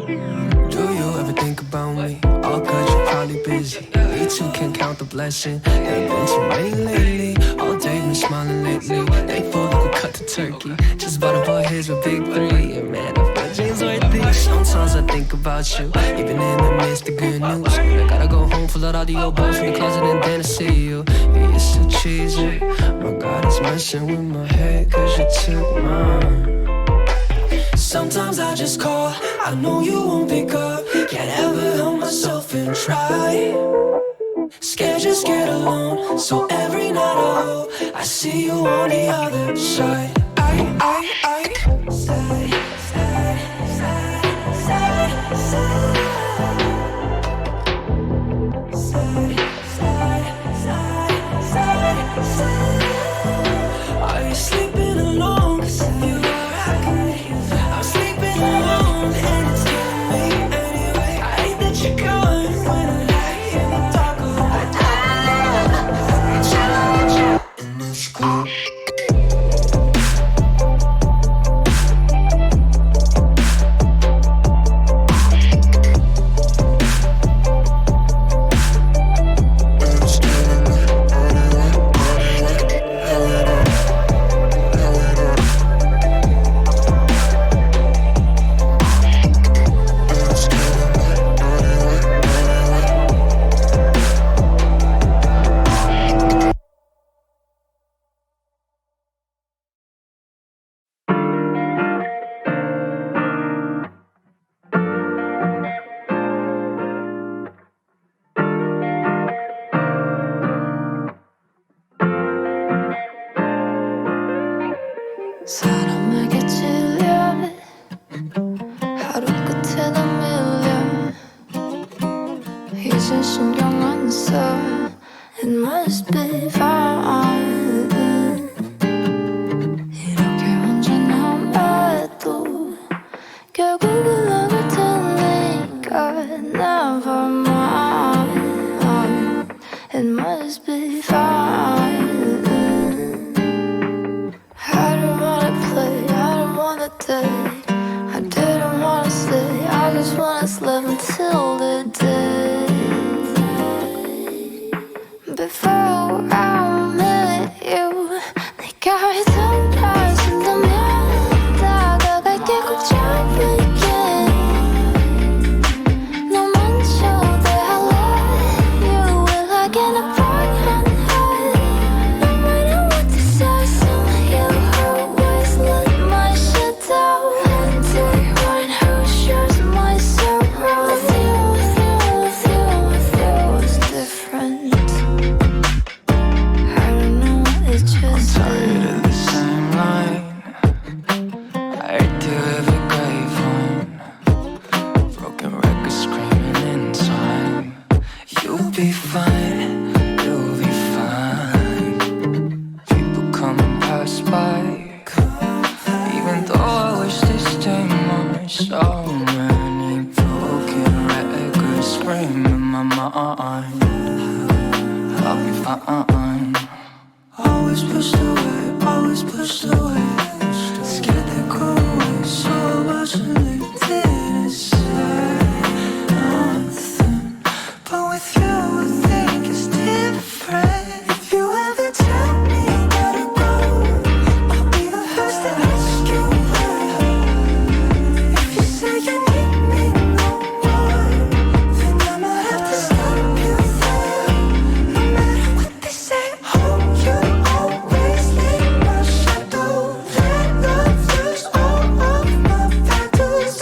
Do you ever think about me? All good, you're probably busy. Me too, can't count the blessing. There have been too many lately. All day been smiling lately. Thankful we could cut to turkey. Just bought a boy here's a big three. And man, I feel James worthy. Sometimes I think about you, even in the midst of good news. I gotta go home, full out all the old bones from the closet and then I see you. You're so cheesy. My God, it's messing with my head, cause you took mine. Sometimes I just call, I know you won't pick up. Can't ever help myself and try. Scared just get alone, so every night I hope I see you on the other side. Are you sleeping alone? 'Cause if you are, I could hear. I'm sleeping alone and it's killing me anyway. I hate that you're gone when I lie in the dark. I don't know. And it's cool. 사람에게 질려 하루 끝에는 밀려 이젠 신경 안 써. It must be fine. 이렇게 혼자 남아도 결국은 나갈 테니까 never mind. It must be fine. I don't wanna play, I don't wanna date, I didn't wanna stay, I just wanna live until the day before I met you. 네가 돌아선다면 다가갈게 꼭 잡을게. 너만 쳐대 I love you like an apartment. No matter what they say, you always let my shit down. And anyone who shares my sorrow with you, with you, with you, with you is different. I don't know, it just Tired of the same line. I hate to every grapevine. Broken records screaming in time. You'll be fine, you'll be fine. People come and pass by, even though I wish they stay more. So many broken records scream in my mind. I'll be fine. Always pushed away, always pushed away. Scared to go away so much and they didn't say nothing. But with you I think it's different. If you ever tell me you gotta go, I'll be the first to ask you why. If you say you need me no more, then I'ma have to stop you there. No matter what they say, oh, you always leave my shadow. Let love lose all of my values.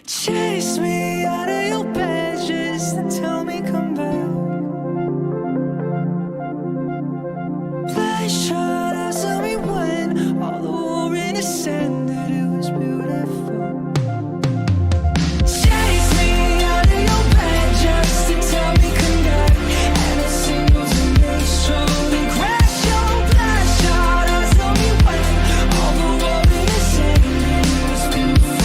Chase me out of your bed just to tell me come back. Flash shot eyes on me when all the war in the sand that it was beautiful. Chase me out of your bed just to tell me come back. And it singles and makes strong and crash your flash shot eyes on me when all the war in the sand that it was beautiful.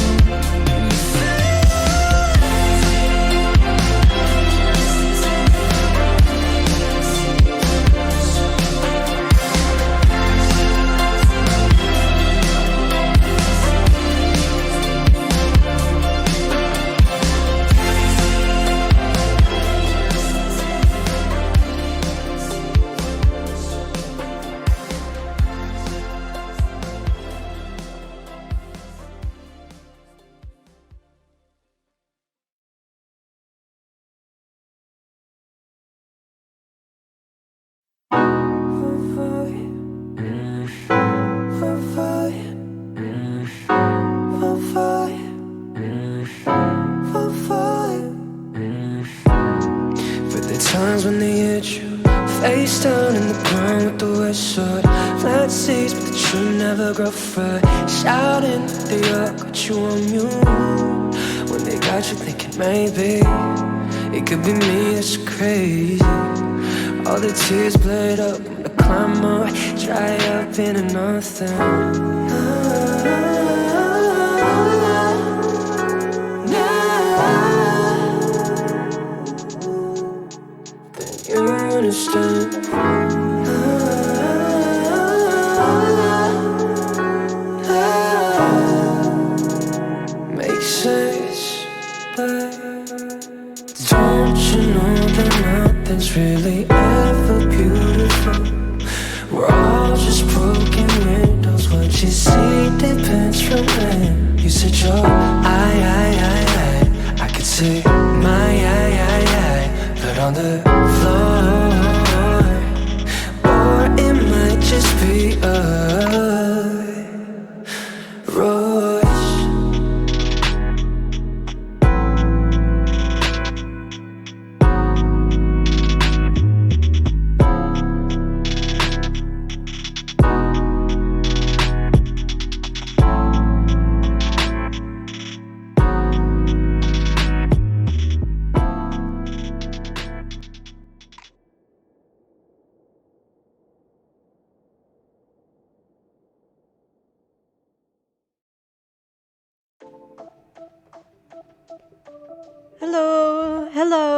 Times when they hit you face down in the ground with the west side, flat seas, but the true never grow fat. Shouting that they all got you on mute when they got you thinking maybe it could be me that's crazy. All the tears bled up when the climb up, dry up into nothing. You understand. Makes sense, but don't you know that nothing's really ever beautiful? We're all just broken windows. What you see depends from when you said your I could say my but on the floor, or it might just be a rush.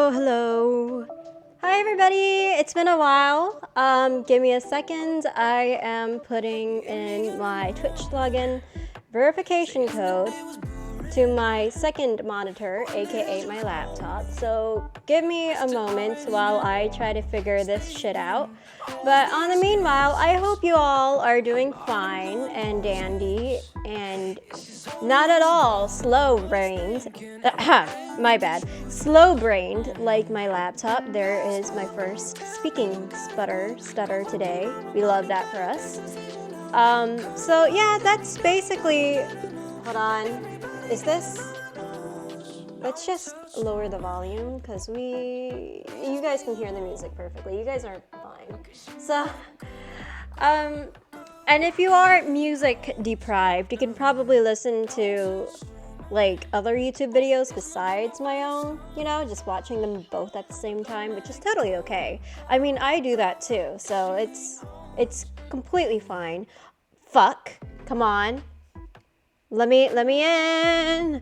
Hello. Hi everybody, it's been a while. Give me a second. I am putting in my Twitch login verification code to my second monitor, aka my laptop. So give me a moment while I try to figure this shit out. But on the meanwhile, I hope you all are doing fine and dandy and not at all slow-brained. My bad. Slow-brained like my laptop. There is my first speaking stutter today. We love that for us. So yeah, that's basically. Hold on. Is this? Let's just lower the volume because you guys can hear the music perfectly. You guys are fine. So, and if you are music deprived, you can probably listen to like other YouTube videos besides my own, just watching them both at the same time, which is totally okay. I mean, I do that too, so it's completely fine. Fuck, come on. Let me in,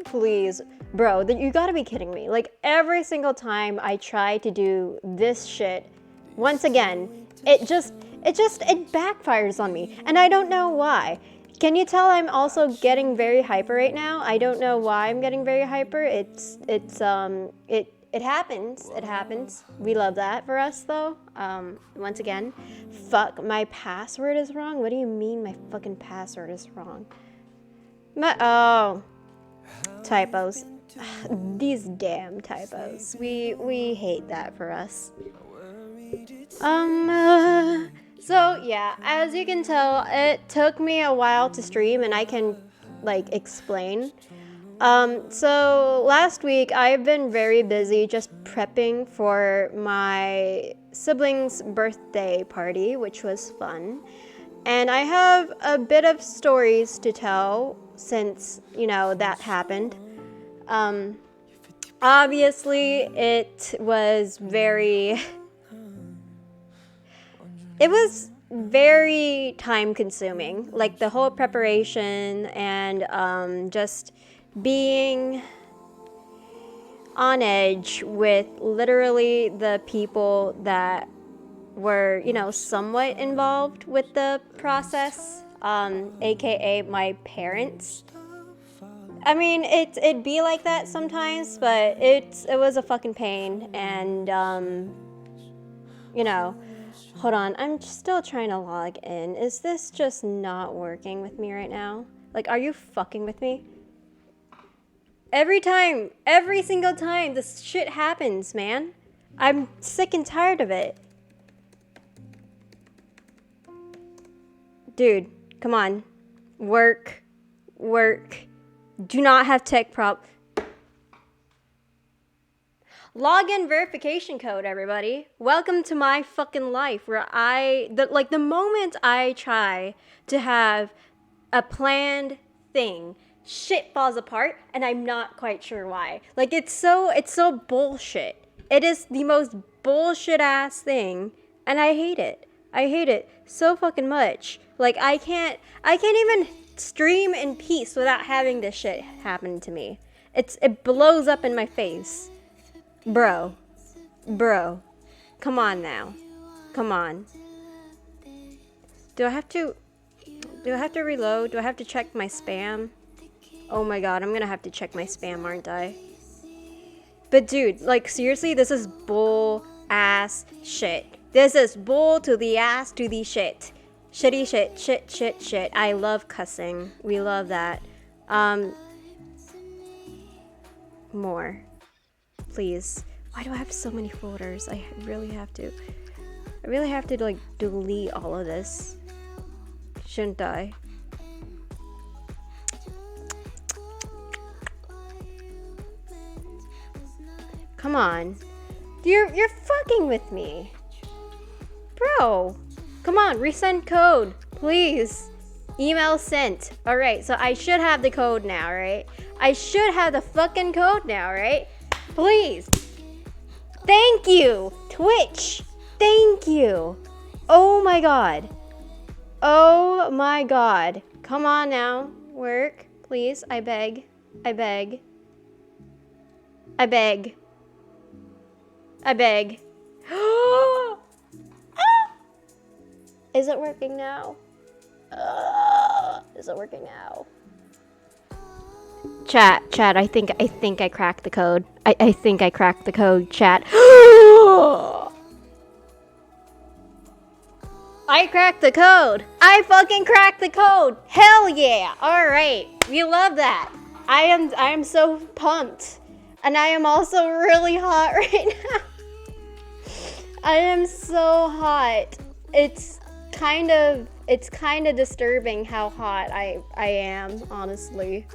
please. Bro, you gotta be kidding me. Like, every single time I try to do this shit, once again, it backfires on me, and I don't know why. Can you tell I'm also getting very hyper right now? I don't know why I'm getting very hyper. It happens. We love that for us, though. Once again, fuck, my password is wrong? What do you mean my fucking password is wrong? Typos. These damn typos. We hate that for us. So yeah, as you can tell, it took me a while to stream, and I can like explain. So last week I've been very busy just prepping for my sibling's birthday party, which was fun. And I have a bit of stories to tell since, that happened. Obviously, it was very time consuming, like the whole preparation and just being on edge with literally the people that were, somewhat involved with the process, aka my parents. I mean, it'd be like that sometimes, but it was a fucking pain, and hold on, I'm still trying to log in. Is this just not working with me right now? Like, are you fucking with me? Every single time this shit happens, man. I'm sick and tired of it. Dude, come on. Work. Do not have tech Login verification code, everybody. Welcome to my fucking life where the moment I try to have a planned thing, shit falls apart and I'm not quite sure why. Like, it's so bullshit. It is the most bullshit ass thing, and I hate it. I hate it so fucking much. Like, I can't even stream in peace without having this shit happen to me. It blows up in my face. Bro. Come on now. Come on. Do I have to reload? Do I have to check my spam? Oh my god, I'm gonna have to check my spam, aren't I? But dude, like, seriously, this is bull ass shit. This is bull to the ass to the shit. Shitty shit. I love cussing. We love that. More. Please. Why do I have so many folders? I really have to, like, delete all of this. Shouldn't I? Come on. You're fucking with me. Bro. Come on, resend code, please. Email sent. Alright, so I should have the code now, right? I should have the fucking code now, right? Please. Thank you, Twitch. Thank you. Oh my god. Oh my god. Come on now. Work, please. I beg. Is it working now? Is it working now? Chat, I think I cracked the code. I think I cracked the code, chat. I cracked the code. I fucking cracked the code. Hell yeah. All right. We love that. I am so pumped. And I am also really hot right now. I am so hot. It's kind of disturbing how hot I am, honestly.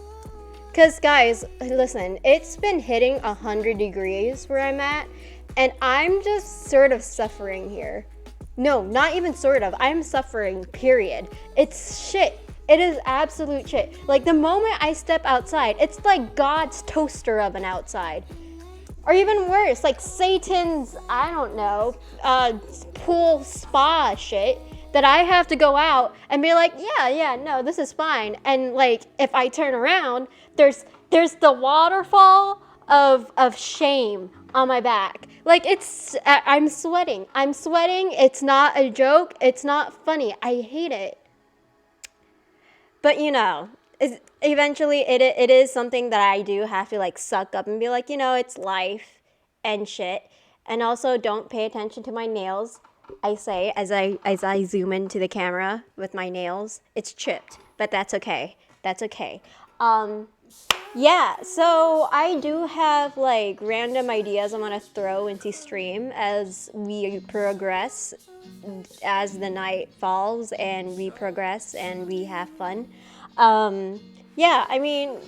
Because, guys, listen, it's been hitting 100 degrees where I'm at, and I'm just sort of suffering here. No, not even sort of. I'm suffering, period. It's shit. It is absolute shit. Like, the moment I step outside, it's like God's toaster oven outside. Or even worse, like Satan's, I don't know, pool spa shit. That I have to go out and be like, yeah, no, this is fine. And like, if I turn around, there's the waterfall of shame on my back. Like, I'm sweating. It's not a joke. It's not funny. I hate it. But eventually it is something that I do have to like suck up and be like, it's life and shit. And also don't pay attention to my nails. I say as I zoom into the camera with my nails, it's chipped, but that's okay. Yeah, so I do have like random ideas I want to throw into stream as we progress, as the night falls and we progress and we have fun. Um, yeah, I mean,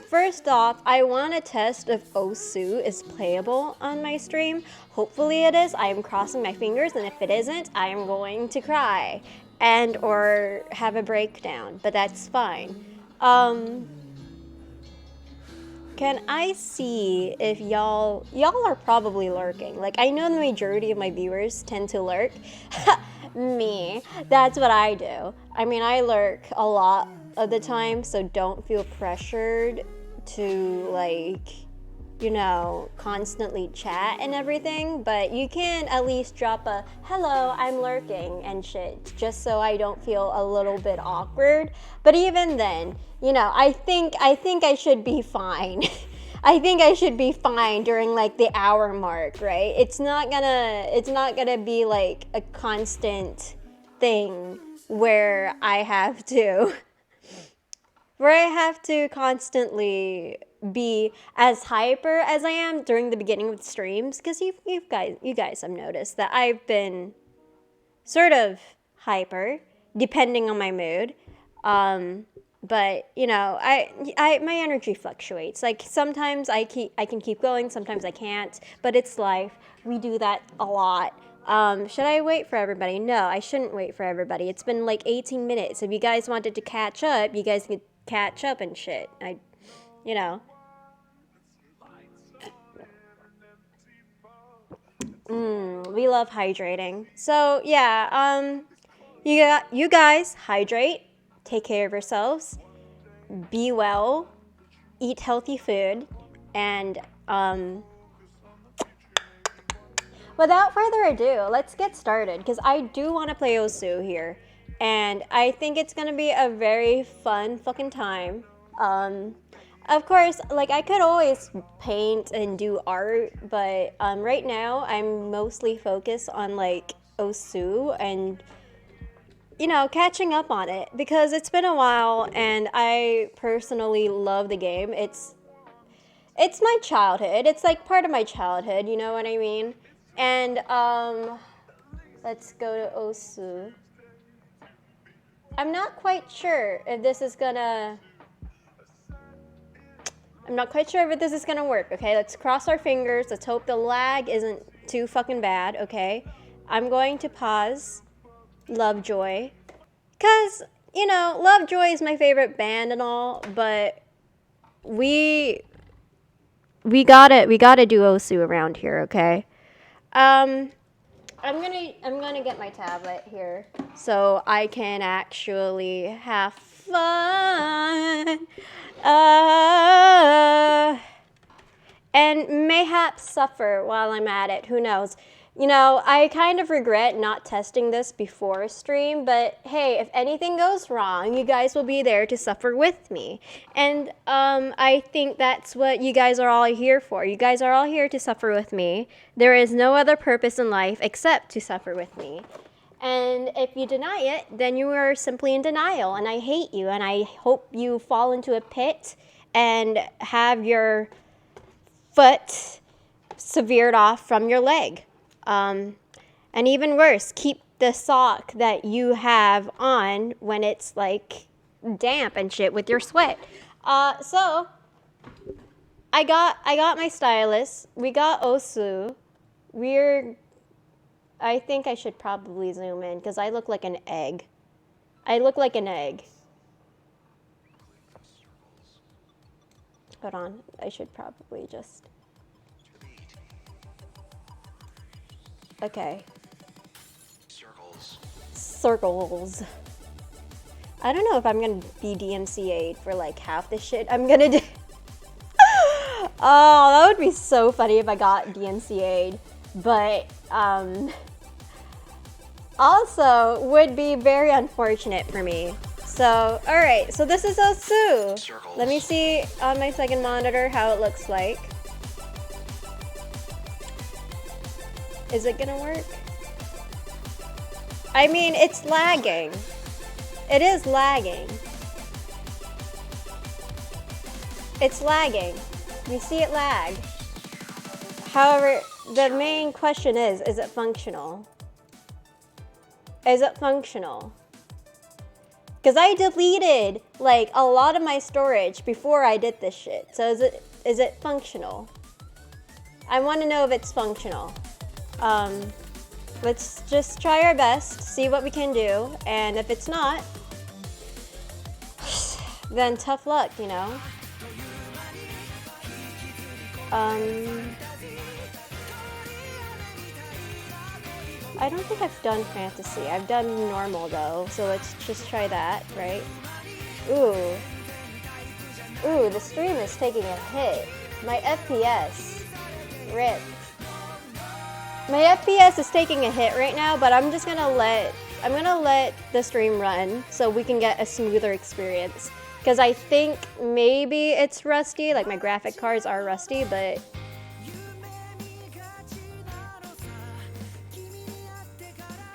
first off, I want to test if Osu is playable on my stream. Hopefully it is. I am crossing my fingers, and if it isn't, I am going to cry and or have a breakdown, but that's fine. Can I see if y'all are probably lurking? Like, I know the majority of my viewers tend to lurk. Me, that's what I do. I mean, I lurk a lot of the time, so don't feel pressured to like, you know, constantly chat and everything, but you can at least drop a hello, I'm lurking and shit, just so I don't feel a little bit awkward. But even then, you know, I think I should be fine. I think I should be fine during like the hour mark, right? It's not gonna be like a constant thing where I have to constantly be as hyper as I am during the beginning of the streams, because you guys have noticed that I've been sort of hyper depending on my mood. But you know, I my energy fluctuates. Like sometimes I can keep going, sometimes I can't. But it's life. We do that a lot. Should I wait for everybody? No, I shouldn't wait for everybody. It's been like 18 minutes. If you guys wanted to catch up, you guys could catch up and shit. You know. We love hydrating. So yeah, you guys hydrate, take care of yourselves, be well, eat healthy food, and without further ado, let's get started, because I do want to play Osu here, and I think it's gonna be a very fun fucking time. Of course, like I could always paint and do art, but right now I'm mostly focused on like Osu and, you know, catching up on it, because it's been a while and I personally love the game. It's my childhood. It's like part of my childhood, you know what I mean? And let's go to Osu. I'm not quite sure if this is gonna work, okay? Let's cross our fingers. Let's hope the lag isn't too fucking bad, okay? I'm going to pause Lovejoy, because, you know, Lovejoy is my favorite band and all, but we gotta do Osu around here, okay? I'm gonna get my tablet here so I can actually have fun. And mayhaps suffer while I'm at it. Who knows? You know, I kind of regret not testing this before stream, but hey, if anything goes wrong, you guys will be there to suffer with me. And I think that's what you guys are all here for. You guys are all here to suffer with me. There is no other purpose in life except to suffer with me. And if you deny it, then you are simply in denial, and I hate you, and I hope you fall into a pit and have your foot severed off from your leg. And even worse, keep the sock that you have on when it's like damp and shit with your sweat. So I got my stylus. We got Osu. I think I should probably zoom in because I look like an egg. Hold on, I should probably just... Okay. Circles. I don't know if I'm gonna be DMCA'd for like half the shit I'm gonna do. Oh, that would be so funny if I got DMCA'd. But, also would be very unfortunate for me. So, alright, so this is Osu. Let me see on my second monitor how it looks like. Is it gonna work? I mean, it's lagging. It is lagging. It's lagging. We see it lag. However, the main question is it functional? Is it functional? Because I deleted like a lot of my storage before I did this shit. So is it functional? I want to know if it's functional. Let's just try our best, see what we can do, and if it's not, then tough luck, you know? I don't think I've done fantasy. I've done normal though, so let's just try that, right? Ooh. Ooh, the stream is taking a hit. My FPS. RIP. My FPS is taking a hit right now, but I'm gonna let the stream run so we can get a smoother experience. Because I think maybe it's rusty, like my graphic cards are rusty, but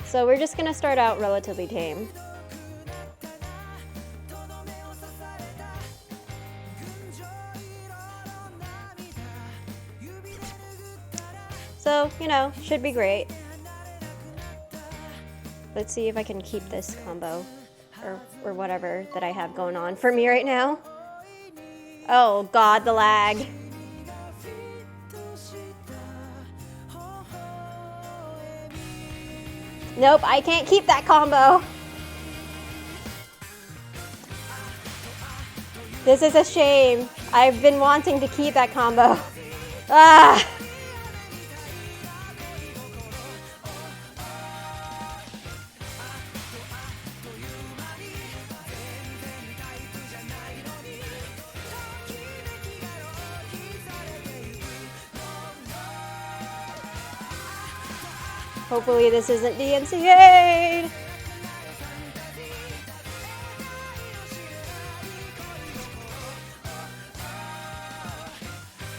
so we're just gonna start out relatively tame. So, you know, should be great. Let's see if I can keep this combo or whatever that I have going on for me right now. Oh god, the lag. Nope, I can't keep that combo. This is a shame. I've been wanting to keep that combo. Ah! Hopefully this isn't DMCA'd.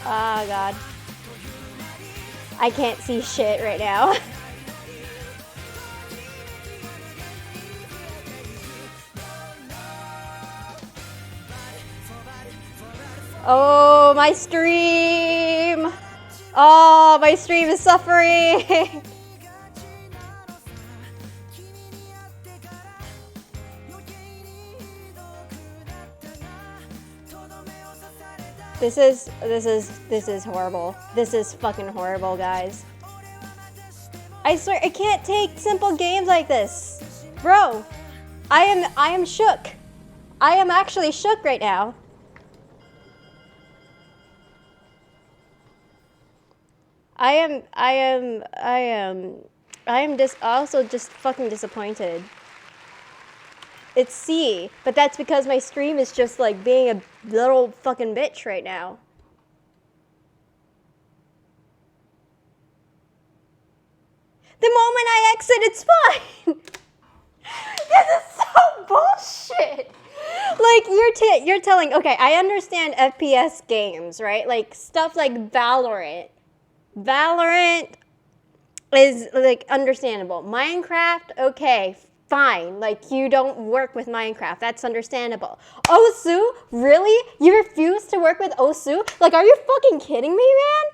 Oh god. I can't see shit right now. Oh, my stream! Oh, my stream is suffering! This is horrible. This is fucking horrible, guys. I swear, I can't take simple games like this. Bro, I am shook. I am actually shook right now. I am just also just fucking disappointed. It's C, but that's because my stream is just like being a little fucking bitch right now. The moment I exit, it's fine. This is so bullshit. Like you're telling, okay, I understand FPS games, right? Like stuff like Valorant. Valorant is like understandable. Minecraft, okay, fine. Like you don't work with Minecraft. That's understandable. Osu? Really? You refuse to work with Osu? Like, are you fucking kidding me, man?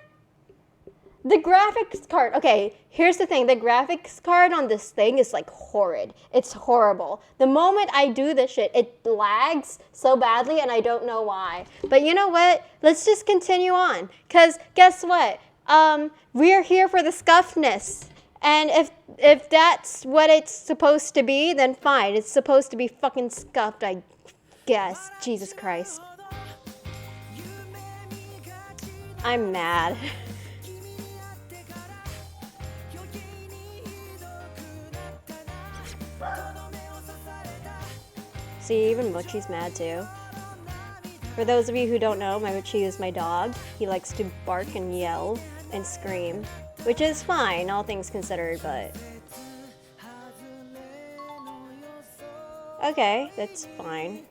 The graphics card, okay, here's the thing. The graphics card on this thing is like horrid. It's horrible. The moment I do this shit, it lags so badly and I don't know why. But you know what? Let's just continue on. Because guess what? We're here for the scuffness. And if that's what it's supposed to be, then fine. It's supposed to be fucking scuffed, I guess. Jesus Christ. I'm mad. See, even Mochi's mad too. For those of you who don't know, my Mochi is my dog. He likes to bark and yell and scream, which is fine, all things considered, but... Okay, that's fine.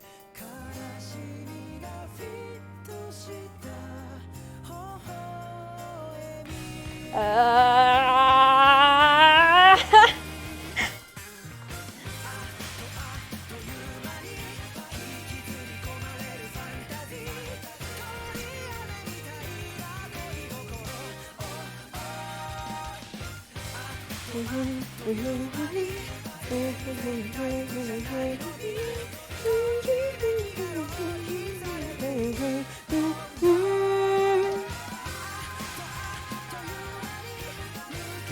You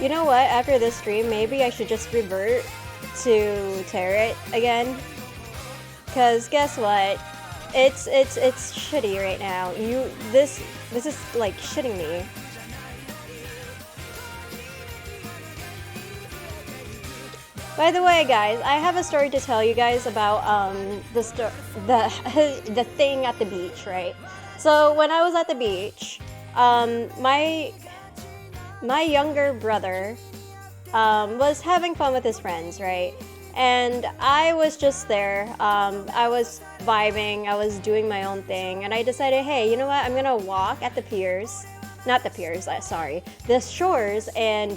know what? After this stream, maybe I should just revert to Tarot again. Cause guess what? It's shitty right now. This is like shitting me. By the way, guys, I have a story to tell you guys about the thing at the beach, right? So when I was at the beach, my younger brother was having fun with his friends, right? And I was just there. I was vibing. I was doing my own thing, and I decided, hey, you know what? I'm gonna walk at the piers. Not the piers, sorry, the shores, and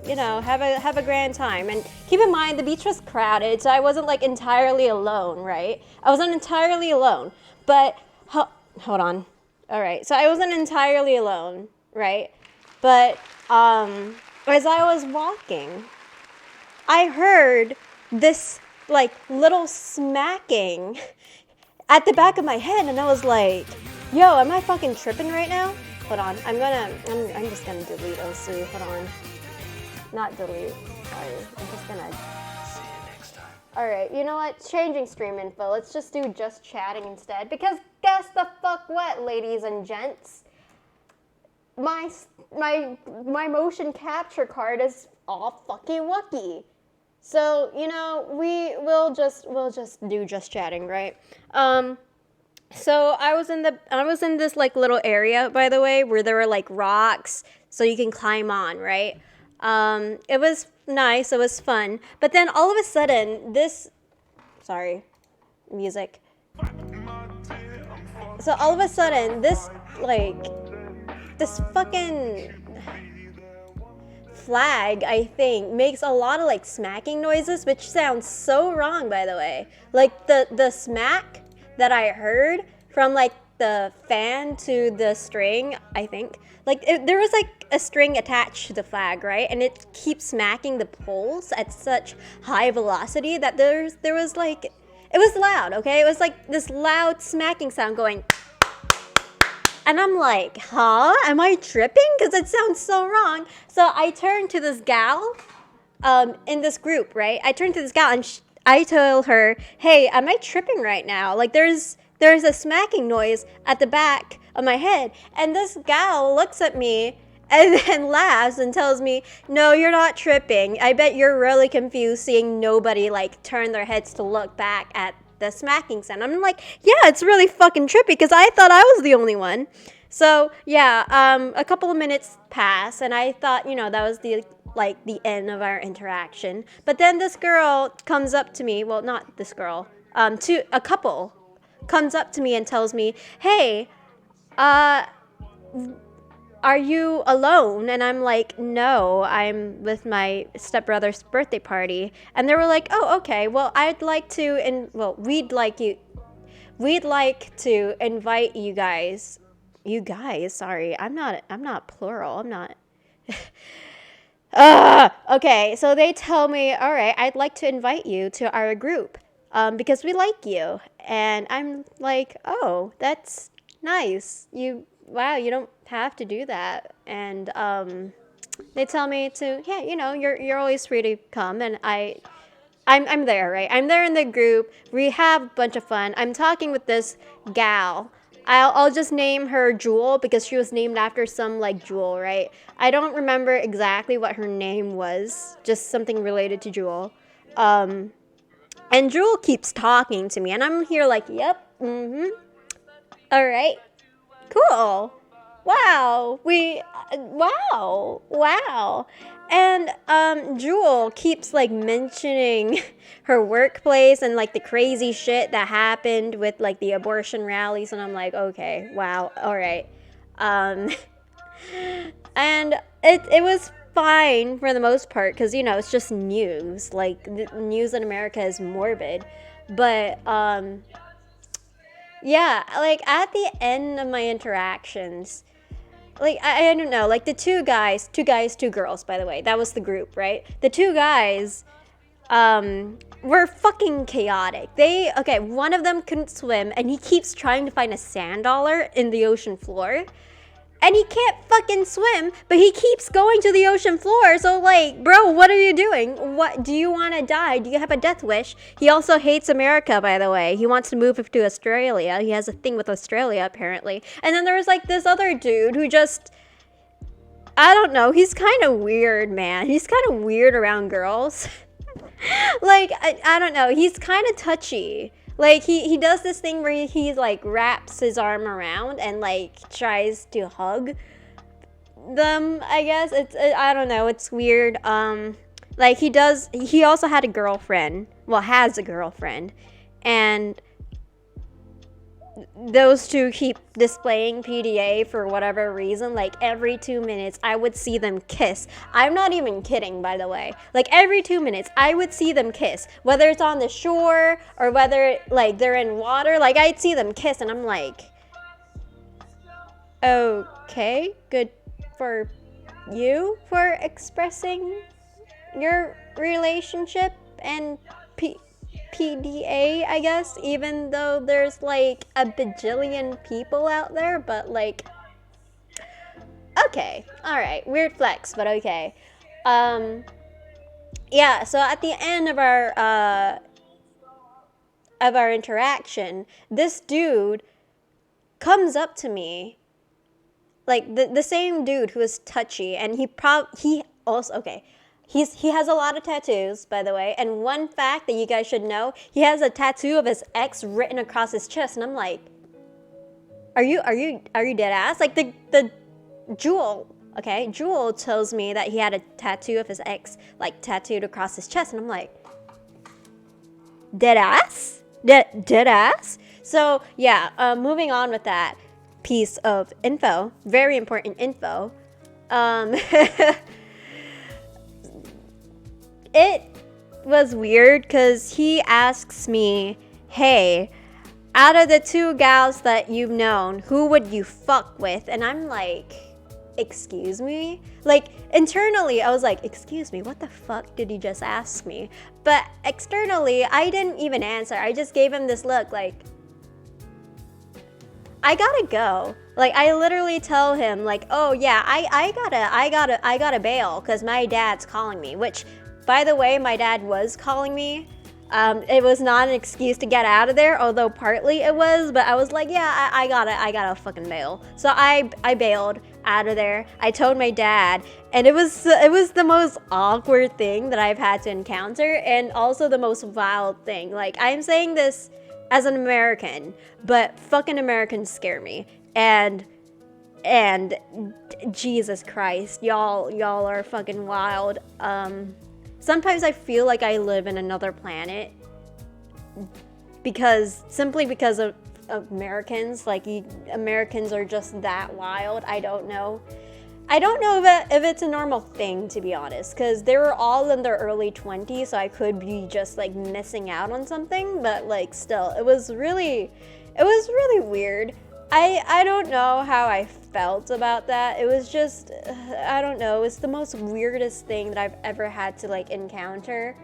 you know, have a grand time. And keep in mind, the beach was crowded, so I wasn't like entirely alone, right? I wasn't entirely alone, but hold on. All right, so I wasn't entirely alone, right? But as I was walking, I heard this like little smacking at the back of my head, and I was like, yo, am I fucking tripping right now? Hold on, I'm just gonna delete Osu, hold on. Not delete, sorry, I'm just gonna. See you next time. Alright, you know what, changing stream info, let's just do just chatting instead, because guess the fuck what, ladies and gents? My motion capture card is all fucking wucky. So, you know, we'll just do just chatting, right? So I was in this like little area, by the way, where there were like rocks so you can climb on, right? It was nice, it was fun. But then all of a sudden sorry, music. So all of a sudden this fucking flag, I think, makes a lot of like smacking noises, which sounds so wrong, by the way. Like the smack that I heard from like the fan to the string, I think, like there was like a string attached to the flag, right? And it keeps smacking the poles at such high velocity that there was like, it was loud, okay? It was like this loud smacking sound going. And I'm like, huh? Am I tripping? Because it sounds so wrong. So I turned to this gal in this group, right? I turned to this gal and I told her, hey, am I tripping right now? Like there's a smacking noise at the back of my head. And this gal looks at me and then laughs and tells me, no, you're not tripping. I bet you're really confused seeing nobody like turn their heads to look back at the smacking sound. I'm like, yeah, it's really fucking trippy because I thought I was the only one. So yeah, a couple of minutes pass and I thought, you know, that was the end of our interaction. But then this girl comes up to me, well, not this girl, a couple comes up to me and tells me, hey, are you alone? And I'm like, no, I'm with my stepbrother's birthday party. And they were like, oh, okay, well, we'd like to invite you guys, sorry, I'm not plural, I'm not. Okay, so they tell me, all right, I'd like to invite you to our group because we like you. And I'm like, oh, that's nice. Wow, you don't have to do that. And they tell me to, yeah, you know, you're always free to come. And I'm there, right? I'm there in the group. We have a bunch of fun. I'm talking with this gal. I'll just name her Jewel because she was named after some like jewel, right? I don't remember exactly what her name was, just something related to Jewel. And Jewel keeps talking to me and I'm here like, yep, all right, cool. Wow, wow. And Jewel keeps like mentioning her workplace and like the crazy shit that happened with like the abortion rallies, and I'm like, okay, wow, all right. And it was fine for the most part because, you know, it's just news. Like the news in America is morbid, but yeah, like at the end of my interactions, like I don't know, like the two guys, two girls, by the way, that was the group, right? The two guys were fucking chaotic. One of them couldn't swim, and he keeps trying to find a sand dollar in the ocean floor. And he can't fucking swim, but he keeps going to the ocean floor. So, like, bro, what are you doing? What do you want to die? Do you have a death wish? He also hates America, by the way. He wants to move to Australia. He has a thing with Australia, apparently. And then there was, like, this other dude who just, I don't know. He's kind of weird, man. He's kind of weird around girls. Like, I don't know. He's kind of touchy. Like, he does this thing where he like, wraps his arm around and, like, tries to hug them, I guess. I don't know. It's weird. Like, he also had a girlfriend. Well, has a girlfriend. And those two keep displaying PDA for whatever reason. Like, every 2 minutes, I would see them kiss. I'm not even kidding, by the way. Like, every 2 minutes, I would see them kiss. Whether it's on the shore or whether, like, they're in water. Like, I'd see them kiss, and I'm like, okay, good for you for expressing your relationship and PDA, I guess, even though there's like a bajillion people out there, but like, okay, all right, weird flex, but okay. Yeah, so at the end of our interaction, this dude comes up to me, like the same dude who is touchy, and he also, okay, he has a lot of tattoos, by the way, and one fact that you guys should know, he has a tattoo of his ex written across his chest, and I'm like, are you dead ass? Like, the Jewel, okay, Jewel tells me that he had a tattoo of his ex, like, tattooed across his chest, and I'm like, dead ass? Dead ass? So, yeah, moving on with that piece of info, very important info, it was weird because he asks me, hey, out of the two gals that you've known, who would you fuck with? And I'm like, excuse me? Like, internally, I was like, excuse me, what the fuck did he just ask me? But externally, I didn't even answer. I just gave him this look like, I gotta go. Like, I literally tell him, like, oh yeah, I gotta bail because my dad's calling me, which, by the way, my dad was calling me. It was not an excuse to get out of there, although partly it was, but I was like, yeah, I gotta fucking bail. So I bailed out of there. I told my dad, and it was the most awkward thing that I've had to encounter, and also the most wild thing. Like, I'm saying this as an American, but fucking Americans scare me. And Jesus Christ, y'all are fucking wild. Sometimes I feel like I live in another planet simply because of Americans. Like, Americans are just that wild. I don't know if it's a normal thing, to be honest, because they were all in their early 20s, so I could be just like missing out on something, but like still, it was really weird. I don't know how I felt about that. It was just, I don't know, it's the most weirdest thing that I've ever had to like encounter.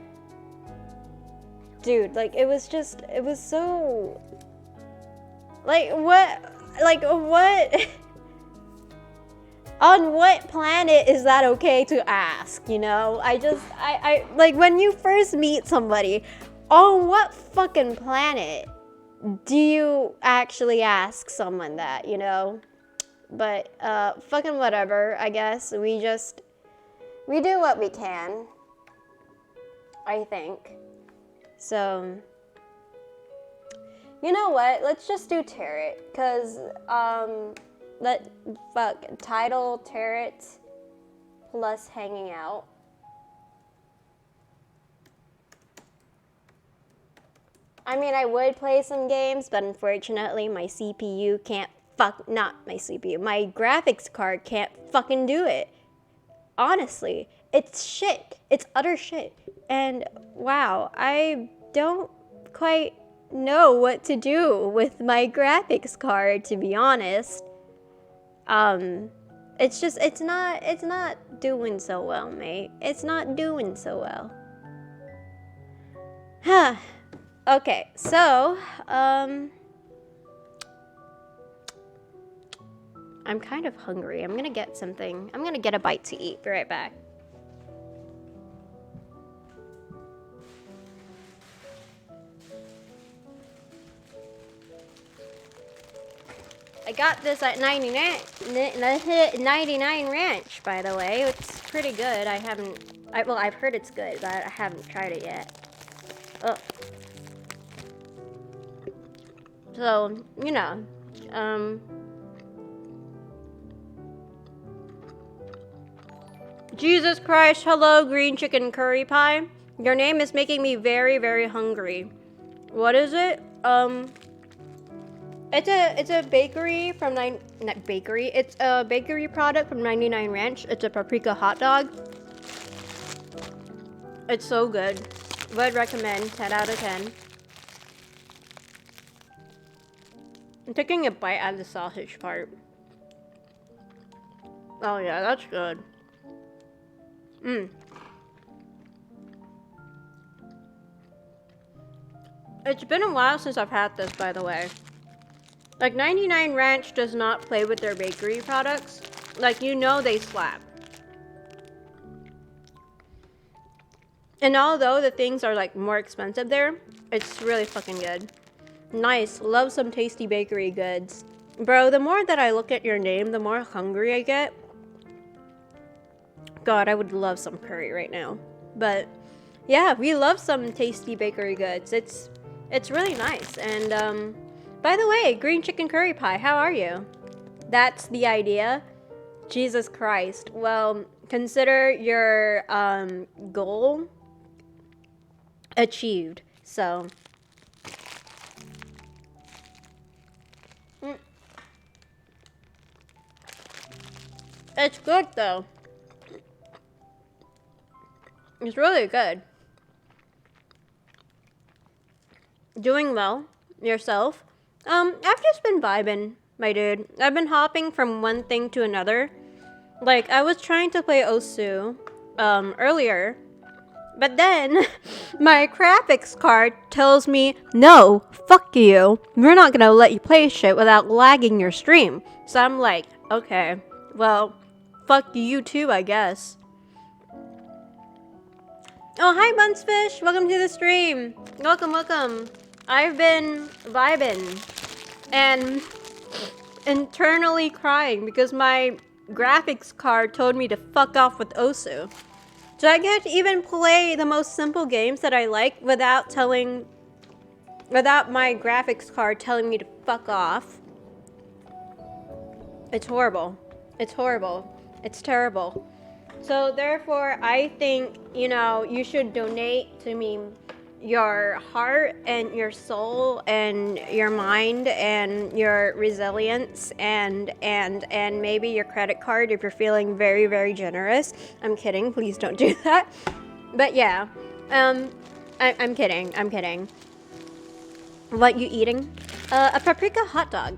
Dude, like, it was so, like, what on what planet is that okay to ask, you know? I like, when you first meet somebody, on what fucking planet do you actually ask someone that, you know? But, fucking whatever, I guess. We do what we can, I think. So, you know what? Let's just do Tarot, because, title Tarot plus hanging out. I mean, I would play some games, but unfortunately my CPU can't my graphics card can't fucking do it. Honestly, it's shit. It's utter shit. And wow, I don't quite know what to do with my graphics card, to be honest. It's just, it's not doing so well, mate. It's not doing so well. Huh. Okay, so, I'm kind of hungry. I'm gonna get something. I'm gonna get a bite to eat. Be right back. I got this at 99 Ranch, by the way. It's pretty good. Well, I've heard it's good, but I haven't tried it yet. Oh. So, you know, Jesus Christ, hello, green chicken curry pie. Your name is making me very, very hungry. What is it? It's a bakery from not bakery. It's a bakery product from 99 Ranch. It's a paprika hot dog. It's so good. Would recommend. 10 out of 10. I'm taking a bite out of the sausage part. Oh yeah, that's good. It's been a while since I've had this, by the way. Like, 99 Ranch does not play with their bakery products. Like, you know they slap. And although the things are, like, more expensive there, it's really fucking good. Nice. Love some tasty bakery goods. Bro, the more that I look at your name, the more hungry I get. God, I would love some curry right now. But, yeah, we love some tasty bakery goods. It's really nice. And, by the way, green chicken curry pie, how are you? That's the idea. Jesus Christ. Well, consider your goal achieved. So, it's good though. It's really good. Doing well yourself? I've just been vibing, my dude. I've been hopping from one thing to another. Like, I was trying to play Osu, earlier. But then, my graphics card tells me, no, fuck you. We're not gonna let you play shit without lagging your stream. So I'm like, okay, well, fuck you too, I guess. Oh, hi, Bunsfish. Welcome to the stream. Welcome, welcome. I've been vibing and internally crying because my graphics card told me to fuck off with Osu. So I can't even play the most simple games that I like without my graphics card telling me to fuck off. It's horrible. It's horrible. It's terrible. So therefore, I think, you know, you should donate to me your heart and your soul and your mind and your resilience and maybe your credit card if you're feeling very, very generous. I'm kidding. Please don't do that. But yeah, I'm kidding. I'm kidding. What you eating? A paprika hot dog.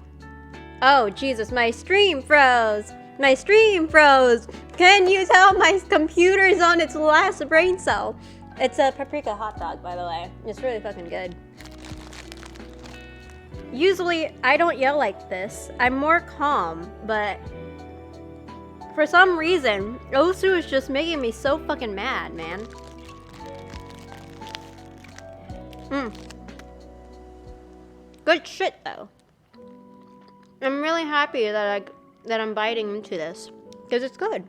Oh, Jesus, my stream froze. My stream froze. Can you tell my computer's on its last brain cell? It's a paprika hot dog, by the way. It's really fucking good. Usually, I don't yell like this. I'm more calm, but for some reason, Osu is just making me so fucking mad, man. Good shit, though. I'm really happy that I'm biting into this, because it's good.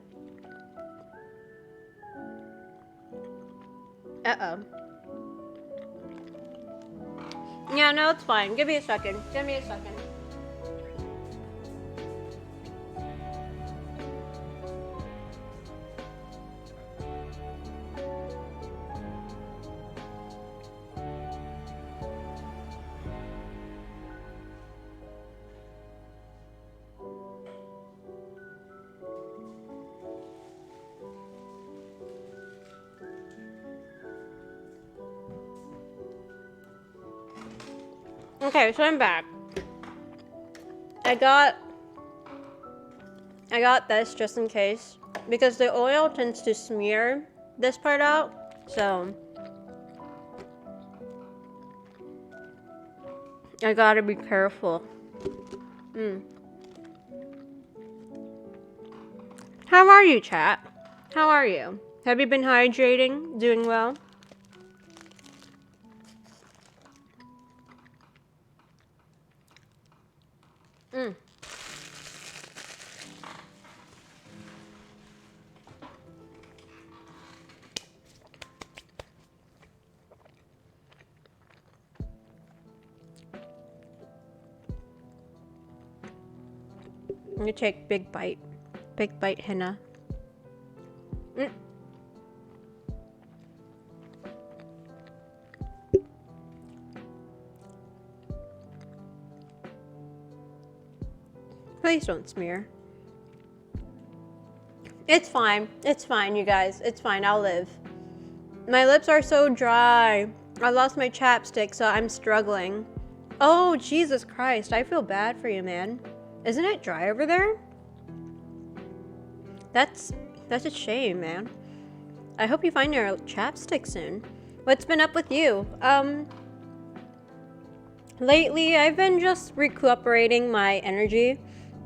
Uh-oh. Yeah, no, it's fine. Give me a second. Give me a second. Okay, so I'm back. I got I got this just in case because the oil tends to smear this part out, so I gotta be careful. How are you, chat? How are you? Have you been hydrating? Doing well? I'm gonna take big bite. Big bite henna. Please don't smear. It's fine. It's fine, you guys. It's fine. I'll live. My lips are so dry. I lost my chapstick, so I'm struggling. Oh, Jesus Christ. I feel bad for you, man. Isn't it dry over there? That's a shame, man. I hope you find your chapstick soon. What's been up with you? Lately, I've been just recuperating my energy.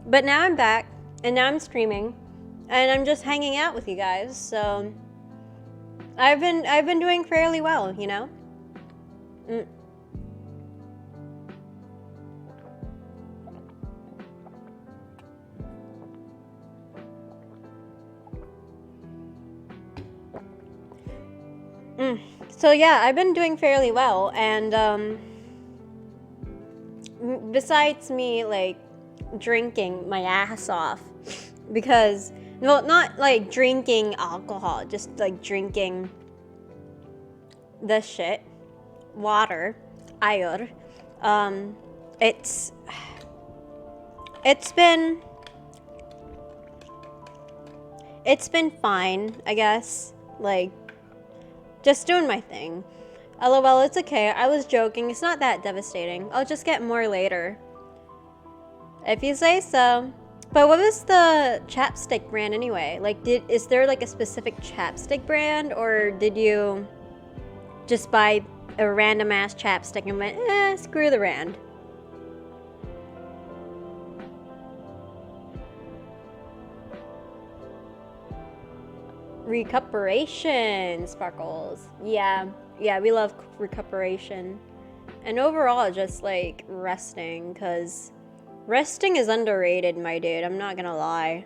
But now I'm back, and now I'm streaming, and I'm just hanging out with you guys. So I've been doing fairly well, you know. So yeah, I've been doing fairly well, and besides me like drinking my ass off, because well, not like drinking alcohol, just like drinking the shit, water, air. It's been fine, I guess. Like, just doing my thing. LOL, it's okay. I was joking. It's not that devastating. I'll just get more later. If you say so. But what was the chapstick brand anyway? Like, is there like a specific chapstick brand, or did you just buy a random ass chapstick and went, screw the brand? Recuperation, Sparkles. Yeah, we love recuperation. And overall, just like resting, because resting is underrated, my dude. I'm not gonna lie.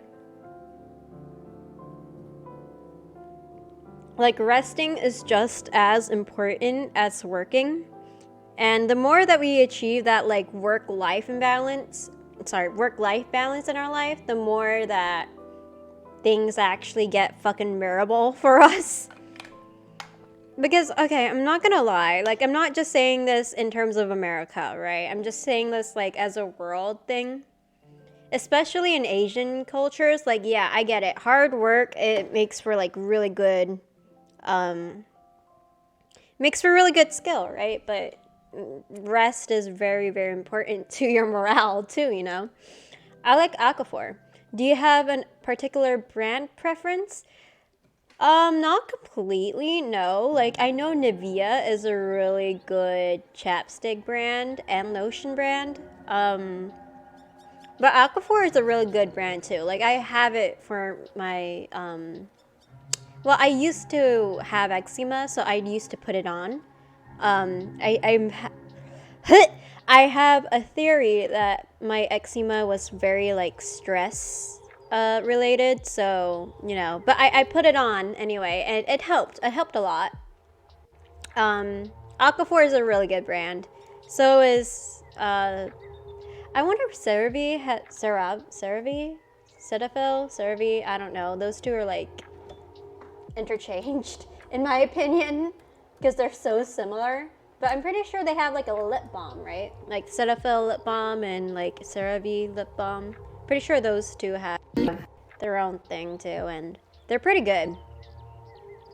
Like, resting is just as important as working. And the more that we achieve that, like, work-life balance in our life, the more that things actually get fucking bearable for us. Because, okay, I'm not gonna lie, like, I'm not just saying this in terms of America, right? I'm just saying this, like, as a world thing. Especially in Asian cultures, like, yeah, I get it. Hard work, it makes for, like, really good, skill, right? But rest is very, very important to your morale, too, you know? I like Aquaphor. Do you have a particular brand preference? Not completely, no. Like, I know Nivea is a really good chapstick brand and lotion brand. But Aquaphor is a really good brand too. Like, I have it for my, well, I used to have eczema, so I used to put it on. I have a theory that my eczema was very, like, stress related, so, you know, but I put it on anyway, and it helped a lot. Aquaphor is a really good brand. So is I wonder if CeraVe had CeraVe, I don't know. Those two are like interchanged in my opinion because they're so similar. But I'm pretty sure they have like a lip balm, right? Like Cetaphil lip balm and like CeraVe lip balm. Pretty sure those two have their own thing too, and they're pretty good.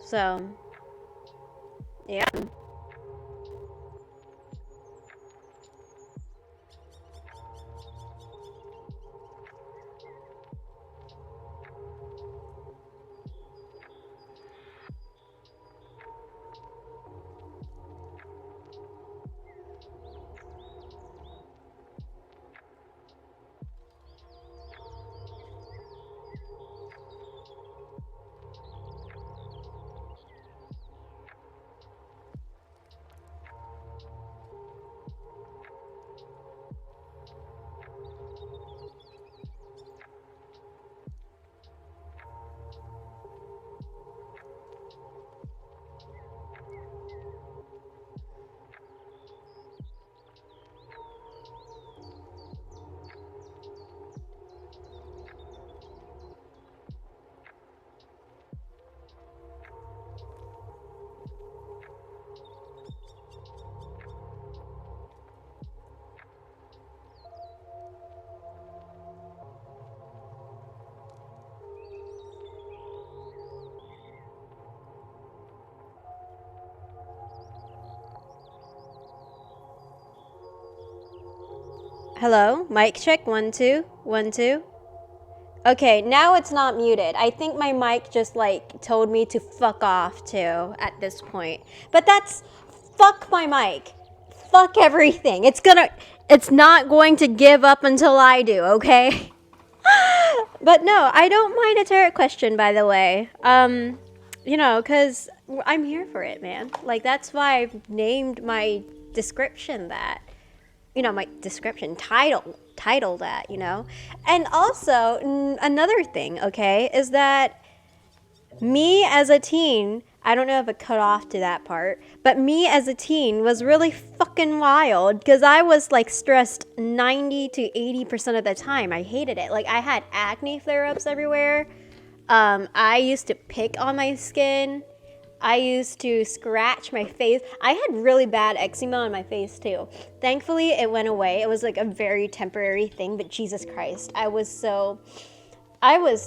So, yeah. Hello? Mic check. 1 2 1 2. Okay, now it's not muted. I think my mic just like told me to fuck off too at this point. But that's fuck my mic. Fuck everything. It's not going to give up until I do, okay? But no, I don't mind a turret question, by the way. You know, cuz I'm here for it, man. Like that's why I've named my description that. You know, my description title that, you know. And also another thing, okay, is that me as a teen, I don't know if it cut off to that part, but me as a teen was really fucking wild because I was like stressed 90 to 80% of the time. I hated it. Like I had acne flare-ups everywhere. I used to pick on my skin. I used to scratch my face. I had really bad eczema on my face too. Thankfully, it went away. It was like a very temporary thing, but Jesus Christ, I was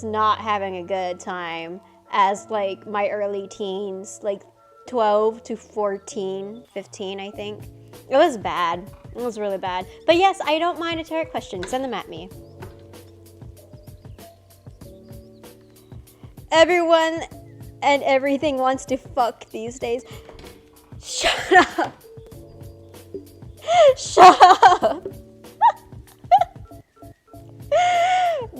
not having a good time as like my early teens, like 12 to 14, 15, I think. It was bad. It was really bad. But yes, I don't mind a tarot question. Send them at me. Everyone and everything wants to fuck these days. Shut up. Shut up.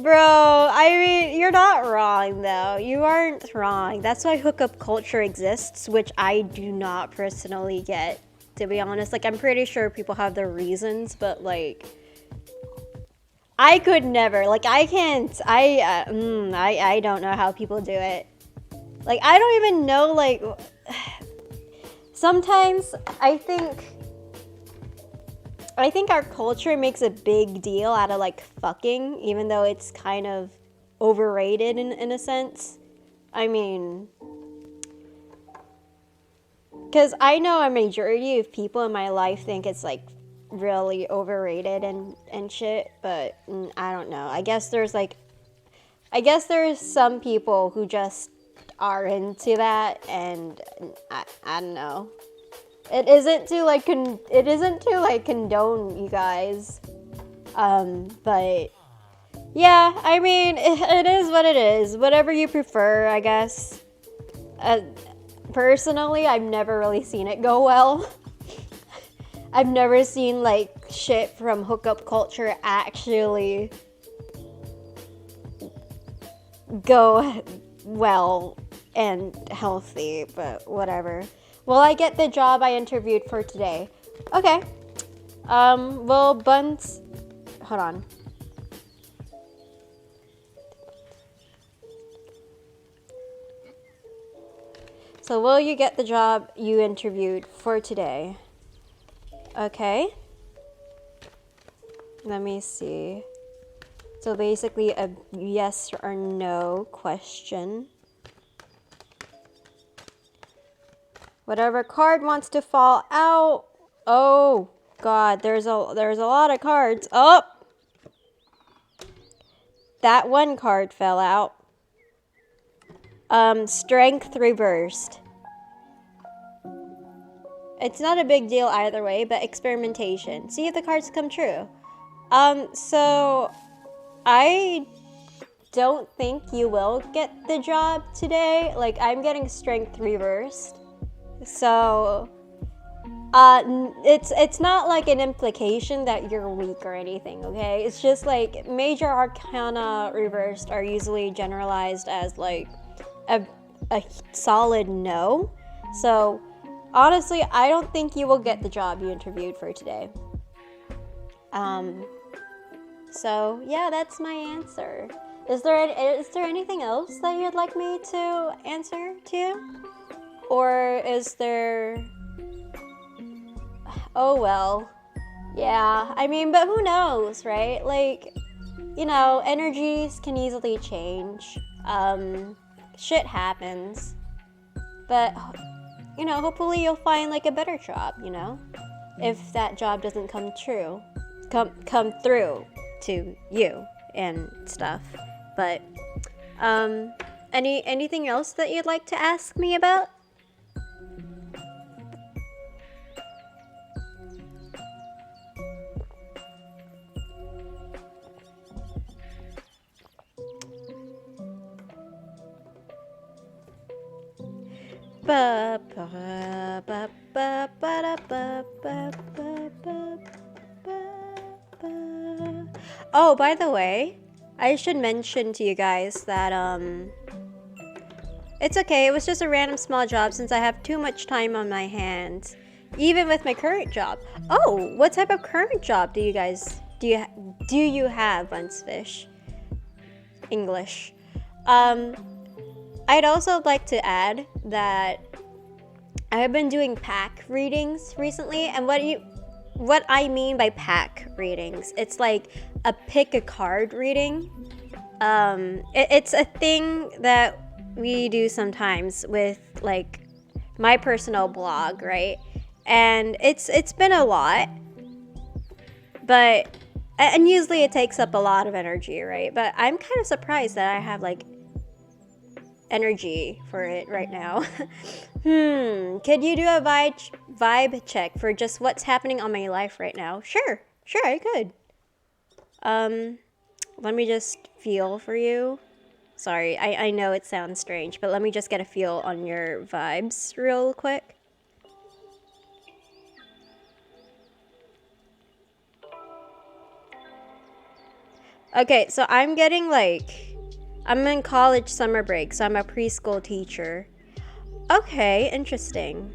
Bro, I mean, you're not wrong though. You aren't wrong. That's why hookup culture exists, which I do not personally get, to be honest. Like, I'm pretty sure people have their reasons, but like, I could never. Like, I can't. I don't know how people do it. Like, I don't even know, like, sometimes I think our culture makes a big deal out of, like, fucking, even though it's kind of overrated in a sense. I mean, because I know a majority of people in my life think it's, like, really overrated and shit, but I don't know. I guess there's some people who just are into that, and I don't know. It isn't to like condone you guys, but yeah, I mean it is what it is. Whatever you prefer, I guess. Personally, I've never really seen it go well. I've never seen like shit from hookup culture actually go well and healthy, but whatever. Will I get the job I interviewed for today? Okay. Will Buns... Hold on. So will you get the job you interviewed for today? Okay. Let me see. So basically a yes or no question. Whatever card wants to fall out. Oh God, there's a lot of cards. Oh, that one card fell out. Strength reversed. It's not a big deal either way, but experimentation. See if the cards come true. So I don't think you will get the job today. Like, I'm getting strength reversed. So, it's not like an implication that you're weak or anything, okay? It's just like major arcana reversed are usually generalized as like a solid no. So, honestly, I don't think you will get the job you interviewed for today. So yeah, that's my answer. Is there anything else that you'd like me to answer to? Or is there... Oh, well. Yeah, I mean, but who knows, right? Like, you know, energies can easily change. Shit happens. But, you know, hopefully you'll find, like, a better job, you know? If that job doesn't come through to you and stuff. But, anything else that you'd like to ask me about? Ba, ba, ba, ba, ba, ba, ba, ba, ba, ba. Oh, by the way, I should mention to you guys that it's okay. It was just a random small job since I have too much time on my hands, even with my current job. Oh, what type of current job do you guys do you have, Buncefish? English. I'd also like to add that I have been doing pack readings recently, and what I mean by pack readings, it's like a pick a card reading. It's a thing that we do sometimes with like my personal blog, right? And it's been a lot, but and usually it takes up a lot of energy, right? But I'm kind of surprised that I have like energy for it right now. Could you do a vibe check for just what's happening on my life right now? Sure, I could. Let me just feel for you. Sorry, I know it sounds strange, but let me just get a feel on your vibes real quick. Okay, so I'm getting like, I'm in college summer break, so I'm a preschool teacher. Okay, interesting.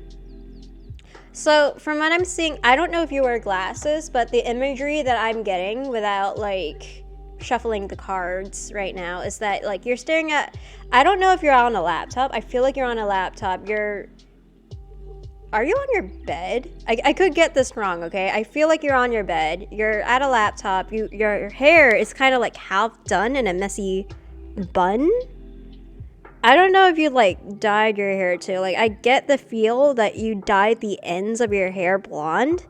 So from what I'm seeing, I don't know if you wear glasses, but the imagery that I'm getting without like shuffling the cards right now is that like you're staring at, I don't know if you're on a laptop. I feel like you're on a laptop. Are you on your bed? I could get this wrong, okay? I feel like you're on your bed. You're at a laptop. Your hair is kind of like half done in a messy bun. I don't know if you like dyed your hair too. Like I get the feel that you dyed the ends of your hair blonde,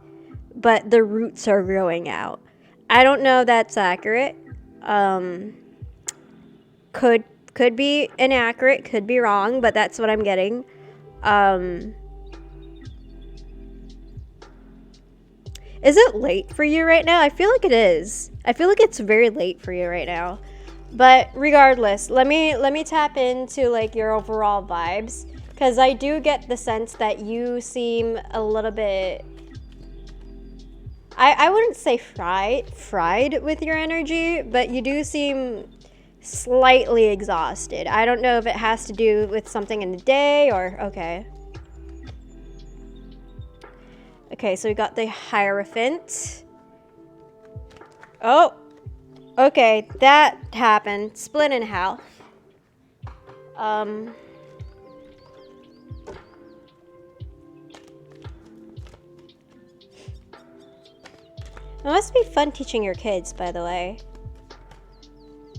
but the roots are growing out. I don't know if that's accurate. Could be inaccurate, could be wrong, but that's what I'm getting. Is it late for you right now? I feel like it is. I feel like it's very late for you right now. But regardless, let me tap into like your overall vibes, because I do get the sense that you seem a little bit, I wouldn't say fried with your energy, but you do seem slightly exhausted. I don't know if it has to do with something in the day or okay. Okay, so we got the Hierophant. Oh, okay, that happened. Split in half. It must be fun teaching your kids, by the way.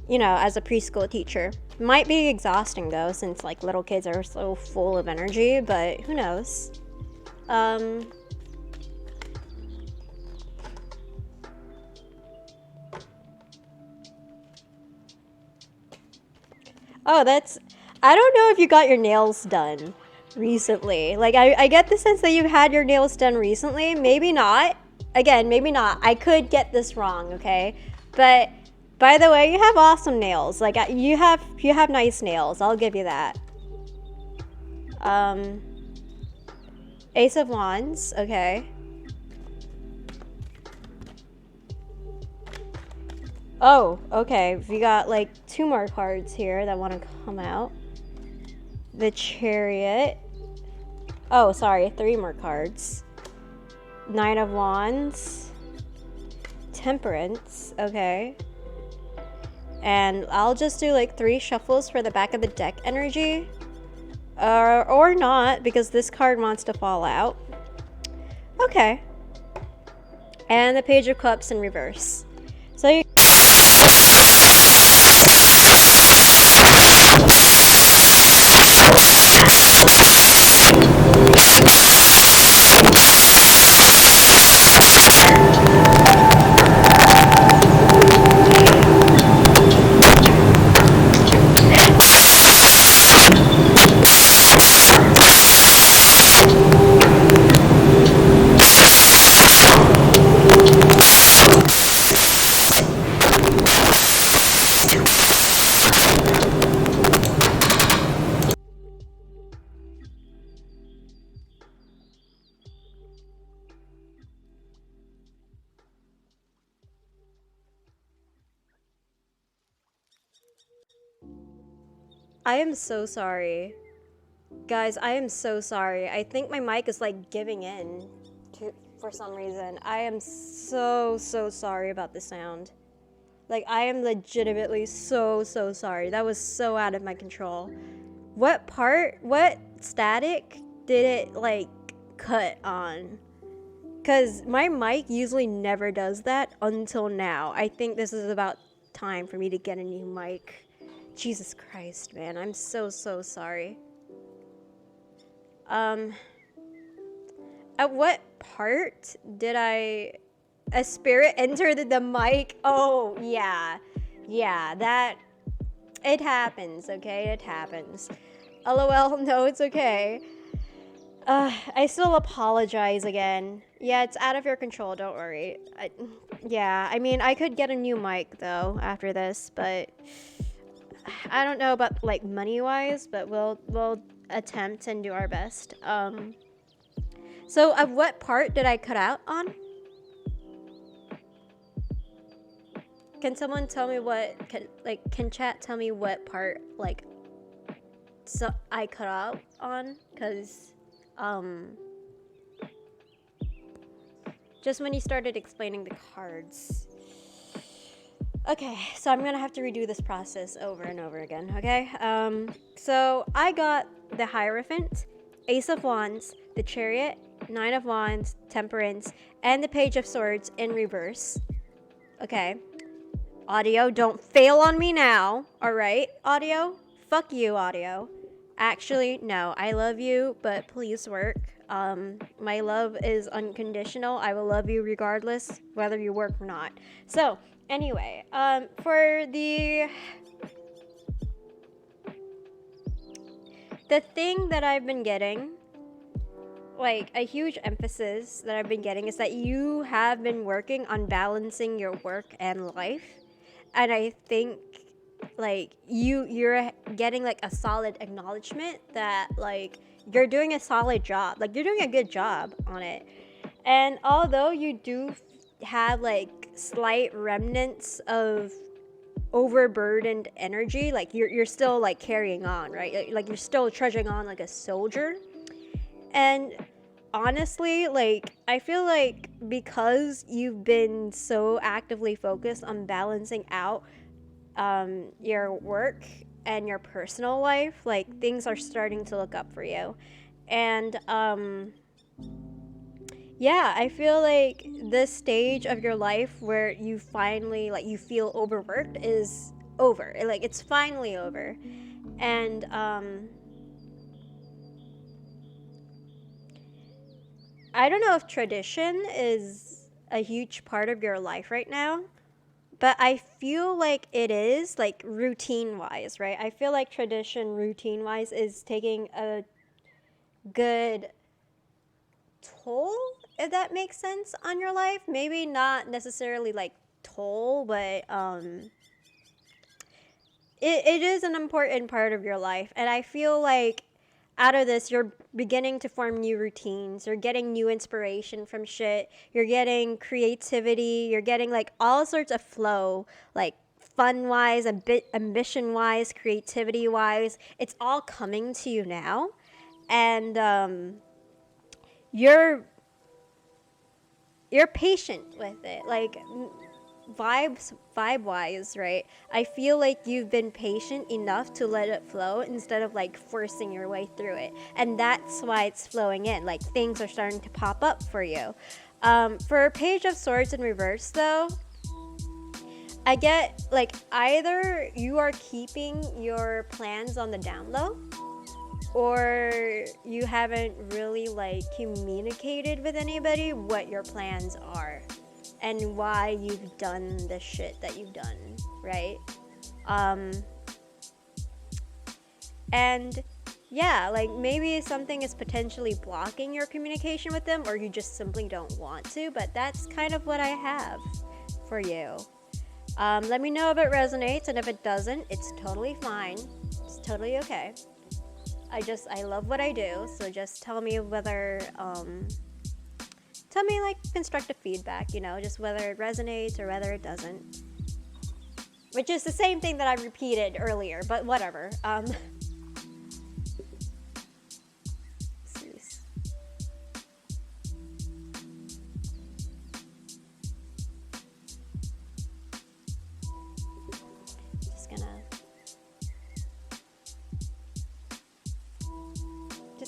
You know, as a preschool teacher. Might be exhausting though, since like little kids are so full of energy, but who knows? Oh, I don't know if you got your nails done recently. Like, I get the sense that you had your nails done recently. Maybe not. Again, maybe not. I could get this wrong, okay? But, by the way, you have awesome nails. Like, you have nice nails. I'll give you that. Ace of Wands, okay. Oh, okay. We got like 2 more cards here that want to come out. The Chariot. Oh, sorry, 3 more cards. 9 of Wands. Temperance, okay. And I'll just do like 3 shuffles for the back of the deck energy. Or not, because this card wants to fall out. Okay. And the Page of Cups in reverse. So you I am so sorry. Guys, I am so sorry. I think my mic is like giving in for some reason. I am so sorry about the sound. Like, I am legitimately so sorry. That was so out of my control. What static did it like cut on? Because my mic usually never does that until now. I think this is about time for me to get a new mic. Jesus Christ, man. I'm so sorry. At what part did a spirit enter the mic? Oh, yeah. Yeah, that... It happens, okay? It happens. LOL, no, it's okay. I still apologize again. Yeah, it's out of your control, don't worry. I mean, I could get a new mic, though, after this, but... I don't know about, like, money-wise, but we'll attempt and do our best. So, at what part did I cut out on? Can someone tell me can chat tell me what part, like, so I cut out on? Because, just when you started explaining the cards. Okay, so I'm gonna have to redo this process over and over again, okay? So I got the Hierophant, Ace of Wands, the Chariot, Nine of Wands, Temperance, and the Page of Swords in reverse. Okay. Audio, don't fail on me now, alright? Audio? Fuck you, audio. Actually, no, I love you, but please work. My love is unconditional. I will love you regardless, whether you work or not. So, anyway, for the thing that I've been getting, like a huge emphasis that I've been getting is that you have been working on balancing your work and life. And I think like you're getting like a solid acknowledgement that like you're doing a solid job, like you're doing a good job on it. And although you do have like slight remnants of overburdened energy, like you're still like carrying on, right? Like you're still trudging on like a soldier. And honestly, like I feel like because you've been so actively focused on balancing out your work and your personal life, like things are starting to look up for you. And yeah, I feel like this stage of your life where you finally like you feel overworked is over. Like it's finally over. And I don't know if tradition is a huge part of your life right now, but I feel like it is, like routine-wise, right? I feel like tradition routine-wise is taking a good toll, if that makes sense, on your life. Maybe not necessarily like toll, but it is an important part of your life. And I feel like out of this, you're beginning to form new routines. You're getting new inspiration from shit. You're getting creativity. You're getting like all sorts of flow, like fun-wise, ambition-wise, creativity-wise. It's all coming to you now. And you're patient with it. Like vibe-wise, right? I feel like you've been patient enough to let it flow instead of like forcing your way through it. And that's why it's flowing in. Like things are starting to pop up for you. For Page of Swords in reverse though, I get like either you are keeping your plans on the down low, or you haven't really like communicated with anybody what your plans are and why you've done the shit that you've done, right? And yeah, like maybe something is potentially blocking your communication with them, or you just simply don't want to, but that's kind of what I have for you. Let me know if it resonates, and if it doesn't, it's totally fine. It's totally okay. I love what I do, so just tell me whether, tell me like constructive feedback, you know, just whether it resonates or whether it doesn't. Which is the same thing that I repeated earlier, but whatever.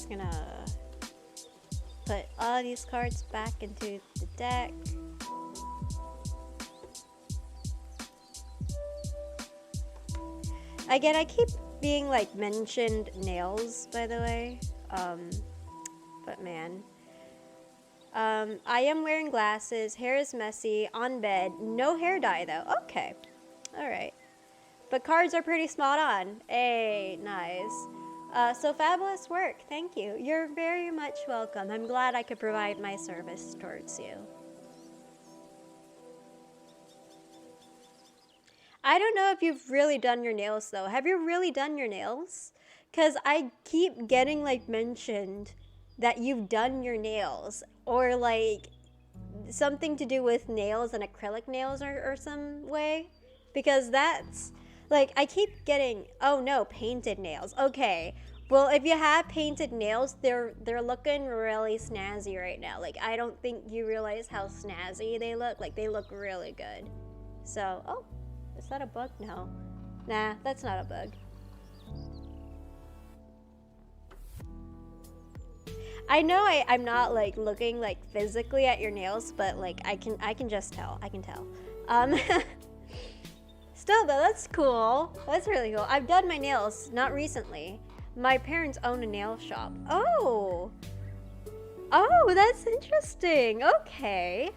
just gonna put all these cards back into the deck. Again, I keep being like mentioned nails, by the way. But man. I am wearing glasses, hair is messy, on bed, no hair dye though. Okay. Alright. But cards are pretty spot on. Hey, nice. So fabulous work. Thank you. You're very much welcome. I'm glad I could provide my service towards you. I don't know if you've really done your nails though. Have you really done your nails? Because I keep getting like mentioned that you've done your nails, or like something to do with nails and acrylic nails or some way. Because that's like, I keep getting, oh no, painted nails. Okay. Well, if you have painted nails, they're looking really snazzy right now. Like, I don't think you realize how snazzy they look. Like, they look really good. So, oh. Is that a bug? No. Nah, that's not a bug. I know I'm not like looking like physically at your nails, but like I can just tell. I can tell. Still though, that's cool. That's really cool. I've done my nails, not recently. My parents own a nail shop. Oh. Oh, that's interesting. Okay.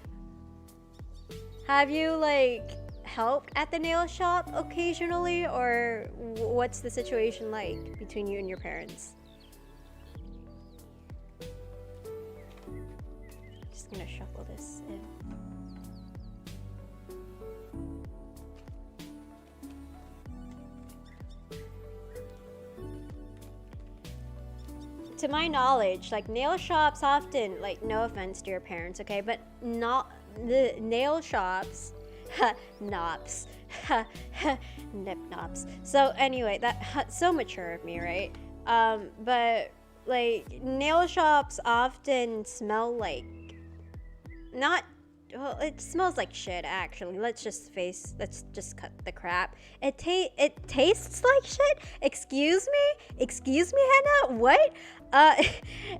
Have you like helped at the nail shop occasionally, or what's the situation like between you and your parents? Just gonna shuffle this in. To my knowledge, like nail shops often, like no offense to your parents, okay, but not the nail shops Nops. Nip nops. So anyway, that's so mature of me, right? But like nail shops often smell like not well, it smells like shit actually. Let's just cut the crap. It tastes like shit? Excuse me, Hannah? What?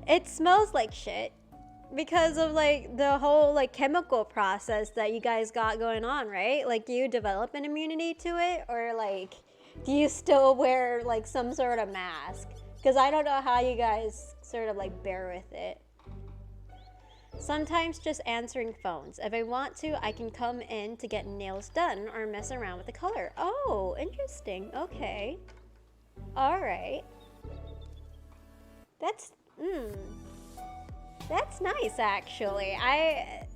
It smells like shit. Because of like the whole like chemical process that you guys got going on, right? Like, do you develop an immunity to it, or like do you still wear like some sort of mask? Because I don't know how you guys sort of like bear with it. Sometimes just answering phones. If I want to, I can come in to get nails done or mess around with the color. Oh, interesting. Okay. All right. That's nice, actually. I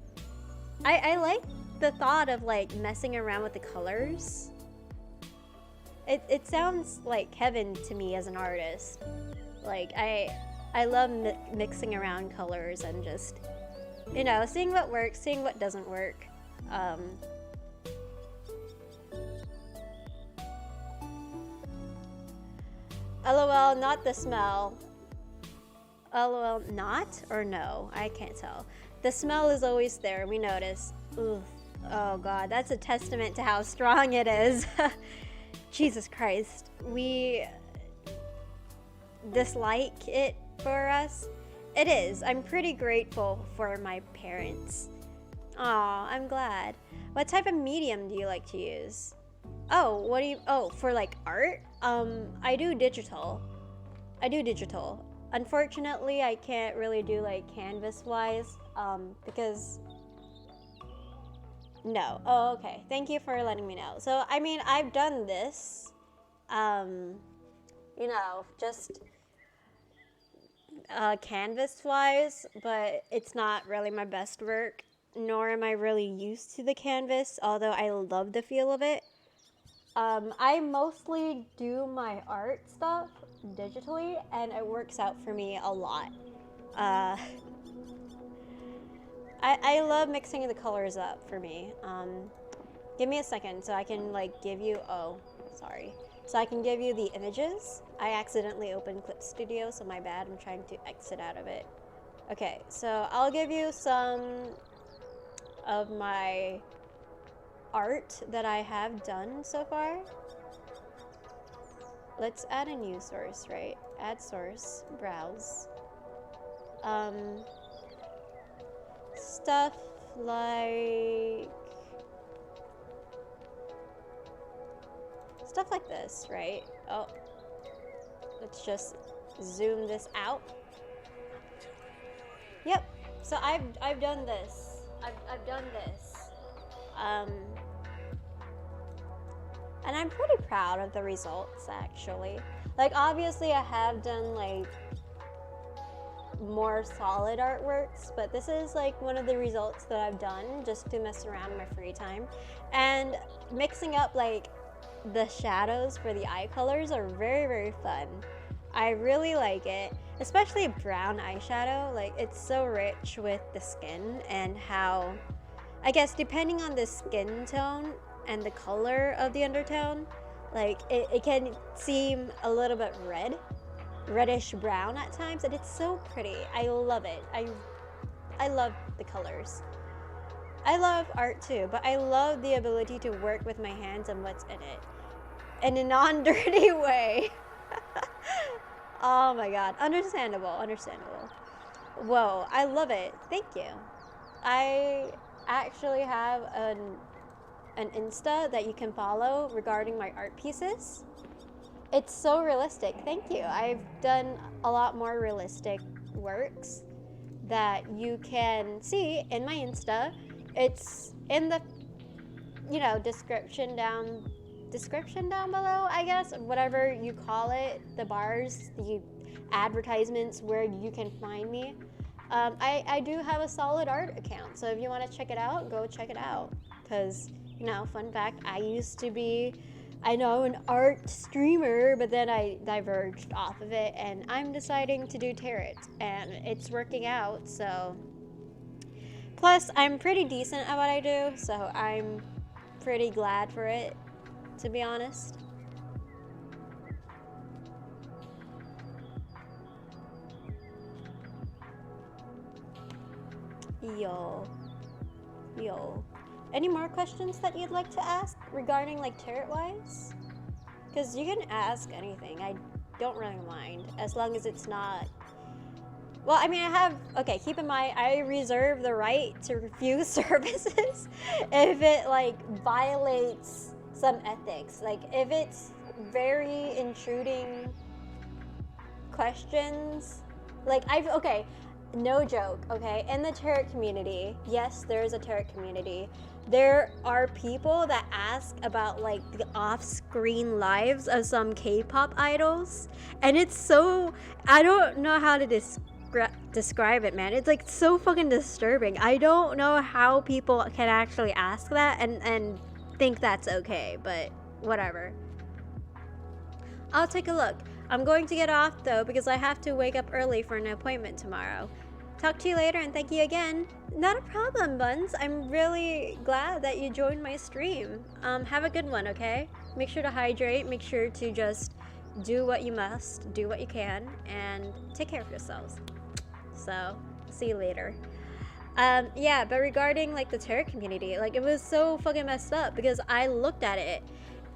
like the thought of like messing around with the colors. It sounds like heaven to me as an artist. Like I love mixing around colors and just, you know, seeing what works, seeing what doesn't work. LOL, not the smell. LOL, not or no? I can't tell. The smell is always there, we notice. Ooh. Oh god, that's a testament to how strong it is. Jesus Christ. We dislike it for us. It is. I'm pretty grateful for my parents. Aw, I'm glad. What type of medium do you like to use? Oh, what do you... Oh, for like art? I do digital. Unfortunately, I can't really do like canvas-wise, because... No. Oh, okay. Thank you for letting me know. So, I mean, I've done this, you know, just canvas-wise, but it's not really my best work, nor am I really used to the canvas, although I love the feel of it. I mostly do my art stuff digitally, and it works out for me a lot. I love mixing the colors up for me. Give me a second so I can like give you, oh, sorry. So I can give you the images. I accidentally opened Clip Studio, so my bad, I'm trying to exit out of it. Okay, so I'll give you some of my art that I have done so far. Let's add a new source, right? Add source, browse. Stuff like this, right? Oh, let's just zoom this out. Yep. So I've done this. I've done this. And I'm pretty proud of the results, actually. Like, obviously I have done like more solid artworks, but this is like one of the results that I've done just to mess around in my free time. And mixing up like the shadows for the eye colors are very, very fun. I really like it, especially brown eyeshadow. Like, it's so rich with the skin, and how, I guess, depending on the skin tone and the color of the undertone, like it can seem a little bit reddish brown at times, and it's so pretty. I love it. I love the colors. I love art too, but I love the ability to work with my hands and what's in it in a non-dirty way. Oh my god, understandable. Whoa, I love it. Thank you. I actually have an Insta that you can follow regarding my art pieces. It's so realistic. Thank you. I've done a lot more realistic works that you can see in my Insta. It's in the description down below, I guess, whatever you call it, the bars, the advertisements where you can find me. I do have a solid art account, so if you want to check it out, go check it out. Because, fun fact, I used to be, an art streamer, but then I diverged off of it, and I'm deciding to do tarot, and it's working out, so. Plus, I'm pretty decent at what I do, so I'm pretty glad for it, to be honest. Yo. Any more questions that you'd like to ask regarding like tarot wise? Because you can ask anything. I don't really mind, as long as it's not. Well, I mean, keep in mind, I reserve the right to refuse services if it like violates some ethics. Like, if it's very intruding questions, like no joke, okay? In the tarot community, yes, there is a tarot community. There are people that ask about like the off-screen lives of some K-pop idols, and it's so, I don't know how to describe it, man. It's like so fucking disturbing. I don't know how people can actually ask that and think that's okay, but whatever. I'll take a look. I'm going to get off though because I have to wake up early for an appointment tomorrow. Talk to you later, and thank you again. Not a problem, Buns. I'm really glad that you joined my stream. Have a good one, okay? Make sure to hydrate. Make sure to just do what you must, do what you can, and take care of yourselves. So, see you later. Yeah, but regarding like the tarot community, like, it was so fucking messed up because I looked at it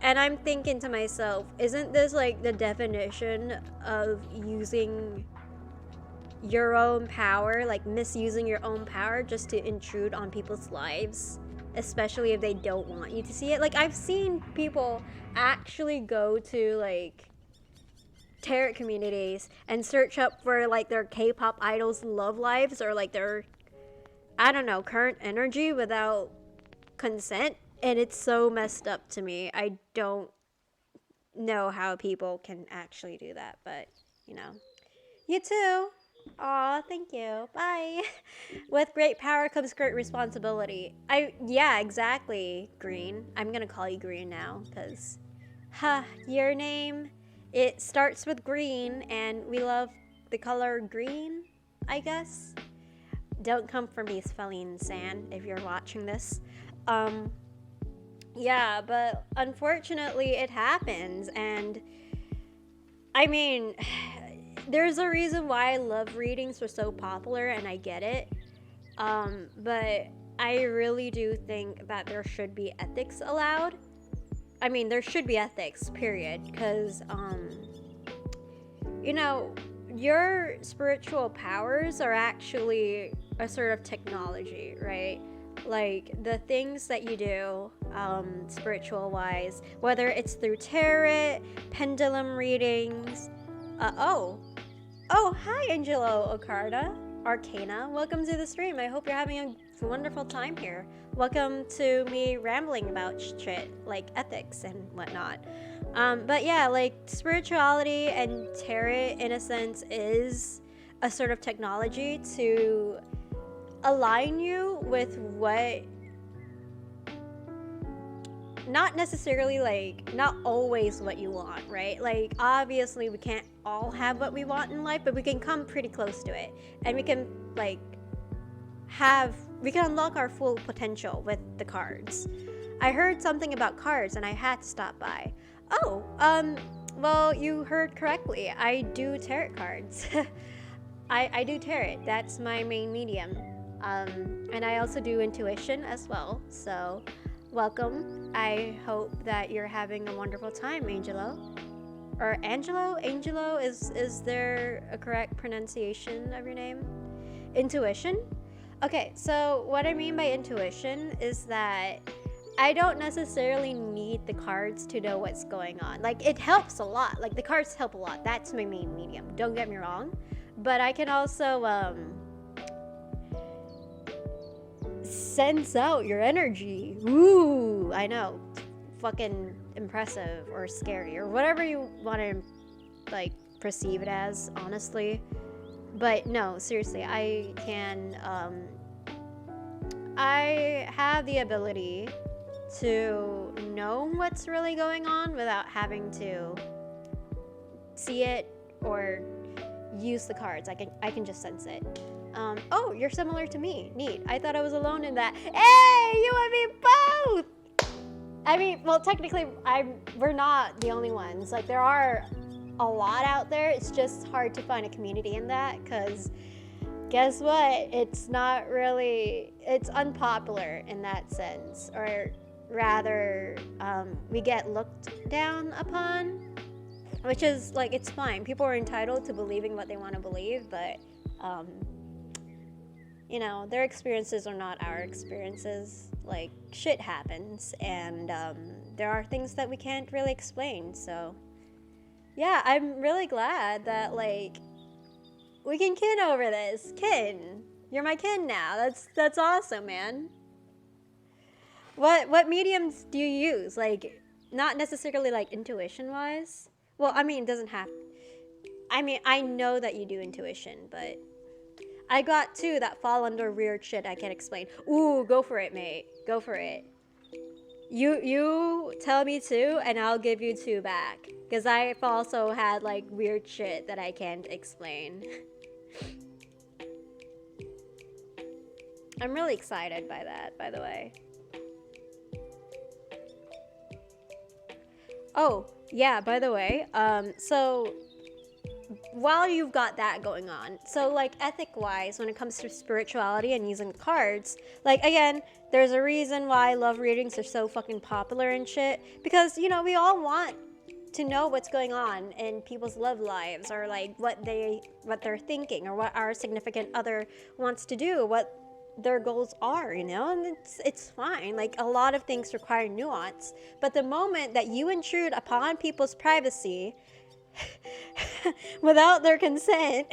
and I'm thinking to myself, isn't this like the definition of using your own power, like misusing your own power just to intrude on people's lives, especially if they don't want you to see it? Like, I've seen people actually go to like tarot communities and search up for like their K-pop idols' love lives or like their, I don't know, current energy without consent, and it's so messed up to me. I don't know how people can actually do that, but you too. Aw, thank you. Bye. With great power comes great responsibility. Yeah, exactly, Green. I'm gonna call you Green now, because, your name, it starts with green, and we love the color green, I guess. Don't come for me, Feline San, if you're watching this. Yeah, but unfortunately it happens, and I mean, there's a reason why love readings were so popular, and I get it. But I really do think that there should be ethics allowed. I mean, there should be ethics, period, because, your spiritual powers are actually a sort of technology, right? Like the things that you do, spiritual wise, whether it's through tarot, pendulum readings. Oh, hi, Angelo Arcana. Welcome to the stream. I hope you're having a wonderful time here. Welcome to me rambling about shit like ethics and whatnot. But yeah, like spirituality and tarot, in a sense, is a sort of technology to align you with what, not necessarily like, not always what you want, right? Like obviously we can't all have what we want in life, but we can come pretty close to it, and we can like we can unlock our full potential with the cards. I heard something about cards and I had to stop by. Oh, well, you heard correctly. I do tarot cards. I do tarot. That's my main medium. And I also do intuition as well. So, welcome. I hope that you're having a wonderful time, Angelo. Or Angelo? Angelo, is there a correct pronunciation of your name? Intuition? Okay, so what I mean by intuition is that I don't necessarily need the cards to know what's going on. Like, it helps a lot. Like, the cards help a lot. That's my main medium. Don't get me wrong. But I can also sense out your energy. Ooh, I know. Fucking impressive or scary or whatever you want to, like, perceive it as, honestly. But no, seriously, I have the ability to know what's really going on without having to see it or use the cards. I can just sense it. Oh, you're similar to me. Neat. I thought I was alone in that. Hey, you and me both! I mean, well, technically, we're not the only ones. Like, there are a lot out there. It's just hard to find a community in that, because guess what? It's not really, it's unpopular in that sense. Or rather, we get looked down upon, which is, like, it's fine. People are entitled to believing what they want to believe, but, you know, their experiences are not our experiences. Like, shit happens, and there are things that we can't really explain, so yeah, I'm really glad that, like, we can kin over this. Kin. You're my kin now. That's awesome, man. What mediums do you use? Like, not necessarily like intuition-wise. Well, I mean, it doesn't have. I mean, I know that you do intuition, but I got two that fall under weird shit I can't explain. Ooh, go for it, mate. Go for it. You tell me two, and I'll give you two back. Because I've also had, like, weird shit that I can't explain. I'm really excited by that, by the way. Oh, yeah, by the way, so while you've got that going on, so, like, ethic-wise, when it comes to spirituality and using cards, like, again, there's a reason why love readings are so fucking popular and shit, because, you know, we all want to know what's going on in people's love lives, or, like, what they're thinking, or what our significant other wants to do, what their goals are, you know, and it's fine. Like, a lot of things require nuance, but the moment that you intrude upon people's privacy without their consent,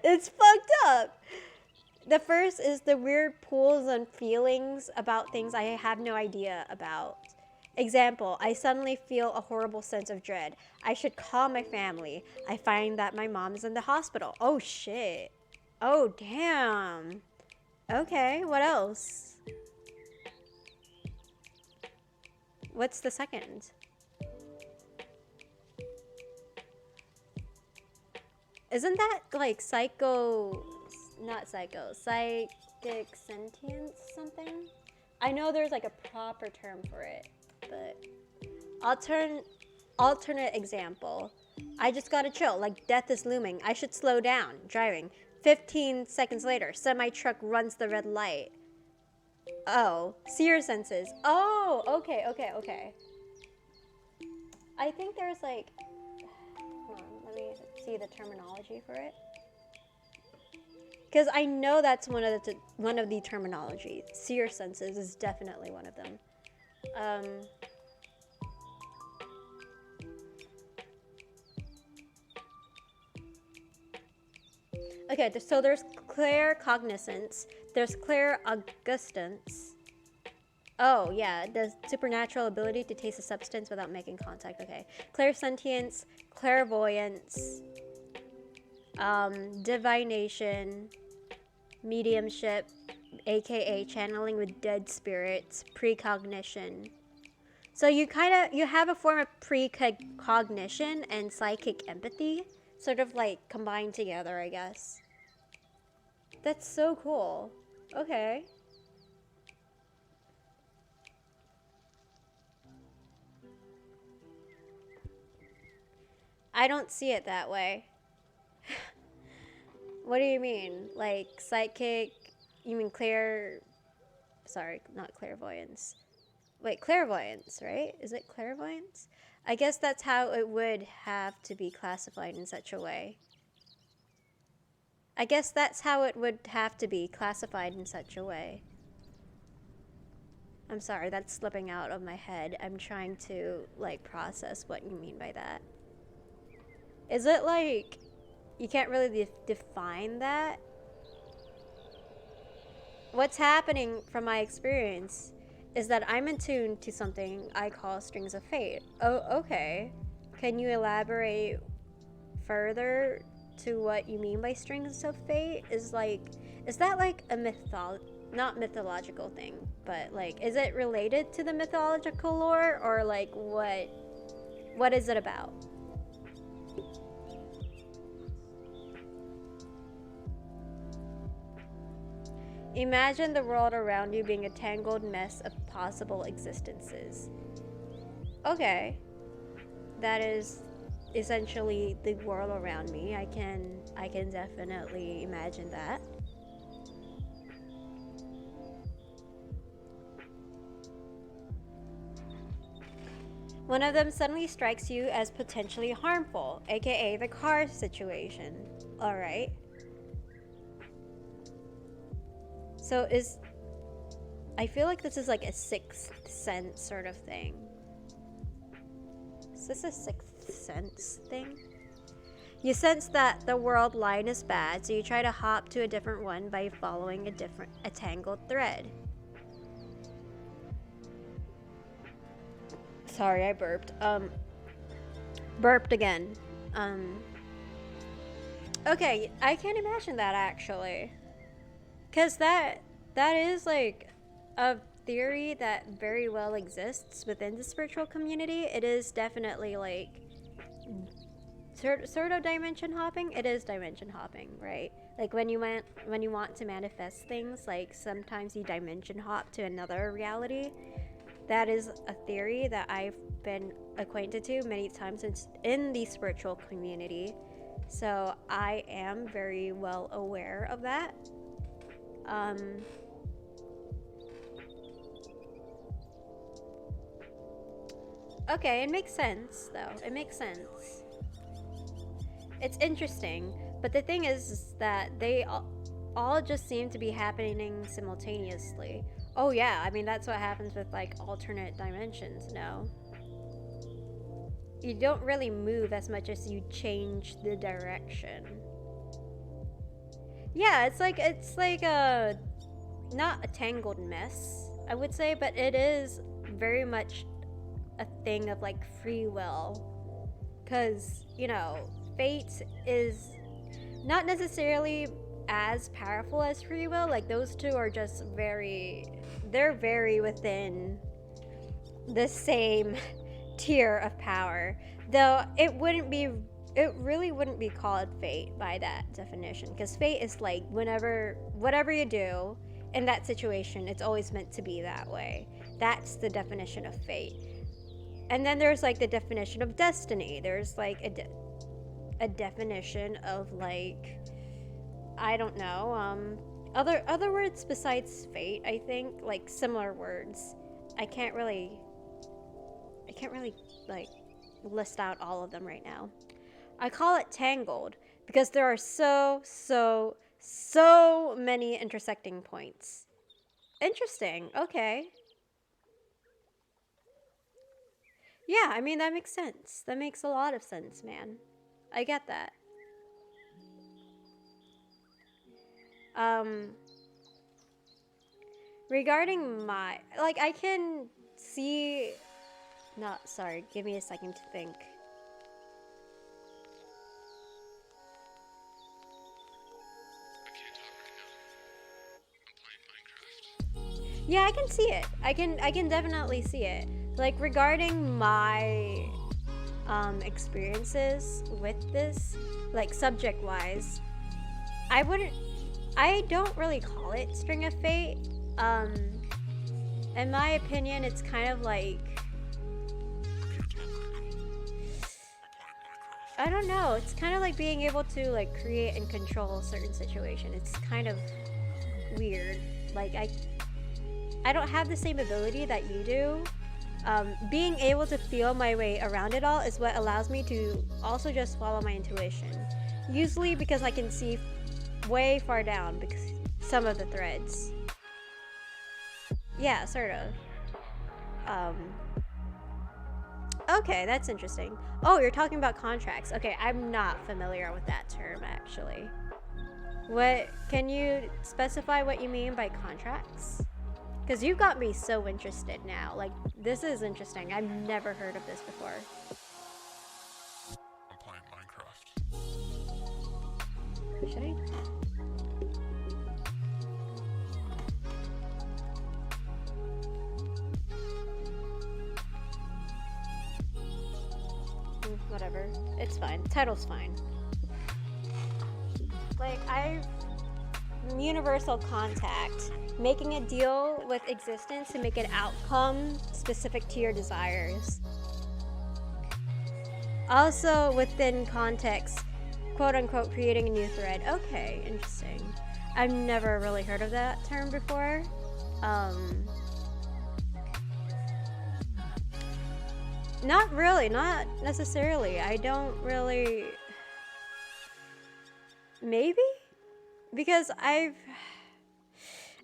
it's fucked up. The first is the weird pulls and feelings about things I have no idea about. Example, I suddenly feel a horrible sense of dread. I should call my family. I find that my mom is in the hospital. Oh shit. Oh damn. Okay, what else? What's the second? Isn't that like psychic sentience something? I know there's like a proper term for it, but alternate example. I just gotta chill, like death is looming. I should slow down, driving. 15 seconds later, semi-truck runs the red light. Oh, see your senses. Oh, okay. I think there's like, hold on, let me see the terminology for it? Because I know that's one of the terminology. Seer senses is definitely one of them. Okay, so there's claircognizance, there's clairaugustance. Oh yeah, the supernatural ability to taste a substance without making contact. Okay, clairsentience, clairvoyance, divination, mediumship, aka channeling with dead spirits, precognition. So you have a form of precognition and psychic empathy, sort of like combined together, I guess. That's so cool. Okay. I don't see it that way. What do you mean? Like psychic? You mean sorry, not clairvoyance. Wait, clairvoyance, right? Is it clairvoyance? I guess that's how it would have to be classified in such a way. I guess that's how it would have to be classified in such a way. I'm sorry, that's slipping out of my head. I'm trying to, like, process what you mean by that. Is it like you can't really define that? What's happening from my experience is that I'm in tune to something I call strings of fate. Oh, okay. Can you elaborate further to what you mean by strings of fate? Is that like a not mythological thing, but like, is it related to the mythological lore, or like what is it about? Imagine the world around you being a tangled mess of possible existences. Okay. That is essentially the world around me. I can definitely imagine that. One of them suddenly strikes you as potentially harmful, aka the car situation. Alright. So I feel like this is like a sixth sense sort of thing. Is this a sixth sense thing? You sense that the world line is bad, so you try to hop to a different one by following a tangled thread. Sorry, I burped. Burped again. Okay, I can imagine that actually. Cause that is like a theory that very well exists within the spiritual community. It is definitely like sort of dimension hopping. It is dimension hopping, right? Like when you want to manifest things, like sometimes you dimension hop to another reality. That is a theory that I've been acquainted to many times in the spiritual community. So I am very well aware of that. Okay, it makes sense though. It makes sense. It's interesting, but the thing is that they all just seem to be happening simultaneously. Oh yeah, I mean that's what happens with like alternate dimensions, no? You don't really move as much as you change the direction. Yeah, it's like a not a tangled mess, I would say, but it is very much a thing of like free will. Cause, you know, fate is not necessarily as powerful as free will. Like those two are just they're very within the same tier of power. Though it really wouldn't be called fate by that definition, because fate is like whatever you do in that situation, it's always meant to be that way. That's the definition of fate. And then there's like the definition of destiny. There's like a definition of like, I don't know, other words besides fate, I think, like similar words. I can't really like list out all of them right now. I call it tangled because there are so many intersecting points. Interesting. Okay. Yeah, I mean, that makes sense. That makes a lot of sense, man. I get that. Regarding my, like, I can see, no, sorry, give me a second to think. Yeah, I can see it. I can definitely see it. Like, regarding my experiences with this, like, subject wise, I don't really call it String of Fate. In my opinion, it's kind of like, I don't know, it's kind of like being able to like create and control a certain situation. It's kind of weird. Like, I don't have the same ability that you do. Being able to feel my way around it all is what allows me to also just follow my intuition. Usually because I can see way far down because some of the threads. Yeah, sort of. Okay, that's interesting. Oh, you're talking about contracts. Okay, I'm not familiar with that term actually. What, can you specify what you mean by contracts? Because you've got me so interested now. Like, this is interesting. I've never heard of this before. I'm playing Minecraft. Should I? Whatever. It's fine. Title's fine. Like, universal contact. Making a deal with existence to make an outcome specific to your desires. Also, within context, quote unquote, creating a new thread. Okay, interesting. I've never really heard of that term before. Not really, not necessarily. I don't really. Maybe? Because I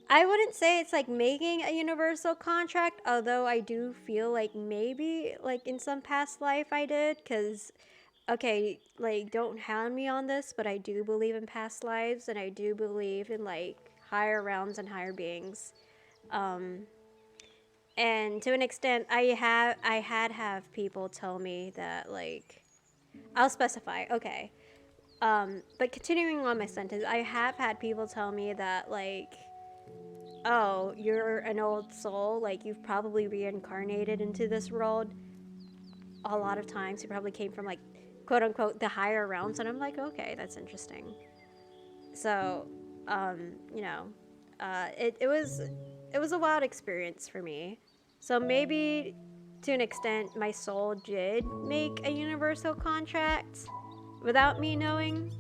wouldn't say it's like making a universal contract, although I do feel like maybe, like in some past life I did, because, okay, like, don't hound me on this, but I do believe in past lives, and I do believe in, like, higher realms and higher beings. And to an extent, I have people tell me that, like, I'll specify, okay. But continuing on my sentence, I have had people tell me that, like, oh, you're an old soul, like, you've probably reincarnated into this world a lot of times. You probably came from, like, quote unquote, the higher realms, and I'm like, okay, that's interesting. So, you know, it was a wild experience for me. So maybe, to an extent, my soul did make a universal contract without me knowing.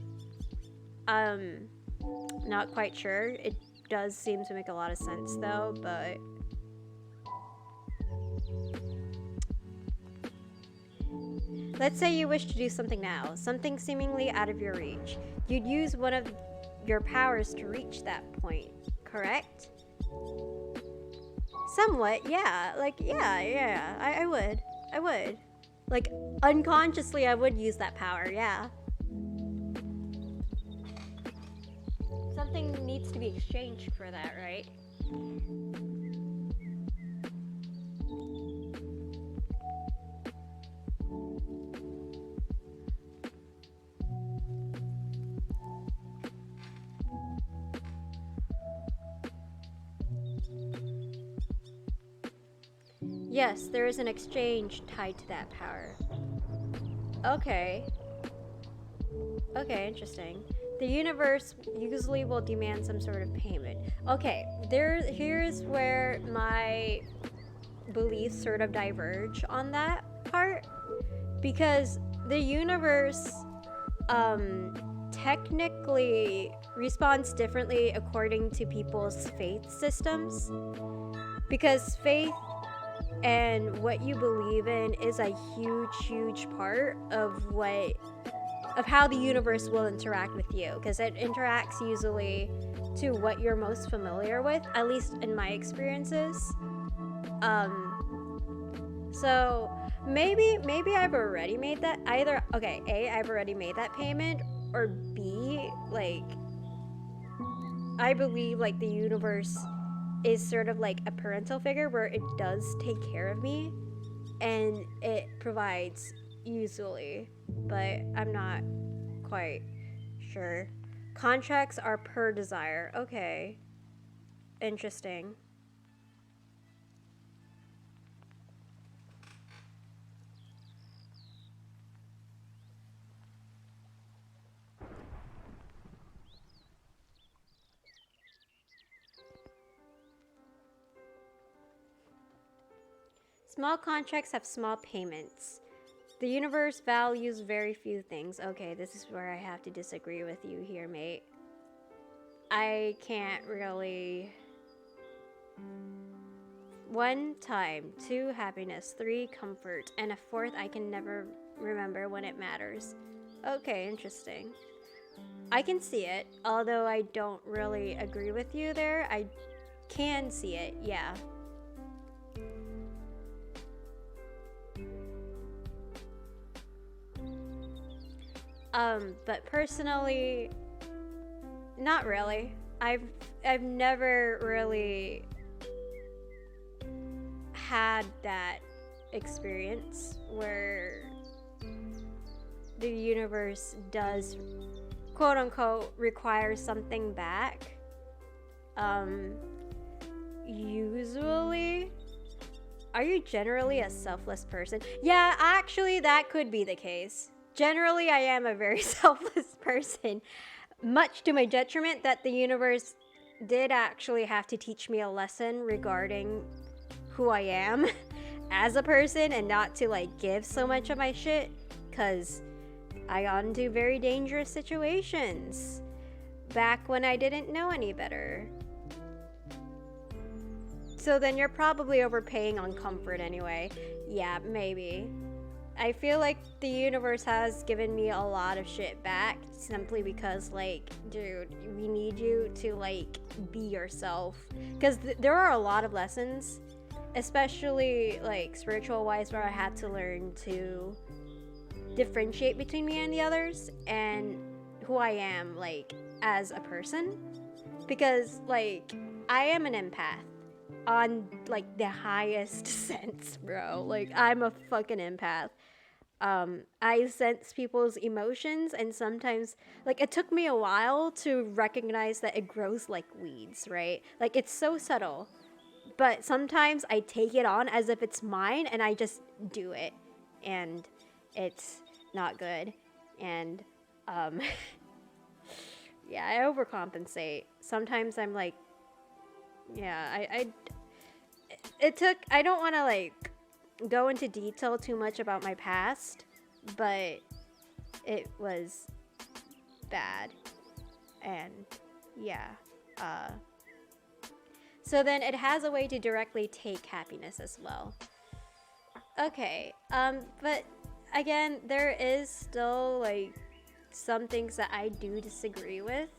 Not quite sure. It does seem to make a lot of sense though, but let's say you wish to do something now, something seemingly out of your reach. You'd use one of your powers to reach that point, correct? Somewhat, yeah. Like, yeah. I would. Like, unconsciously, I would use that power, yeah. Something needs to be exchanged for that, right? Yes, there is an exchange tied to that power. Okay. Okay, interesting. The universe usually will demand some sort of payment. Okay, here's where my beliefs sort of diverge on that part. Because the universe technically responds differently according to people's faith systems. Because faith and what you believe in is a huge part of what of how the universe will interact with you, because it interacts usually to what you're most familiar with, at least in my experiences. So maybe I've already made that either. Okay, A, I've already made that payment, or B, like I believe like the universe is sort of like a parental figure where it does take care of me and it provides usually, but I'm not quite sure. Contracts are per desire. Okay. Interesting. Small contracts have small payments. The universe values very few things. Okay, this is where I have to disagree with you here, mate. I can't really. 1 time, 2 happiness, 3 comfort, and a 4th I can never remember when it matters. Okay, interesting. I can see it, although I don't really agree with you there. I can see it, yeah. But personally, not really. I've never really had that experience where the universe does quote unquote require something back. Usually, are you generally a selfless person? Yeah, actually that could be the case. Generally, I am a very selfless person, much to my detriment that the universe did actually have to teach me a lesson regarding who I am as a person and not to like give so much of my shit, because I got into very dangerous situations back when I didn't know any better. So then you're probably overpaying on comfort anyway. Yeah, maybe. I feel like the universe has given me a lot of shit back simply because, like, dude, we need you to, like, be yourself. Because there are a lot of lessons, especially, like, spiritual-wise, where I had to learn to differentiate between me and the others and who I am, like, as a person. Because, like, I am an empath on, like, the highest sense, bro. Like, I'm a fucking empath. I sense people's emotions, and sometimes, like, it took me a while to recognize that it grows like weeds, right? Like, it's so subtle, but sometimes I take it on as if it's mine, and I just do it, and it's not good, and, yeah, I overcompensate. Sometimes I'm like, yeah, I don't want to, like, go into detail too much about my past, but it was bad. And yeah, so then it has a way to directly take happiness as well. Okay, but again, there is still like some things that I do disagree with,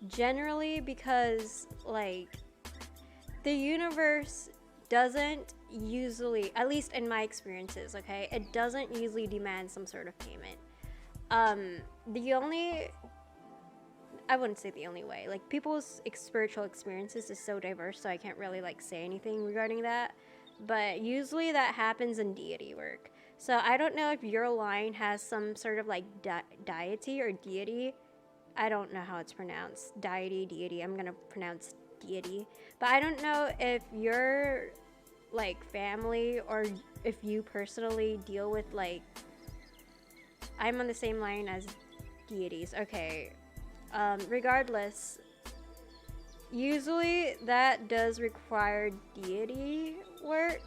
generally because like the universe doesn't usually, at least in my experiences, okay, it doesn't usually demand some sort of payment. The only, I wouldn't say the only way, like people's spiritual experiences is so diverse, so I can't really like say anything regarding that, but usually that happens in deity work. So I don't know if your line has some sort of like deity or deity. I don't know how it's pronounced. Deity. I'm gonna pronounce deity. But I don't know if your like family or if you personally deal with like, I'm on the same line as deities. Okay. Regardless, usually that does require deity work.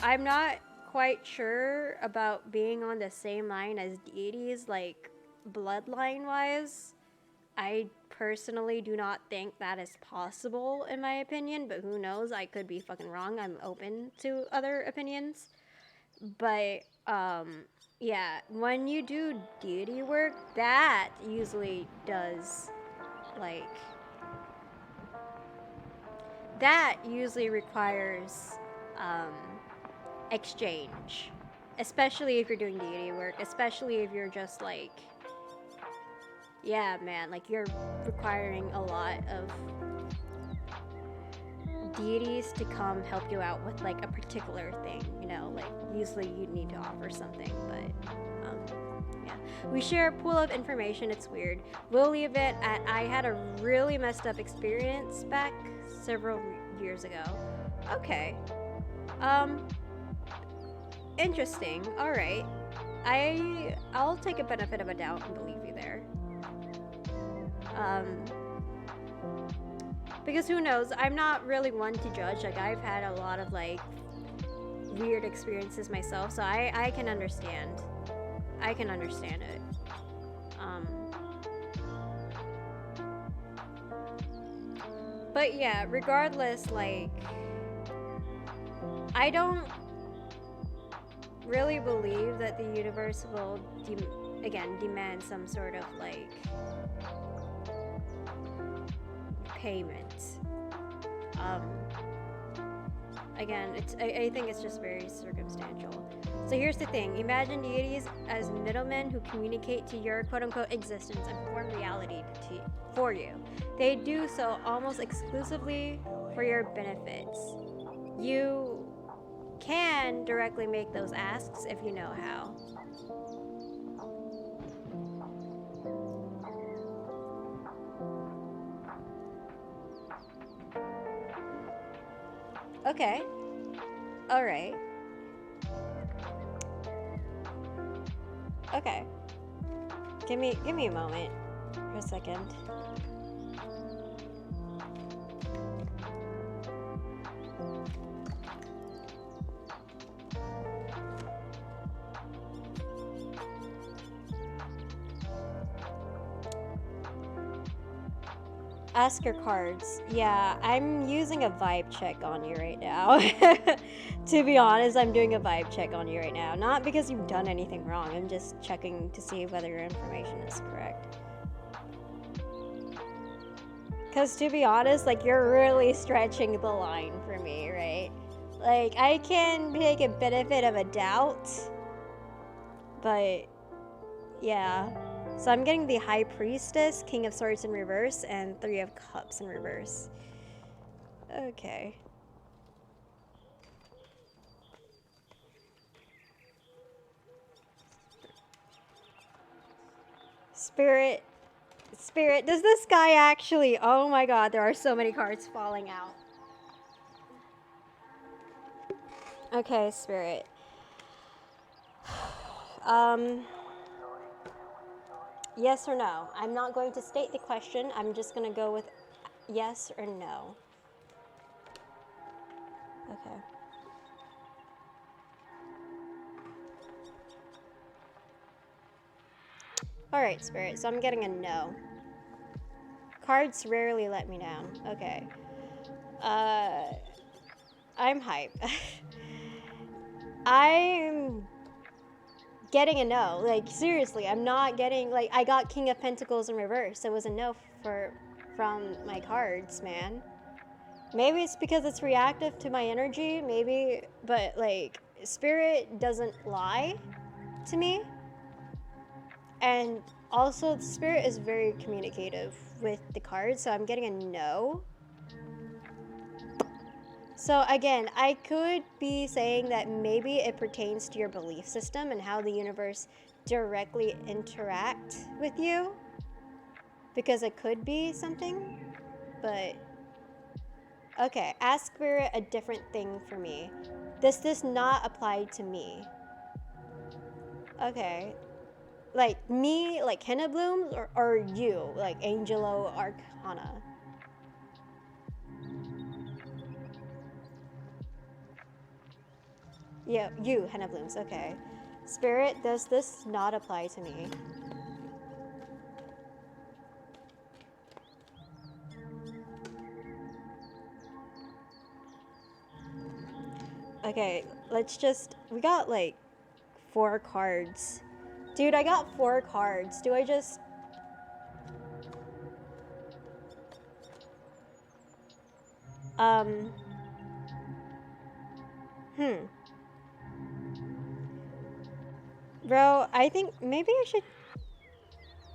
I'm not quite sure about being on the same line as deities, like bloodline wise. I personally do not think that is possible in my opinion, but who knows? I could be fucking wrong. I'm open to other opinions. But Yeah, when you do deity work, that usually does, like, that usually requires um, exchange, especially if you're doing deity work, especially if you're just like, yeah, man, like you're requiring a lot of deities to come help you out with like a particular thing, you know, like usually you need to offer something, but yeah, we share a pool of information. It's weird. We'll leave it at I had a really messed up experience back several years ago. Okay. Interesting. All right. I'll take a benefit of a doubt and believe you there. Because who knows? I'm not really one to judge. Like I've had a lot of like weird experiences myself, so I can understand. I can understand it. But yeah, regardless, like I don't really believe that the universe will again demand some sort of like payment. Again, I think it's just very circumstantial. So here's the thing: imagine deities as middlemen who communicate to your quote-unquote existence and form reality for you. They do so almost exclusively for your benefits. You can directly make those asks if you know how. Okay. All right. Okay. Give me a moment for a second. Ask your cards. Yeah, I'm using a vibe check on you right now. To be honest, I'm doing a vibe check on you right now. Not because you've done anything wrong. I'm just checking to see whether your information is correct. Because to be honest, like, you're really stretching the line for me, right? Like, I can take a benefit of a doubt, but yeah. So I'm getting the High Priestess, King of Swords in reverse, and Three of Cups in reverse. Okay. Spirit, does this guy actually... Oh my god, there are so many cards falling out. Okay, Spirit. Yes or no? I'm not going to state the question. I'm just going to go with yes or no. Okay. Alright, Spirit, so I'm getting a no. Cards rarely let me down. Okay. I'm hype. I'm getting a no. Like, seriously, I'm not getting... Like, I got King of Pentacles in reverse. So it was a no from my cards, man. Maybe it's because it's reactive to my energy. Maybe... But, like, Spirit doesn't lie to me. And also, the Spirit is very communicative with the cards. So I'm getting a no. So again, I could be saying that maybe it pertains to your belief system and how the universe directly interact with you, because it could be something, but okay, ask Spirit a different thing for me. Does this not apply to me? Okay, like me, like Henna Blooms, or you, like Angelo Arcana? Yeah, you, Henna Blooms, okay. Spirit, does this not apply to me? Okay, let's just... We got like 4 cards. Dude, I got 4 cards. Do I just... Bro, I think maybe I should...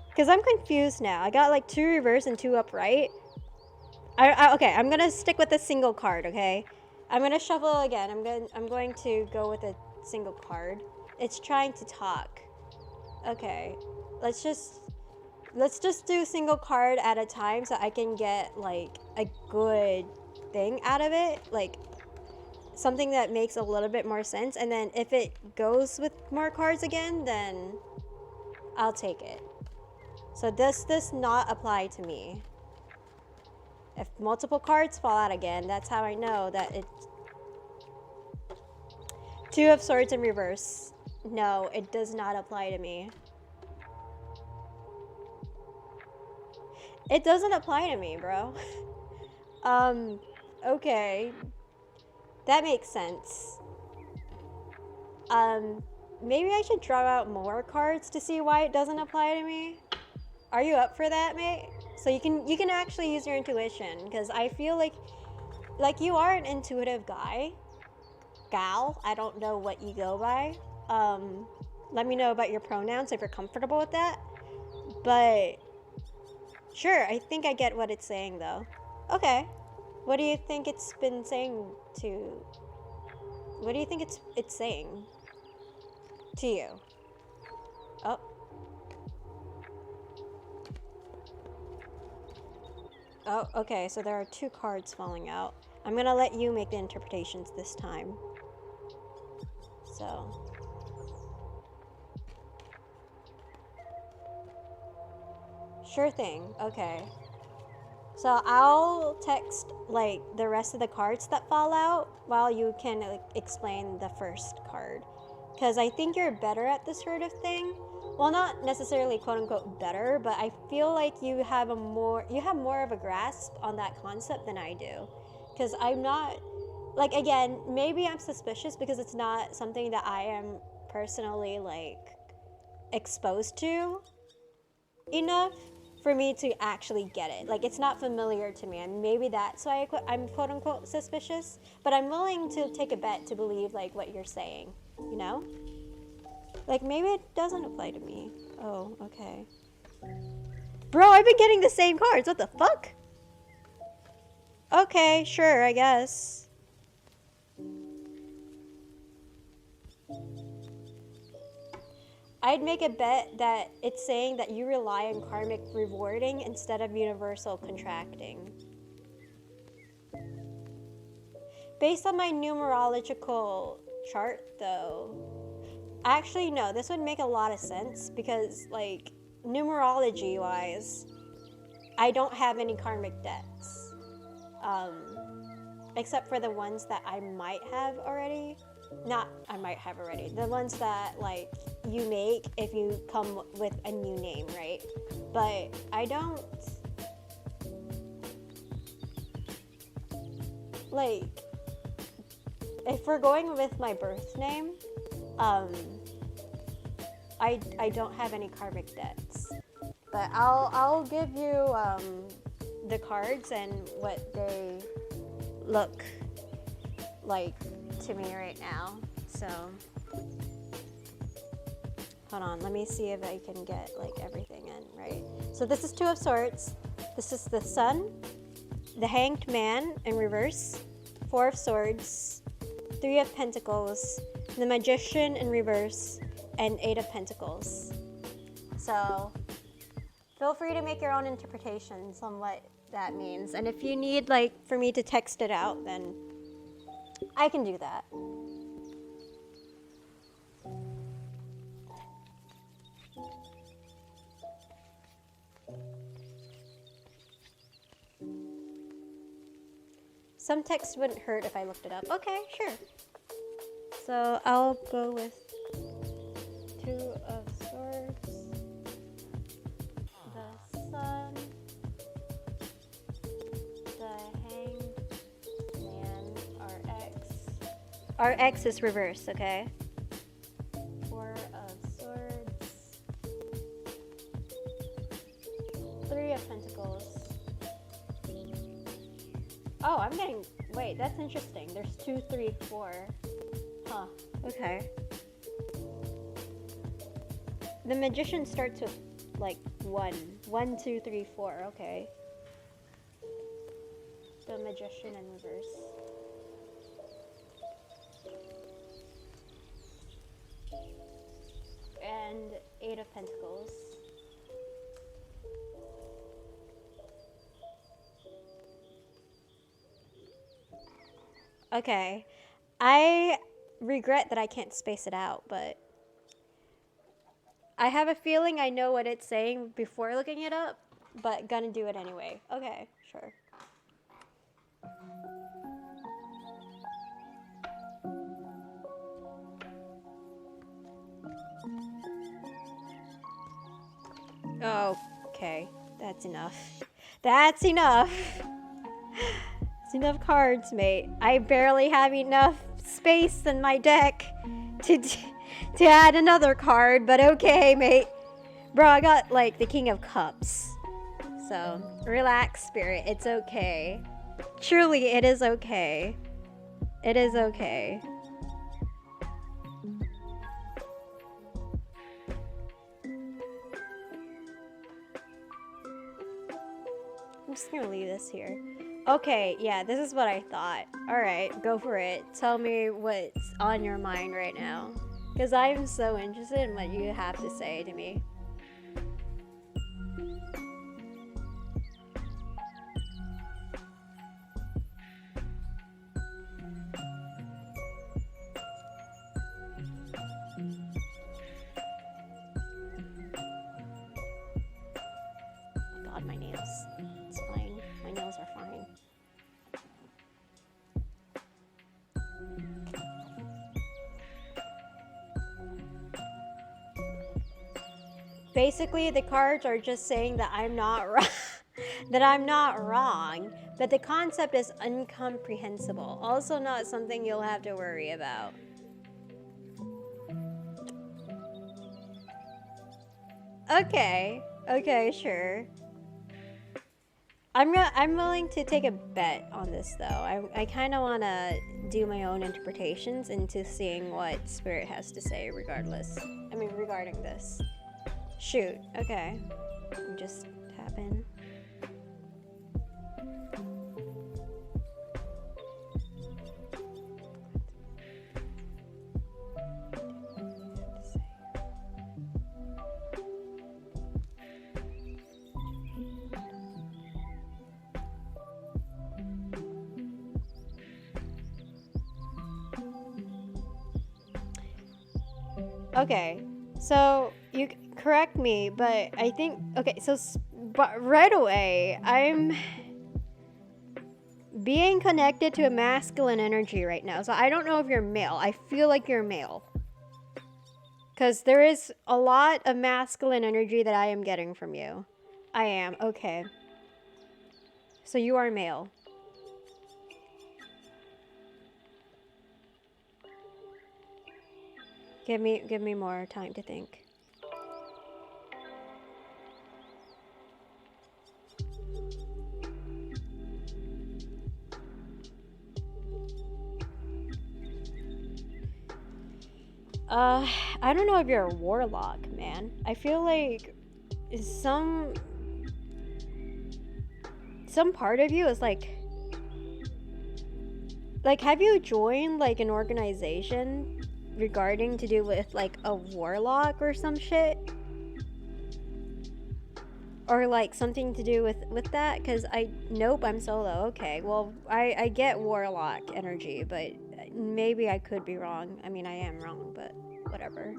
Because I'm confused now. I got like 2 reverse and 2 upright. Okay, I'm gonna stick with a single card, okay? I'm gonna shuffle again. I'm going to go with a single card. It's trying to talk. Okay, let's just do single card at a time so I can get like a good thing out of it, like something that makes a little bit more sense, and then if it goes with more cards again, then I'll take it. So this does not apply to me. If multiple cards fall out again, that's how I know that it... 2 of Swords in reverse. No, it does not apply to me. It doesn't apply to me, bro. Okay. That makes sense. Maybe I should draw out more cards to see why it doesn't apply to me. Are you up for that, mate? So you can actually use your intuition, because I feel like you are an intuitive guy. Gal, I don't know what you go by. Let me know about your pronouns if you're comfortable with that. But sure, I think I get what it's saying though. Okay. What do you think it's been saying to... What do you think it's saying to you? Oh. Oh, okay, so there are 2 cards falling out. I'm gonna let you make the interpretations this time. So... Sure thing, okay. So I'll text like the rest of the cards that fall out while you can like, explain the first card. Because I think you're better at this sort of thing. Well, not necessarily quote unquote better, but I feel like you have more of a grasp on that concept than I do. Because I'm not, like, again, maybe I'm suspicious because it's not something that I am personally like exposed to enough for me to actually get it. Like, it's not familiar to me, and maybe that's why I'm quote unquote suspicious, but I'm willing to take a bet to believe like what you're saying, you know? Like, maybe it doesn't apply to me. Oh, okay. Bro, I've been getting the same cards, what the fuck? Okay, sure, I guess. I'd make a bet that it's saying that you rely on karmic rewarding instead of universal contracting. Based on my numerological chart, though, actually, no, this would make a lot of sense because, like, numerology-wise, I don't have any karmic debts. Except for the ones that I might have already. Not I might have already. The ones that, like, you make if you come with a new name, right? But I don't... Like, if we're going with my birth name, I don't have any karmic debts. But I'll give you the cards and what they look like to me right now. So hold on, let me see if I can get like everything in right. So this is 2 of Swords, this is the Sun, the Hanged Man in reverse, 4 of Swords, 3 of Pentacles, the Magician in reverse, and 8 of Pentacles. So feel free to make your own interpretations on what that means, and if you need like for me to text it out, then I can do that. Some text wouldn't hurt if I looked it up. Okay, sure. So I'll go with 2 of Swords, the Sun, the Hanged Man, RX. RX is reverse, okay? 4 Oh, I'm getting. Wait, that's interesting. There's 2, 3, 4. Huh. Okay. The magician starts with like 1. 1, 2, 3, 4. Okay. The magician in reverse. And 8 of Pentacles. Okay. I regret that I can't space it out, but I have a feeling I know what it's saying before looking it up, but gonna do it anyway. Okay, sure. Okay, that's enough. That's enough. That's enough cards, mate. I barely have enough space in my deck to add another card, but okay, mate. Bro, I got like the King of Cups. So, relax, Spirit. It's okay. Truly, it is okay. It is okay. I'm just gonna leave this here. Okay, yeah, this is what I thought. Alright, go for it. Tell me what's on your mind right now. Because I'm so interested in what you have to say to me. God, my nails. It's fine. My nails are fine. Basically, the cards are just saying that I'm not wrong. That I'm not wrong, but the concept is incomprehensible. Also not something you'll have to worry about. Okay. Okay, sure. I'm willing to take a bet on this though. I kind of want to do my own interpretations into seeing what Spirit has to say regardless. I mean, regarding this. Shoot. Okay. I'm just tapping. Okay, so you correct me, but I think okay. So, but right away, I'm being connected to a masculine energy right now. So I don't know if you're male. I feel like you're male, because there is a lot of masculine energy that I am getting from you. I am okay. So you are male. Give me more time to think. I don't know if you're a warlock, man. I feel like some part of you is like have you joined like an organization regarding to do with like a warlock or some shit, or like something to do with that? Because nope, I'm solo. Okay, well I get warlock energy, but maybe I could be wrong. I mean, I am wrong, but whatever.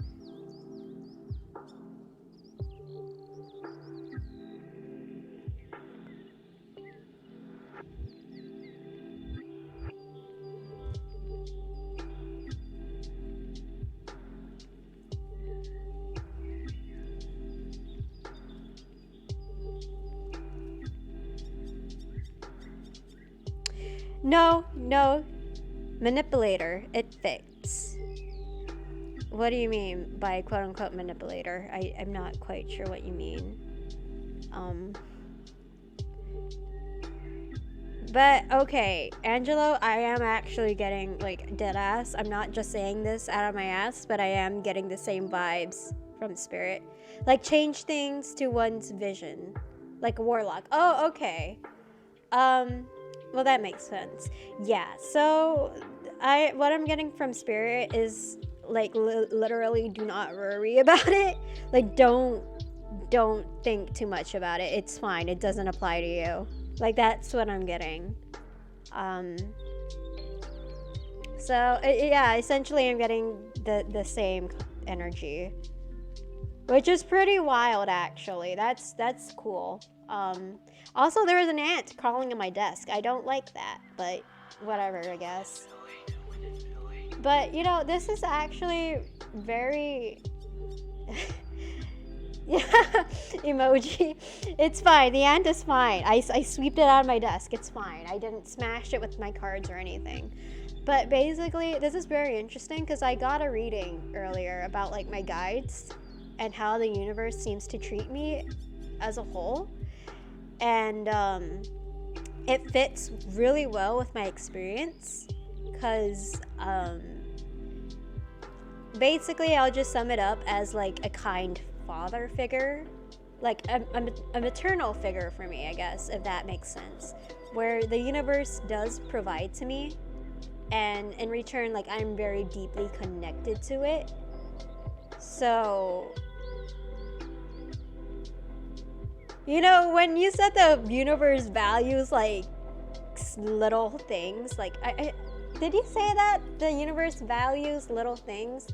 No, manipulator. It fits. What do you mean by quote-unquote manipulator? I'm not quite sure what you mean. But okay, Angelo, I am actually getting like dead ass. I'm not just saying this out of my ass, but I am getting the same vibes from spirit. Like change things to one's vision. Like a warlock. Oh, okay. Well that makes sense. Yeah, so what I'm getting from spirit is like literally do not worry about it. Like don't think too much about it. It's fine. It doesn't apply to you. Like that's what I'm getting. So yeah, essentially I'm getting the same energy, which is pretty wild actually. That's cool. Also there was an ant crawling on my desk. I don't like that, but whatever, I guess. But you know, this is actually very yeah, emoji. It's fine. The ant is fine. I sweeped it out of my desk. It's fine. I didn't smash it with my cards or anything. But basically, this is very interesting because I got a reading earlier about like my guides and how the universe seems to treat me as a whole. And it fits really well with my experience because basically I'll just sum it up as like a kind father figure, like a maternal figure for me, I guess, if that makes sense, where the universe does provide to me, and in return, like I'm very deeply connected to it. So you know, when you said the universe values like little things, like I did you say that the universe values little things?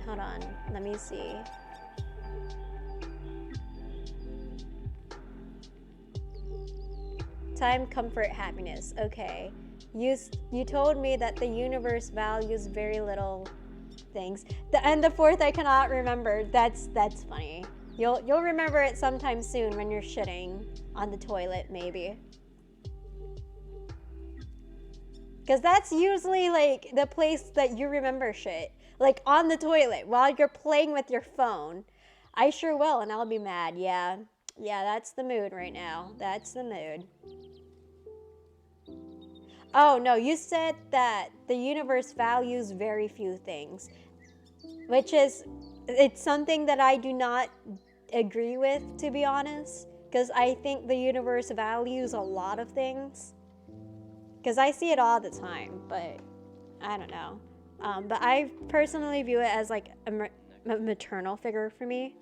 Hold on, let me see. Time, comfort, happiness. Okay. You told me that the universe values very little things. And the fourth I cannot remember. That's funny. You'll remember it sometime soon when you're shitting on the toilet, maybe. Because that's usually like the place that you remember shit. Like on the toilet while you're playing with your phone. I sure will, and I'll be mad. Yeah, that's the mood right now. That's the mood. Oh no, you said that the universe values very few things, which is, it's something that I do not agree with, to be honest, because I think the universe values a lot of things, because I see it all the time, but I don't know. But I personally view it as like a maternal figure for me,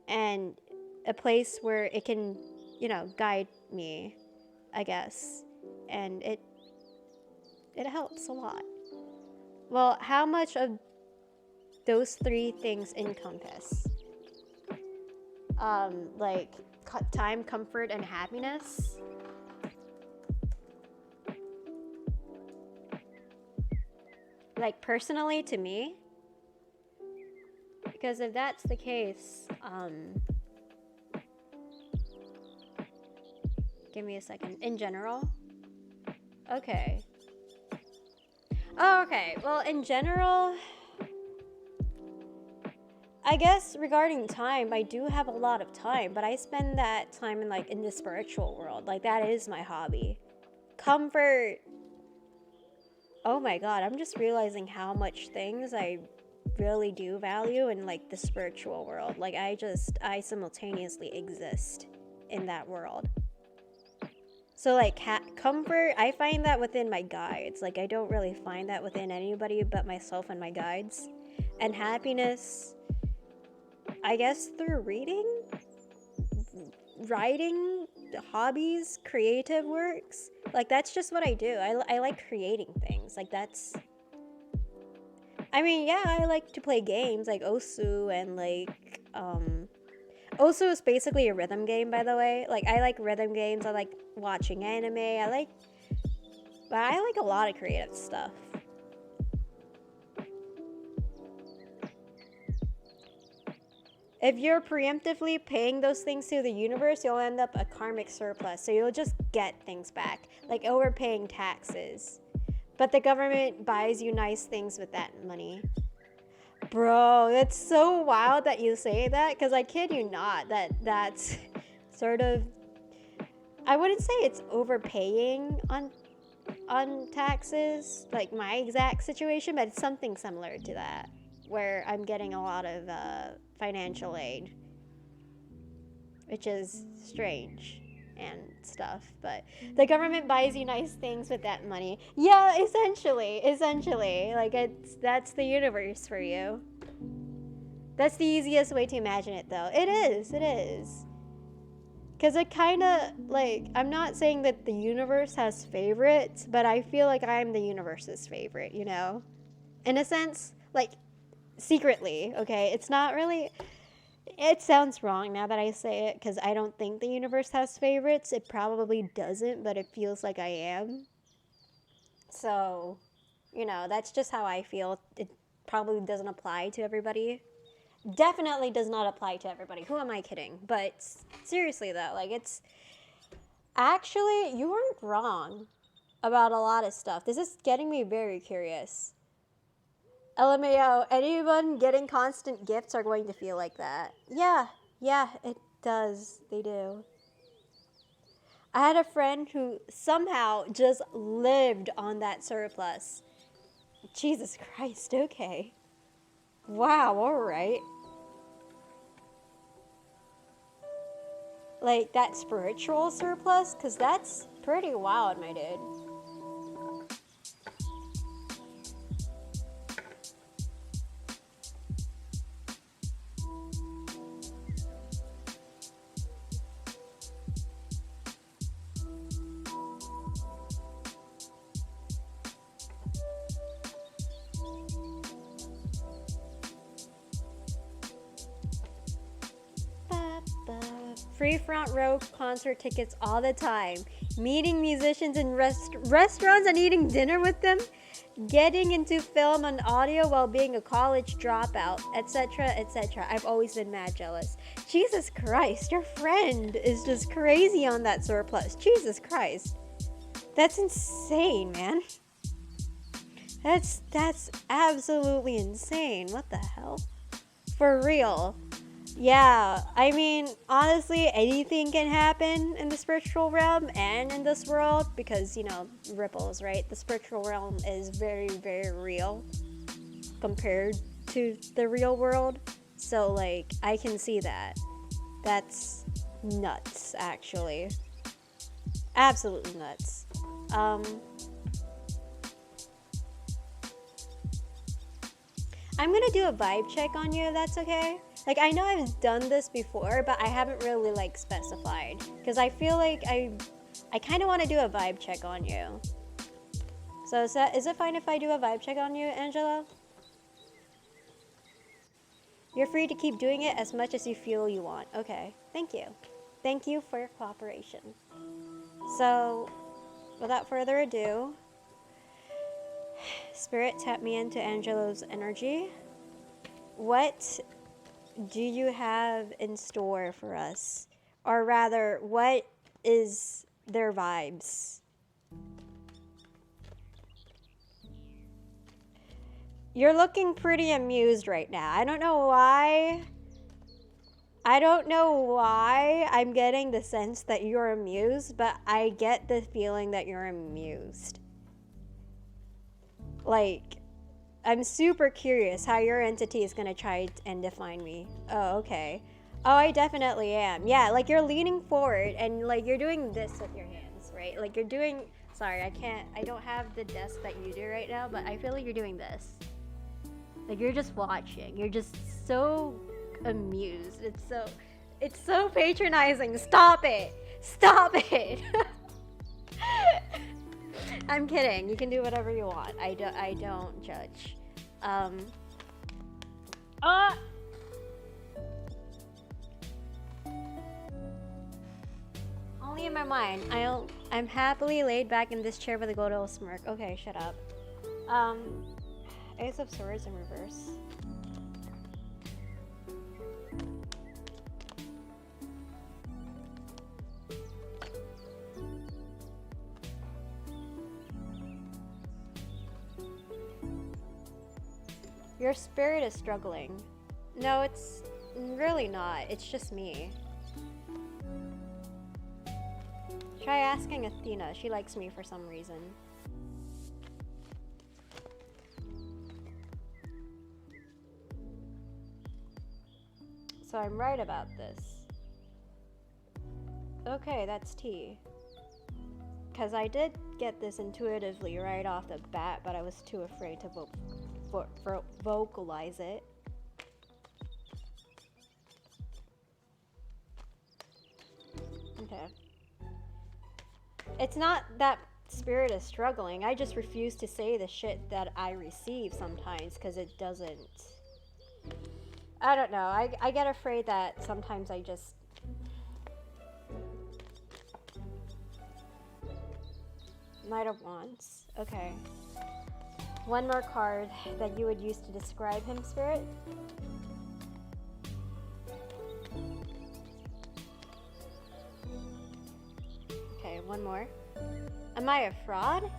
and a place where it can, you know, guide me, I guess, and it helps a lot. Well, how much of those three things encompass? Like time, comfort, and happiness? Like personally to me? Because if that's the case, give me a second. In general? Okay. Oh, okay. Well, in general, I guess regarding time, I do have a lot of time, but I spend that time in the spiritual world. Like that is my hobby. Comfort. Oh my god, I'm just realizing how much things I really do value in like the spiritual world. Like I simultaneously exist in that world. So like comfort, I find that within my guides. Like I don't really find that within anybody but myself and my guides. And happiness, I guess through reading, writing, hobbies, creative works. Like that's just what I do. I like creating things. Like that's, I mean, yeah, I like to play games like Osu and like Osu is basically a rhythm game, by the way. Like I like rhythm games. I like watching anime. I like a lot of creative stuff. If you're preemptively paying those things to the universe, you'll end up a karmic surplus. So you'll just get things back, like overpaying taxes. But the government buys you nice things with that money. Bro, that's so wild that you say that, because I kid you not, that's sort of I wouldn't say it's overpaying on taxes, like my exact situation, but it's something similar to that, where I'm getting a lot of financial aid, which is strange and stuff. But the government buys you nice things with that money. Yeah, essentially, like that's the universe for you. That's the easiest way to imagine it, though. It is. Because it kind of, like, I'm not saying that the universe has favorites, but I feel like I'm the universe's favorite, you know? In a sense, like, secretly, okay? It's not really, it sounds wrong now that I say it, because I don't think the universe has favorites. It probably doesn't, but it feels like I am. So, you know, that's just how I feel. It probably doesn't apply to everybody. Definitely does not apply to everybody. Who am I kidding? But seriously though, like, it's actually, you weren't wrong about a lot of stuff. This is getting me very curious. LMAO, anyone getting constant gifts are going to feel like that. Yeah, it does. They do. I had a friend who somehow just lived on that surplus. Jesus Christ, okay. Wow, alright. Like, that spiritual surplus? Because that's pretty wild, my dude. Free front row concert tickets all the time. Meeting musicians in restaurants and eating dinner with them. Getting into film and audio while being a college dropout, etc., etc. I've always been mad jealous. Jesus Christ, your friend is just crazy on that surplus. Jesus Christ. That's insane, man. That's absolutely insane. What the hell? For real. Yeah, I mean, honestly, anything can happen in the spiritual realm and in this world because, you know, ripples, right? The spiritual realm is very, very real compared to the real world. So, like, I can see that. That's nuts, actually. Absolutely nuts. I'm gonna do a vibe check on you if that's okay. Like, I know I've done this before, but I haven't really, like, specified. Because I feel like I kind of want to do a vibe check on you. So is it fine if I do a vibe check on you, Angela? You're free to keep doing it as much as you feel you want. Okay, thank you. Thank you for your cooperation. So, without further ado, Spirit, tap me into Angelo's energy. What do you have in store for us? Or rather, what is their vibes? You're looking pretty amused right now. I don't know why I'm getting the sense that you're amused, but I get the feeling that you're amused. Like, I'm super curious how your entity is gonna try and define me. Oh, okay. Oh, I definitely am. Yeah, like, you're leaning forward and, like, you're doing this with your hands, right? Like, you're doing, sorry, I don't have the desk that you do right now, but I feel like you're doing this. Like, you're just watching. You're just so amused. It's so patronizing. Stop it. Stop it. I'm kidding. You can do whatever you want. I don't judge. Only in my mind. I'm happily laid back in this chair with a good old smirk. Okay, shut up. Ace of Swords in reverse. Your spirit is struggling. No, it's really not. It's just me. Try asking Athena. She likes me for some reason. So I'm right about this. Okay, that's T. Because I did get this intuitively right off the bat, but I was too afraid to vocalize it. Okay. It's not that Spirit is struggling. I just refuse to say the shit that I receive sometimes because it doesn't. I don't know. I get afraid that sometimes I just. Knight of Wands. Okay. One more card that you would use to describe him, Spirit. Okay, one more. Am I a fraud?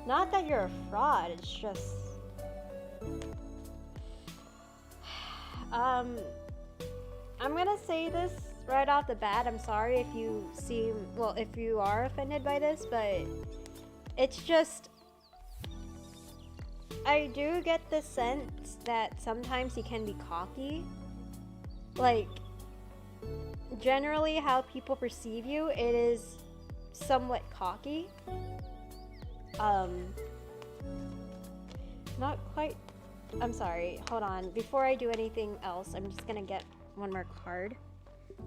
Not that you're a fraud, it's just... I'm gonna say this right off the bat. I'm sorry if you seem... Well, if you are offended by this, but... It's just... I do get the sense that sometimes he can be cocky. Like, generally how people perceive you, it is somewhat cocky. Not quite... I'm sorry, hold on. Before I do anything else, I'm just gonna get one more card.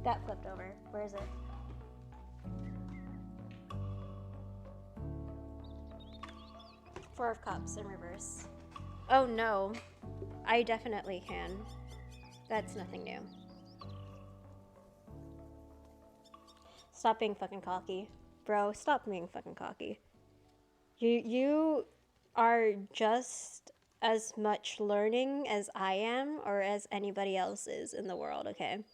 That flipped over. Where is it? Four of Cups in reverse. Oh no, I definitely can. That's nothing new. Stop being fucking cocky. Bro, stop being fucking cocky. You are just as much learning as I am or as anybody else is in the world, okay?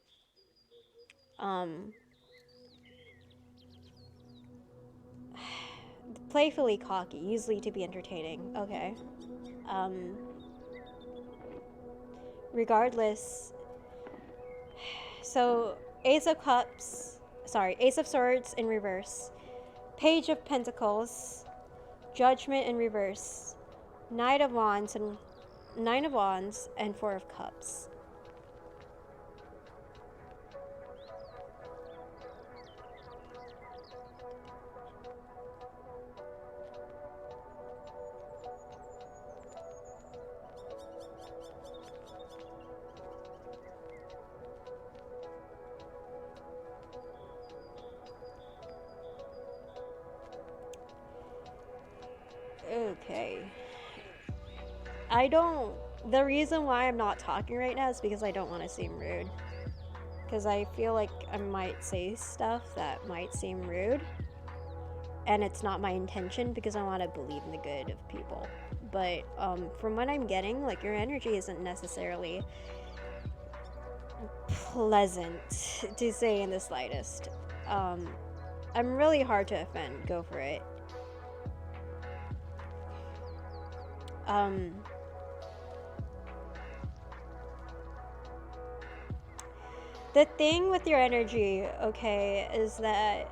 Playfully cocky, usually to be entertaining, okay. Regardless, so Ace of Swords in reverse, Page of Pentacles, Judgment in reverse, Nine of Wands and Four of Cups. Okay. The reason why I'm not talking right now is because I don't want to seem rude. Because I feel like I might say stuff that might seem rude. And it's not my intention because I want to believe in the good of people. But from what I'm getting, like, your energy isn't necessarily pleasant to say in the slightest. I'm really hard to offend. Go for it. The thing with your energy, okay, is that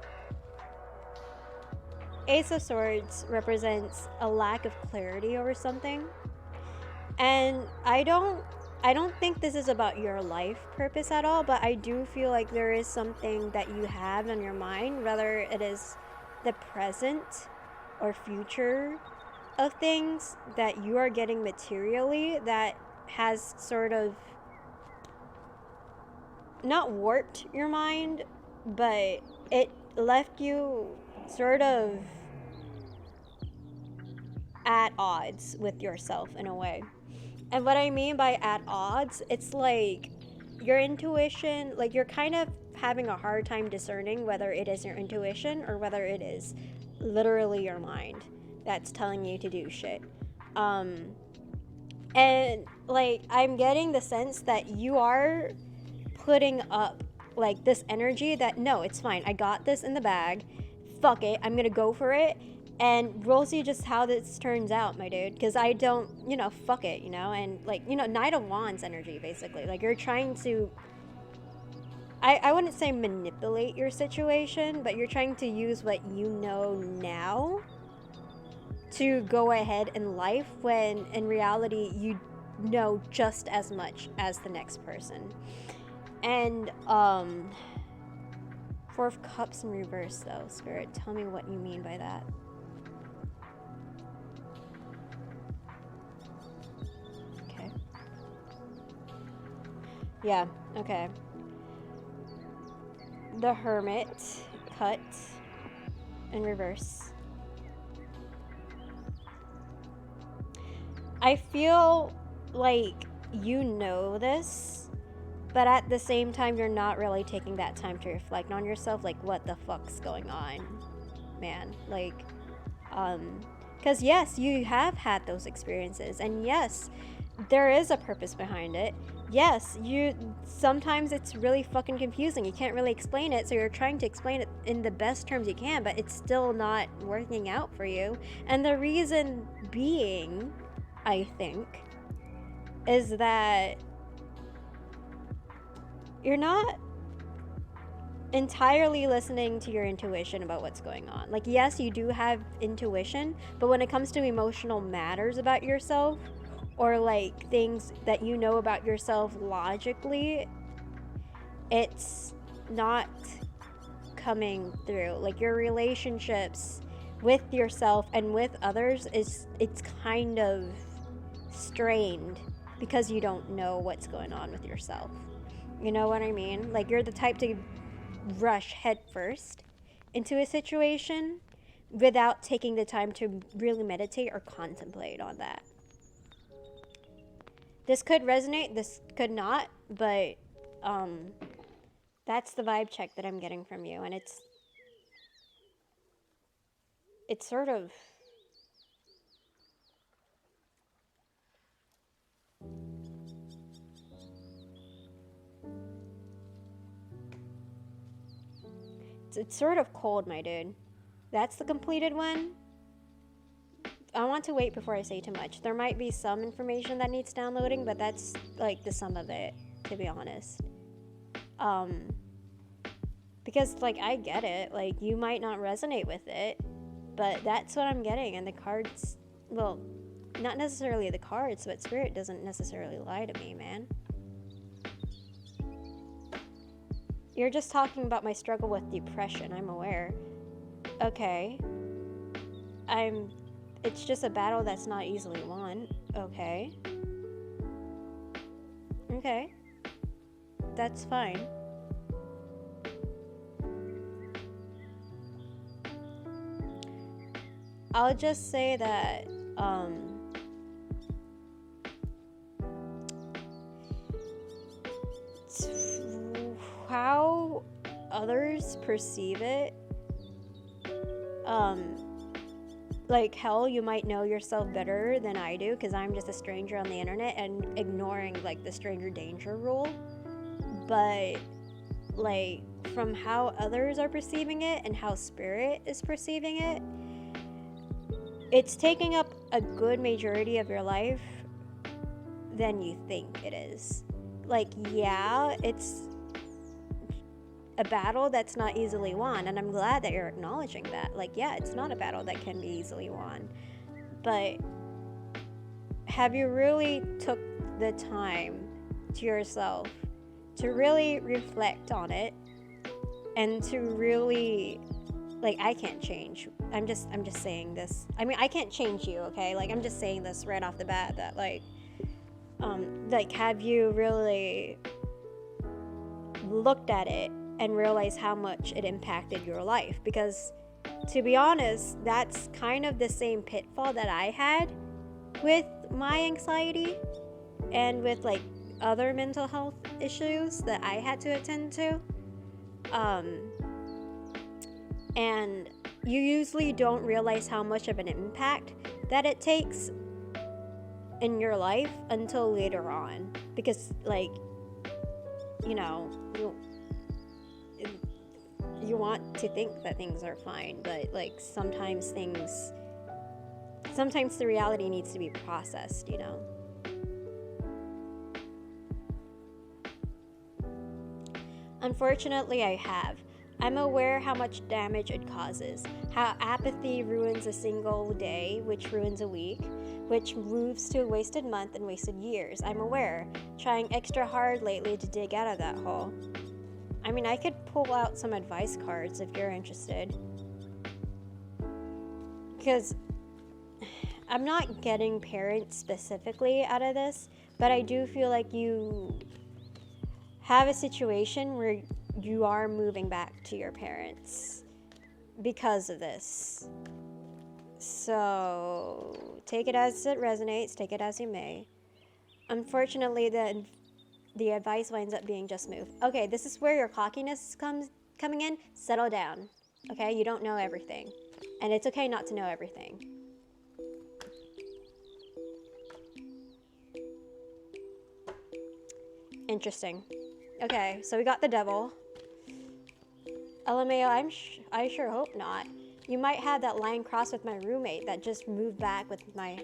Ace of Swords represents a lack of clarity over something. And I don't think this is about your life purpose at all, but I do feel like there is something that you have on your mind, whether it is the present or future of things that you are getting materially that has sort of not warped your mind, but it left you sort of at odds with yourself in a way. And what I mean by at odds, it's like your intuition, like you're kind of having a hard time discerning whether it is your intuition or whether it is literally your mind that's telling you to do shit. And like I'm getting the sense that you are putting up like this energy that no, it's fine, I got this in the bag, fuck it, I'm gonna go for it, and we'll see just how this turns out, my dude, because I don't, fuck it, and like, Knight of Wands energy, basically, like you're trying to I wouldn't say manipulate your situation, but you're trying to use what you know now to go ahead in life when in reality you know just as much as the next person. And Four of Cups in reverse though, Spirit, tell me what you mean by that. Okay. Yeah, okay. The Hermit cut in reverse. I feel like you know this, but at the same time, you're not really taking that time to reflect on yourself. Like, what the fuck's going on, man? Like, because yes, you have had those experiences, and yes, there is a purpose behind it. Yes, sometimes it's really fucking confusing. You can't really explain it, so you're trying to explain it in the best terms you can, but it's still not working out for you. And the reason being, I think, is that you're not entirely listening to your intuition about what's going on. Like, yes, you do have intuition, but when it comes to emotional matters about yourself, or like things that you know about yourself logically, it's not coming through. Like, your relationships with yourself and with others it's kind of strained because you don't know what's going on with yourself. You know what I mean? Like, you're the type to rush headfirst into a situation without taking the time to really meditate or contemplate on that. This could resonate, this could not, but that's the vibe check that I'm getting from you, and it's sort of it's sort of cold, my dude. That's the completed one. I want to wait before I say too much. There might be some information that needs downloading, but that's like the sum of it, to be honest. Because like, I get it. Like, you might not resonate with it, but that's what I'm getting. And the cards, well, not necessarily the cards, but Spirit doesn't necessarily lie to me, man. You're just talking about my struggle with depression, I'm aware. Okay. It's just a battle that's not easily won. Okay. Okay. That's fine. I'll just say that, how others perceive it, like, hell, you might know yourself better than I do, because I'm just a stranger on the internet and ignoring like the stranger danger rule. But like, from how others are perceiving it and how Spirit is perceiving it, it's taking up a good majority of your life than you think it is. Like, yeah, it's a battle that's not easily won, and I'm glad that you're acknowledging that. Like, yeah, it's not a battle that can be easily won, but have you really took the time to yourself to really reflect on it and to really, like, I can't change. I'm just saying this. I mean, I can't change you, okay? Like, I'm just saying this right off the bat, that like have you really looked at it and realize how much it impacted your life? Because to be honest, that's kind of the same pitfall that I had with my anxiety and with like other mental health issues that I had to attend to. And you usually don't realize how much of an impact that it takes in your life until later on, because like, you know, you want to think that things are fine, but like sometimes the reality needs to be processed, you know. Unfortunately, I have. I'm aware how much damage it causes, how apathy ruins a single day, which ruins a week, which moves to a wasted month and wasted years. I'm aware, trying extra hard lately to dig out of that hole. I mean, I could pull out some advice cards if you're interested. Because I'm not getting parents specifically out of this, but I do feel like you have a situation where you are moving back to your parents because of this. So take it as it resonates, take it as you may. Unfortunately, the advice winds up being just move. Okay, this is where your cockiness coming in. Settle down. Okay, you don't know everything. And it's okay not to know everything. Interesting. Okay, so we got the devil. LMAO, I sure hope not. You might have that line crossed with my roommate that just moved back with my...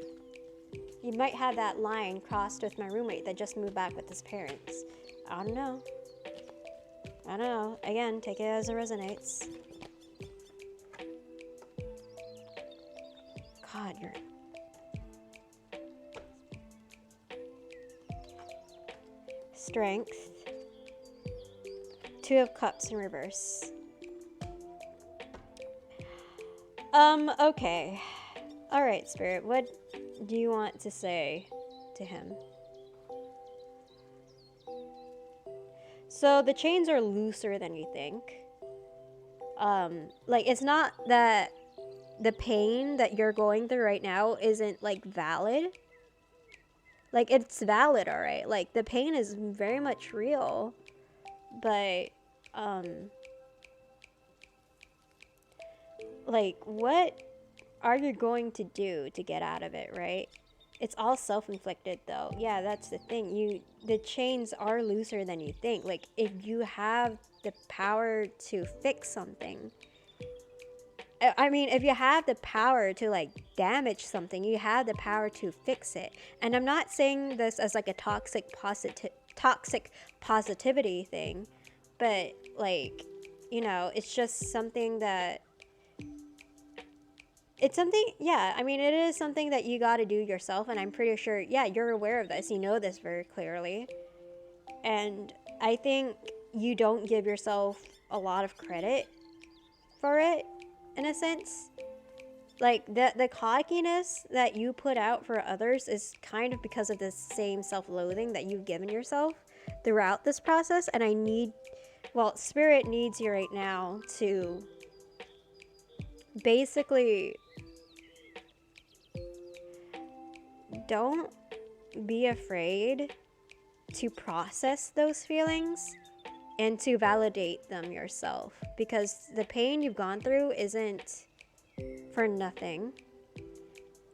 You might have that line crossed with my roommate that just moved back with his parents. I don't know. I don't know. Again, take it as it resonates. God, you're... Strength. 2 of Cups in reverse. Okay. Alright, Spirit, what do you want to say to him? So, the chains are looser than you think. Like, it's not that the pain that you're going through right now isn't, like, valid. Like, it's valid, alright. Like, the pain is very much real. But, like, what are you going to do to get out of it, right? It's all self-inflicted, though. Yeah, that's the thing. The chains are looser than you think. Like, if you have the power to fix something, I mean, if you have the power to, like, damage something, you have the power to fix it. And I'm not saying this as, like, a toxic positivity thing, but, like, you know, it's just something that... It's something, yeah, I mean, it is something that you got to do yourself, and I'm pretty sure, yeah, you're aware of this. You know this very clearly. And I think you don't give yourself a lot of credit for it, in a sense. Like, the cockiness that you put out for others is kind of because of the same self-loathing that you've given yourself throughout this process, and well, Spirit needs you right now to basically... Don't be afraid to process those feelings and to validate them yourself, because the pain you've gone through isn't for nothing.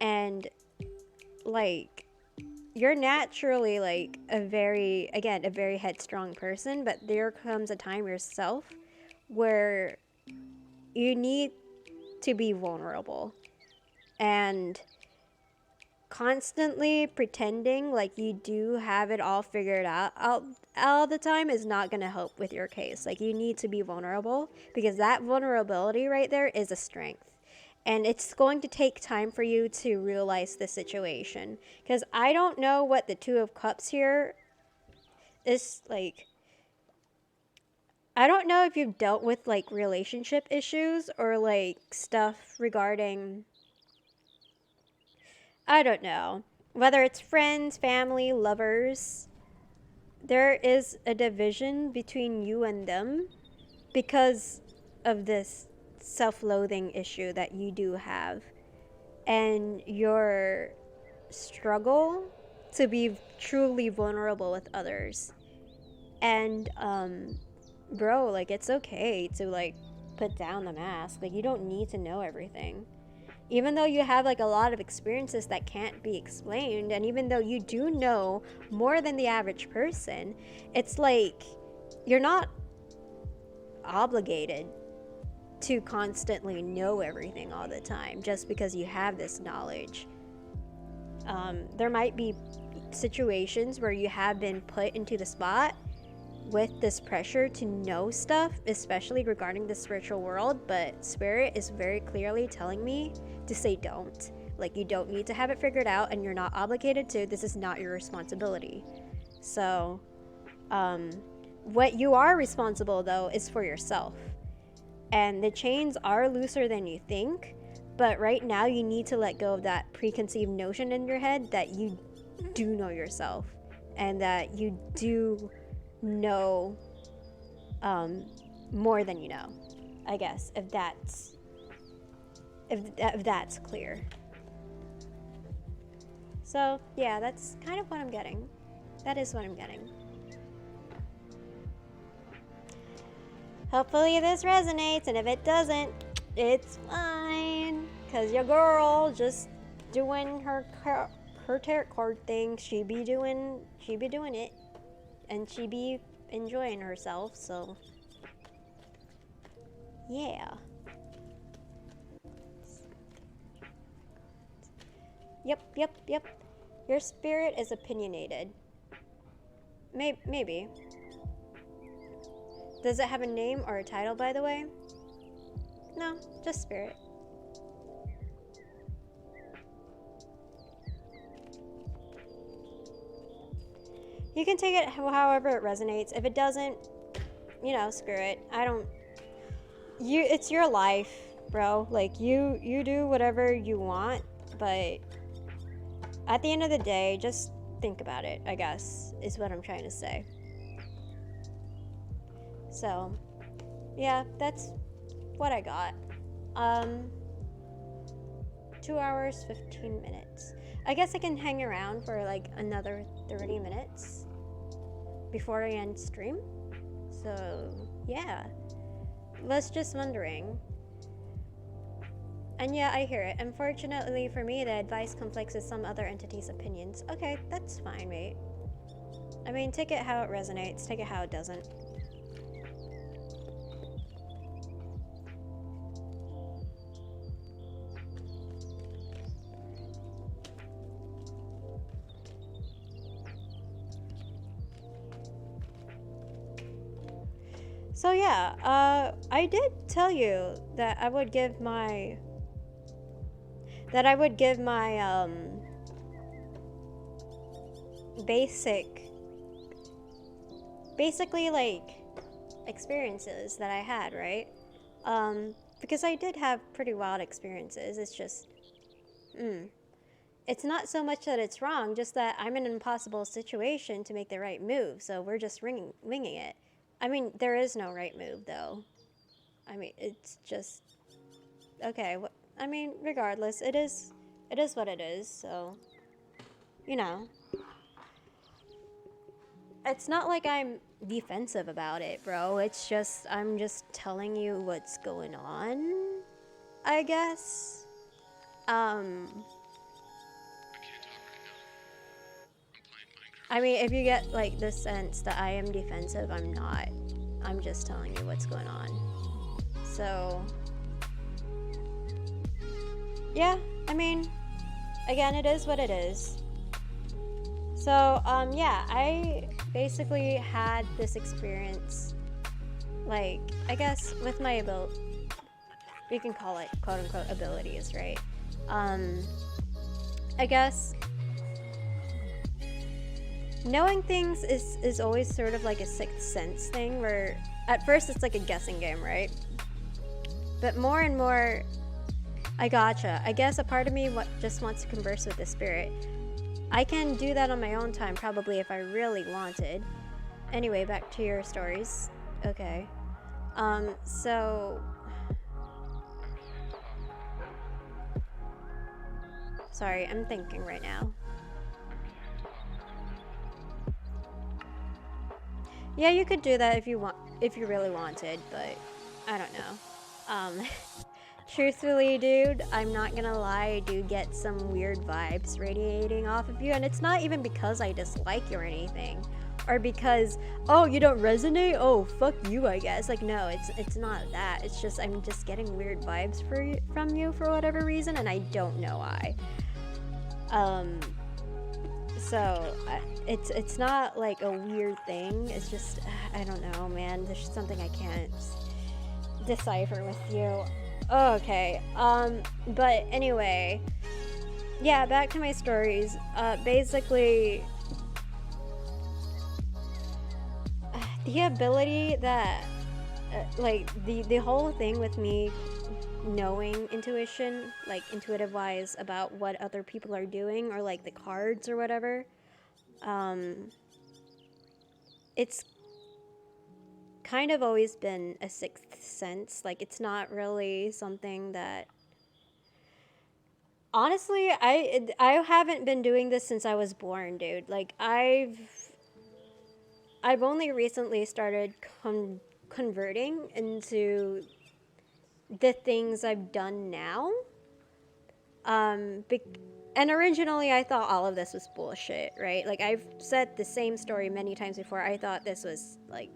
And, like, you're naturally, like, a very headstrong person, but there comes a time yourself where you need to be vulnerable. And constantly pretending like you do have it all figured out all the time is not going to help with your case. Like, you need to be vulnerable, because that vulnerability right there is a strength. And it's going to take time for you to realize the situation. Because I don't know what the 2 of Cups here is, like... I don't know if you've dealt with, like, relationship issues or, like, stuff regarding... I don't know. Whether it's friends, family, lovers, there is a division between you and them because of this self-loathing issue that you do have. And your struggle to be truly vulnerable with others. And, bro, like, it's okay to, like, put down the mask. Like, you don't need to know everything. Even though you have, like, a lot of experiences that can't be explained, and even though you do know more than the average person, it's like you're not obligated to constantly know everything all the time just because you have this knowledge. There might be situations where you have been put into the spot with this pressure to know stuff, especially regarding the spiritual world, but Spirit is very clearly telling me to say don't. Like, you don't need to have it figured out, and you're not obligated to. This is not your responsibility. So, what you are responsible, though, is for yourself. And the chains are looser than you think, but right now you need to let go of that preconceived notion in your head that you do know yourself, and that you do know more than you know, I guess, if that's clear. So yeah, that's kind of what I'm getting. That is what I'm getting. Hopefully this resonates, and if it doesn't, it's fine, cause your girl just doing her tarot card thing. She be doing it, and she be enjoying herself. So yeah. Yep. Your spirit is opinionated. Maybe. Does it have a name or a title, by the way? No, just spirit. You can take it however it resonates. If it doesn't, you know, screw it. It's your life, bro. Like, you do whatever you want, but at the end of the day, just think about it, I guess, is what I'm trying to say. So, yeah, that's what I got. 2 hours, 15 minutes. I guess I can hang around for like another 30 minutes before I end stream. So, yeah. Was just wondering. And yeah, I hear it. Unfortunately for me, the advice conflicts with some other entity's opinions. Okay, that's fine, mate. I mean, take it how it resonates, take it how it doesn't. So yeah, I did tell you that I would give my basically like experiences that I had, right? Because I did have pretty wild experiences. It's just, it's not so much that it's wrong, just that I'm in an impossible situation to make the right move. So we're just winging it. I mean, there is no right move, though. I mean, it's just, okay. I mean, regardless, it is what it is. So, you know, it's not like I'm defensive about it, bro. It's just, I'm just telling you what's going on, I guess. I mean, if you get, like, the sense that I am defensive, I'm not. I'm just telling you what's going on. So, yeah, I mean, again, it is what it is. So, yeah, I basically had this experience, like, I guess, with my ability, you can call it, quote-unquote, abilities, right? I guess knowing things is always sort of like a sixth sense thing, where at first it's like a guessing game, right? But more and more, I gotcha. I guess a part of me just wants to converse with the spirit. I can do that on my own time, probably, if I really wanted. Anyway, back to your stories. Okay. So... Sorry, I'm thinking right now. Yeah, you could do that if you really wanted, but I don't know. Truthfully, dude, I'm not gonna lie, I do get some weird vibes radiating off of you, and it's not even because I dislike you or anything, or because, oh, you don't resonate? Oh, fuck you, I guess. Like, no, it's not that. It's just, I'm just getting weird vibes from you for whatever reason, and I don't know why. So it's not like a weird thing. It's just I don't know, man. There's just something I can't decipher with you. Okay. But anyway, yeah. Back to my stories. Basically, the ability that, like the whole thing with me knowing intuition, like intuitive wise about what other people are doing or like the cards or whatever, it's kind of always been a sixth sense. Like it's not really something that honestly I haven't been doing this since I was born, dude. Like I've only recently started converting into the things I've done now. And originally I thought all of this was bullshit, right? Like I've said the same story many times before. I thought this was like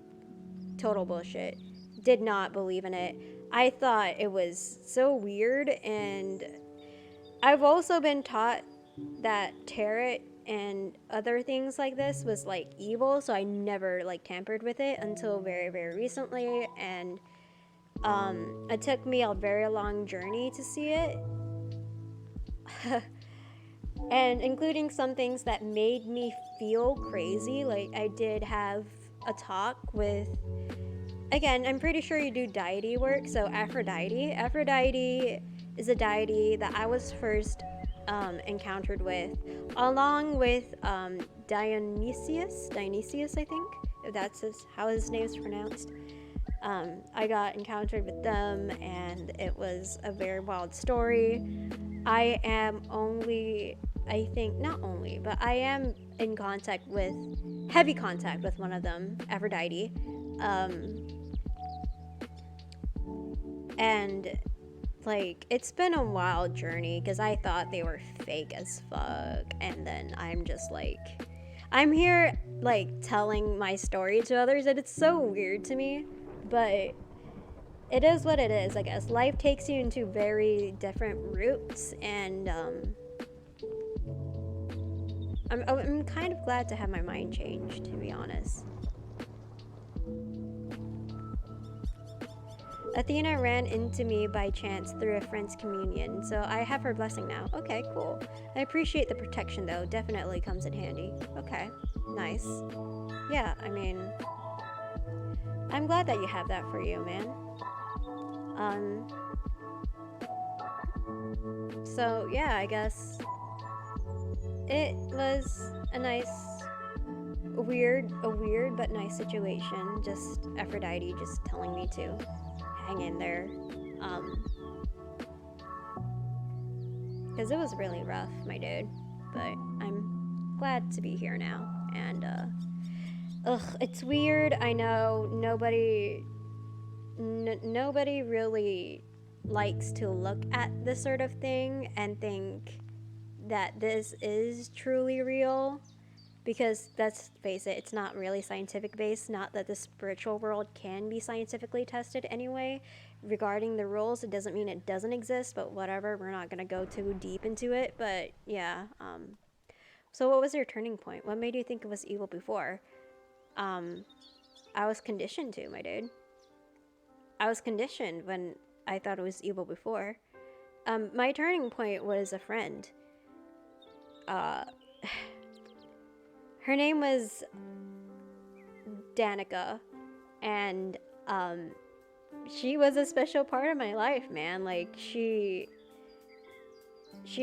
total bullshit. Did not believe in it. I thought it was so weird, and I've also been taught that tarot and other things like this was like evil, so I never like tampered with it until very, very recently, and it took me a very long journey to see it. And including some things that made me feel crazy. Like I did have a talk with, again, I'm pretty sure you do deity work, so Aphrodite. Aphrodite is a deity that I was first encountered with, along with Dionysius, I think, if that's how his name is pronounced. I got encountered with them, and it was a very wild story. I am only, I think, not only, but I am in contact with, heavy contact with one of them, Aphrodite. And like it's been a wild journey because I thought they were fake as fuck, and then I'm just like, I'm here like telling my story to others, and it's so weird to me, but it is what it is. I guess life takes you into very different routes, and I'm kind of glad to have my mind changed, to be honest. Athena ran into me by chance through a friend's communion, so I have her blessing now. Okay, cool. I appreciate the protection, though. Definitely comes in handy. Okay, nice. Yeah, I mean, I'm glad that you have that for you, man. So yeah, I guess it was a nice, weird but nice situation. Just Aphrodite just telling me to hang in there, because it was really rough, my dude, but I'm glad to be here now. And it's weird. I know nobody really likes to look at this sort of thing and think that this is truly real, because let's face it, it's not really scientific based. Not that the spiritual world can be scientifically tested anyway. Regarding the rules, it doesn't mean it doesn't exist, but whatever, we're not gonna go too deep into it. But yeah, so what was your turning point? What made you think it was evil before? I was conditioned to, my dude. I was conditioned when I thought it was evil before. My turning point was a friend. Her name was Danica, and she was a special part of my life, man. Like she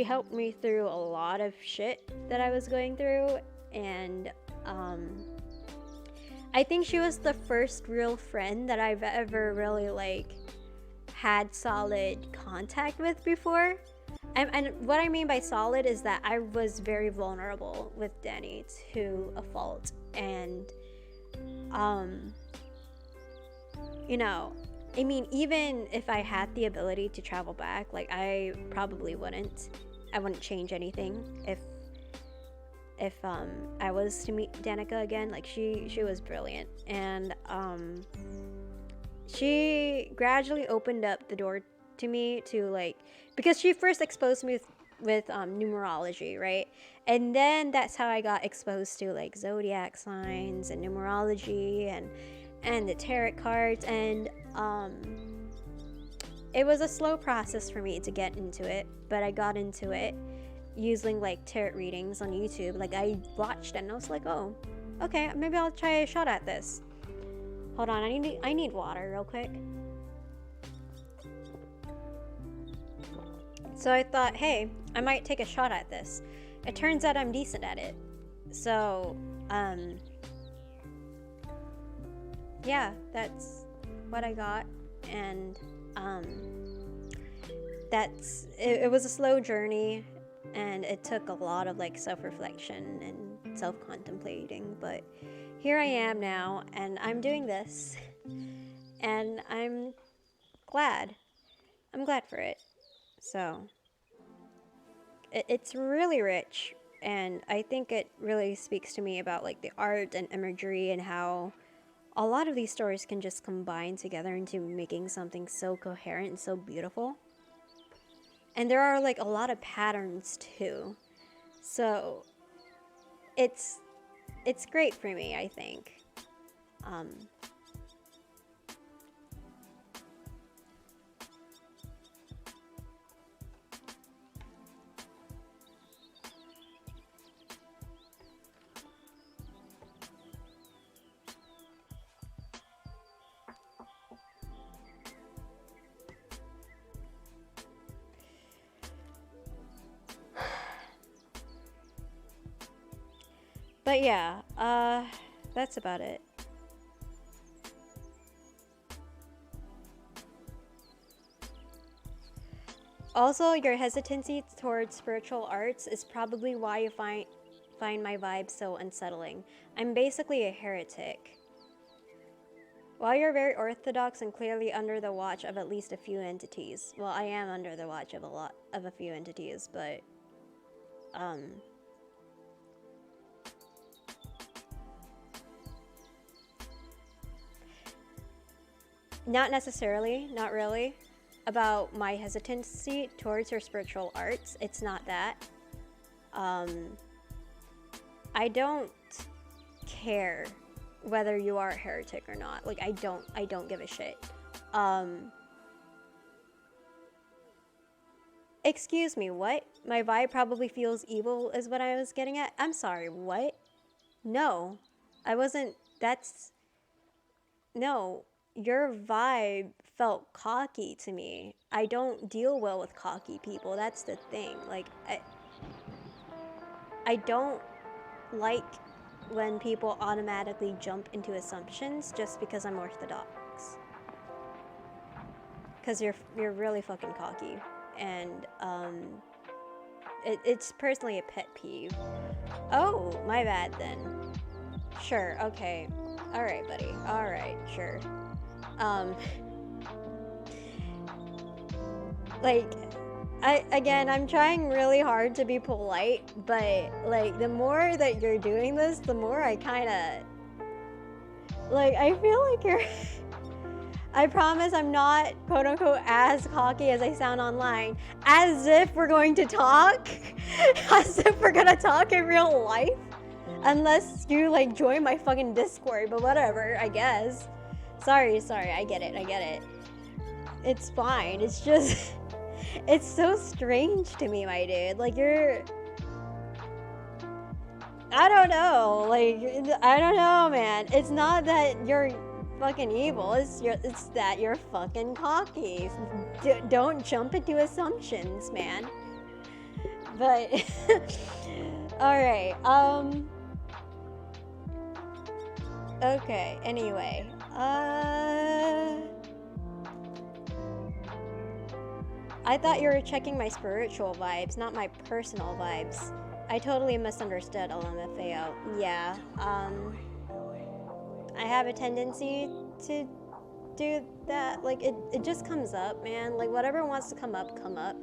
helped me through a lot of shit that I was going through, and I think she was the first real friend that I've ever really like had solid contact with before. And what I mean by solid is that I was very vulnerable with Danny to a fault, and you know, I mean, even if I had the ability to travel back, like I probably wouldn't. I wouldn't change anything if I was to meet Danica again. Like she was brilliant, and she gradually opened up the door to me to like, because she first exposed me with numerology, right? And then that's how I got exposed to like zodiac signs and numerology and the tarot cards, and it was a slow process for me to get into it, but I got into it using like tarot readings on YouTube. Like I watched it and I was like, oh, okay, maybe I'll try a shot at this. Hold on, I need water real quick. So I thought, hey, I might take a shot at this. It turns out I'm decent at it. So, yeah, that's what I got. And it was a slow journey, and it took a lot of like self-reflection and self-contemplating, but here I am now, and I'm doing this, and I'm glad for it. So it's really rich, and I think it really speaks to me about like the art and imagery and how a lot of these stories can just combine together into making something so coherent and so beautiful. And there are like a lot of patterns too. So it's great for me, I think. But yeah, that's about it. Also, your hesitancy towards spiritual arts is probably why you find my vibe so unsettling. I'm basically a heretic. While you're very orthodox and clearly under the watch of at least a few entities. Well, I am under the watch of a few entities, but not necessarily, not really, about my hesitancy towards your spiritual arts. It's not that. I don't care whether you are a heretic or not. Like, I don't give a shit. Excuse me, what? My vibe probably feels evil is what I was getting at? I'm sorry, what? No, I wasn't, no. Your vibe felt cocky to me. I don't deal well with cocky people. That's the thing. Like, I don't like when people automatically jump into assumptions just because I'm orthodox. Because you're really fucking cocky. And it's personally a pet peeve. Oh, my bad then. Sure, okay. Alright, buddy. Alright, sure. Like, I'm trying really hard to be polite, but like the more that you're doing this, the more I kinda like, I feel like you're I promise I'm not quote unquote as cocky as I sound online. As if we're going to talk. As if we're gonna talk in real life. Unless you like join my fucking Discord, but whatever, I guess. Sorry, I get it. It's fine, it's just, it's so strange to me, my dude. Like, I don't know, man. It's not that you're fucking evil, it's that you're fucking cocky. Don't jump into assumptions, man. But, alright, okay, anyway. I thought you were checking my spiritual vibes, not my personal vibes. I totally misunderstood, LMFAO. Yeah, I have a tendency to do that. Like, it just comes up, man. Like, whatever wants to come up, come up.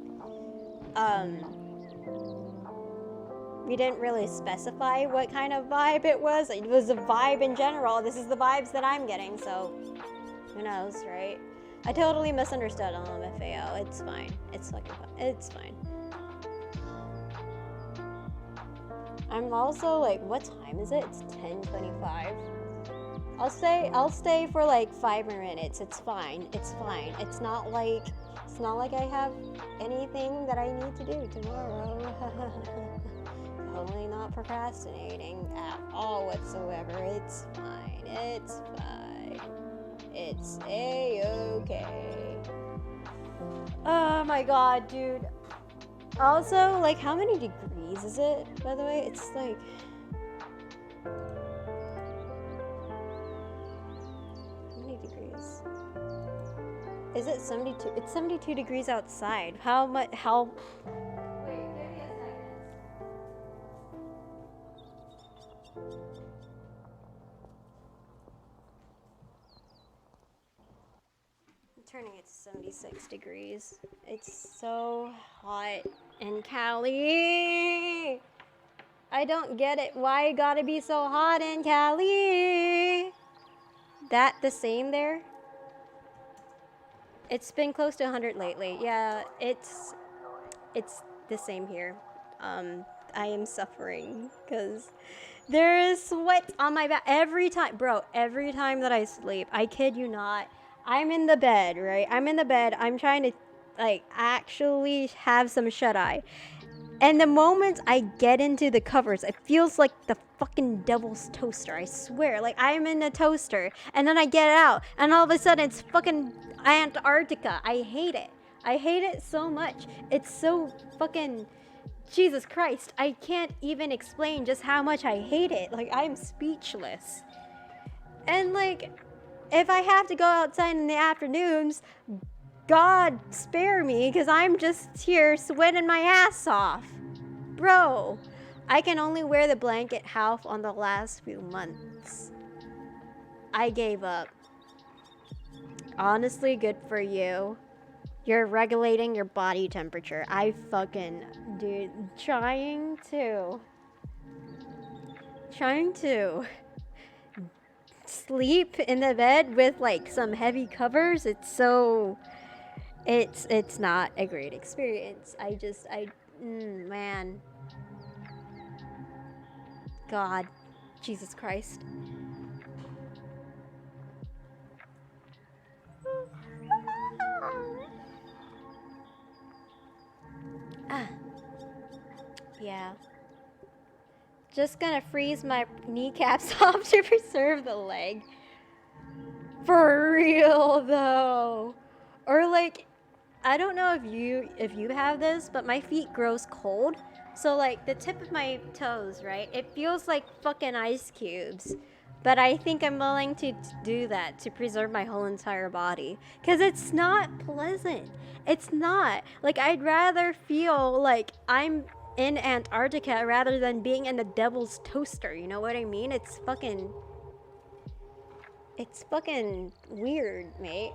We didn't really specify what kind of vibe it was. It was a vibe in general. This is the vibes that I'm getting, so who knows, right? I totally misunderstood LMFAO. It's fine. It's fucking fine. It's fine. I'm also like, what time is it? It's 10:25. I'll stay for like 5 more minutes. It's fine. It's fine. It's not like I have anything that I need to do tomorrow. Totally not procrastinating at all whatsoever. It's fine. It's fine. It's a-okay. Oh my god, dude. Also, like, how many degrees is it, by the way? It's like... How many degrees? Is it 72? It's 72 degrees outside. How much? How? Wait, give me a second. I'm turning it to 76 degrees. It's so hot in Cali. I don't get it. Why it gotta be so hot in Cali? That the same there? It's been close to 100 lately. Yeah, it's the same here. I am suffering because there is sweat on my back every time, bro. Every time that I sleep, I kid you not, I'm in the bed, right? I'm in the bed. I'm trying to like actually have some shut eye. And the moment I get into the covers, it feels like the fucking devil's toaster. I swear, like I'm in a toaster, and then I get out, and all of a sudden it's fucking Antarctica. I hate it. I hate it so much. It's so fucking... Jesus Christ. I can't even explain just how much I hate it. Like, I'm speechless. And, like, if I have to go outside in the afternoons, God spare me, because I'm just here sweating my ass off. Bro, I can only wear the blanket half on the last few months. I gave up. Honestly, good for you. You're regulating your body temperature. I fucking, dude, trying to sleep in the bed with like some heavy covers. It's not a great experience. Man. God, Jesus Christ. Yeah. Just gonna freeze my kneecaps off to preserve the leg. For real though. Or like, I don't know if you have this, but my feet grows cold. So like the tip of my toes, right? It feels like fucking ice cubes. But I think I'm willing to do that to preserve my whole entire body. Because it's not pleasant. It's not. Like, I'd rather feel like I'm in Antarctica rather than being in the devil's toaster. You know what I mean? It's fucking weird, mate.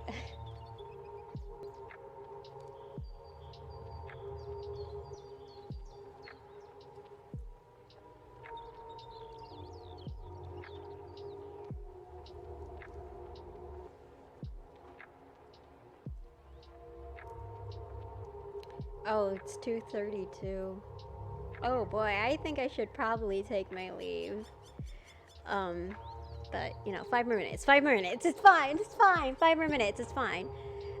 Oh, it's 2:32. Oh boy, I think I should probably take my leave. But you know, 5 more minutes. 5 more minutes. It's fine. It's fine. 5 more minutes. It's fine.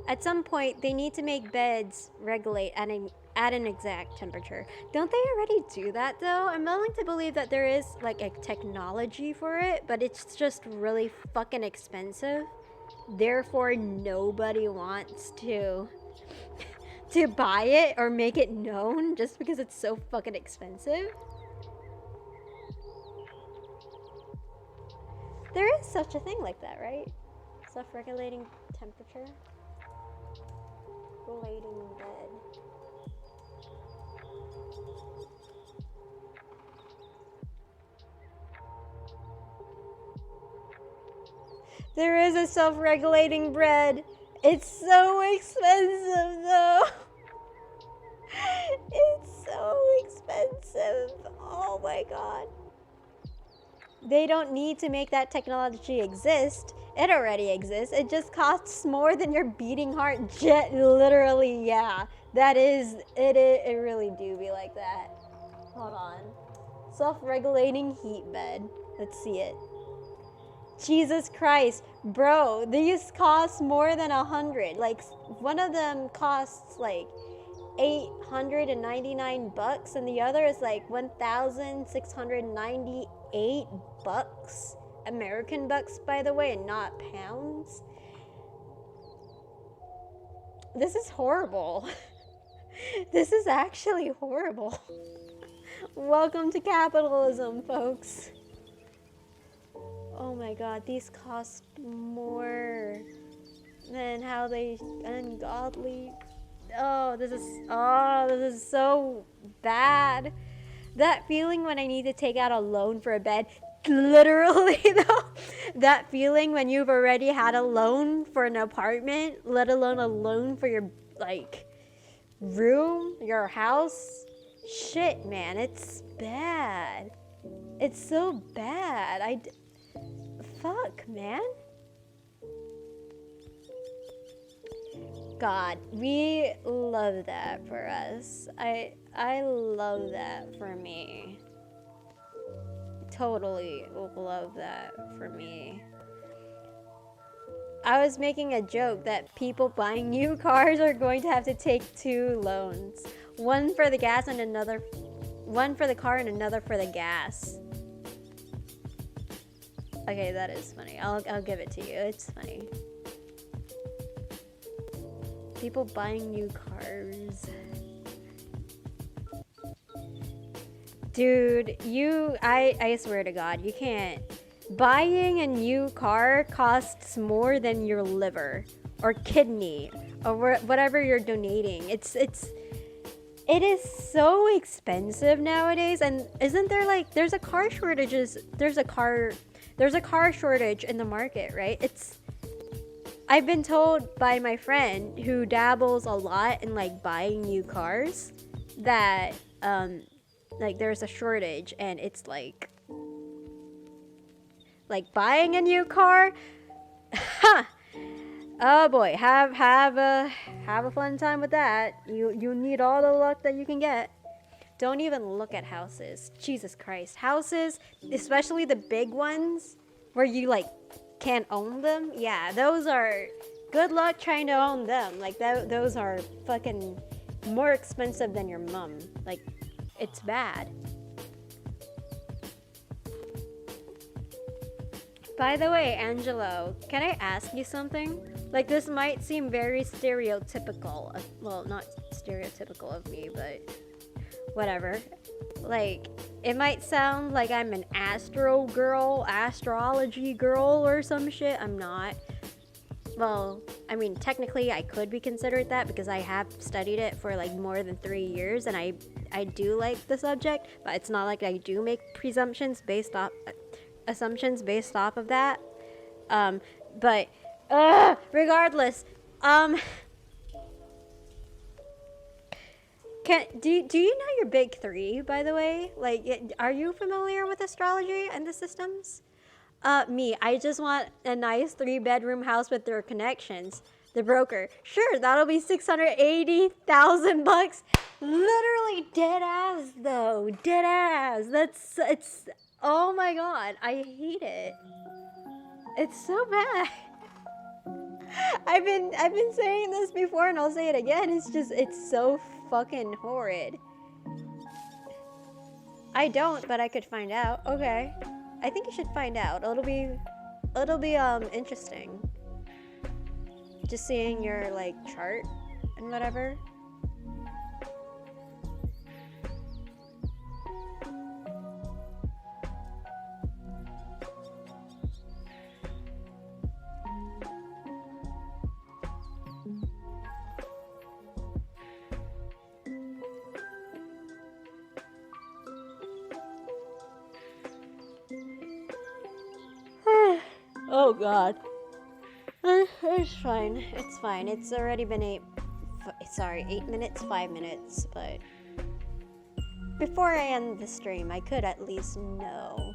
At some point, they need to make beds regulate at an exact temperature. Don't they already do that though? I'm willing to believe that there is like a technology for it, but it's just really fucking expensive. Therefore, nobody wants to buy it or make it known just because it's so fucking expensive. There is such a thing like that, right? Self-regulating temperature. Regulating bed. There is a self-regulating bread. It's so expensive though. It's so expensive. Oh my god. They don't need to make that technology exist. It already exists. It just costs more than your beating heart jet. Literally, yeah. That is, it really do be like that. Hold on. Self-regulating heat bed. Let's see it. Jesus Christ, bro, these cost more than 100. Like, one of them costs like 899 bucks and the other is like 1,698 bucks. American bucks, by the way, and not pounds. This is horrible. This is actually horrible. Welcome to capitalism, folks. Oh my god, these cost more than how they ungodly. Oh, this is so bad. That feeling when I need to take out a loan for a bed. Literally though, that feeling when you've already had a loan for an apartment, let alone a loan for your like room, your house. Shit, man, it's bad. It's so bad. Fuck, man. God, we love that for us. I love that for me. Totally love that for me. I was making a joke that people buying new cars are going to have to take 2 loans. One for the gas and another, one for the car and another for the gas. Okay, that is funny. I'll give it to you. It's funny. People buying new cars. Dude, I swear to God, you can't. Buying a new car costs more than your liver or kidney or whatever you're donating. It is so expensive nowadays. And isn't there like there's a car shortage in the market, right? I've been told by my friend who dabbles a lot in like buying new cars that like there's a shortage and it's like buying a new car. Oh boy, have a fun time with that. You need all the luck that you can get. Don't even look at houses. Jesus Christ. Houses, especially the big ones where you like can't own them. Yeah, those are good luck trying to own them. Like those are fucking more expensive than your mom. Like it's bad. By the way, Angelo, can I ask you something? Like, this might seem very stereotypical. Well, not stereotypical of me, but whatever. Like, it might sound like I'm an astro girl, astrology girl or some shit. I'm not. Well, I mean, technically I could be considered that because I have studied it for like more than 3 years and I do like the subject, but it's not like I do make assumptions based off of that. But regardless, do you know your big 3, by the way? Like, are you familiar with astrology and the systems? Me, I just want a nice 3-bedroom house with their connections. The broker, sure, that'll be $680,000. Literally dead ass though, dead ass. It's. Oh my god, I hate it. It's so bad. I've been saying this before and I'll say it again. It's so fucking horrid. I don't, but I could find out. Okay. I think you should find out. It'll be interesting. Just seeing your like chart and whatever. Oh god. It's fine. It's fine. It's already been 8 minutes, 5 minutes, but before I end the stream, I could at least know.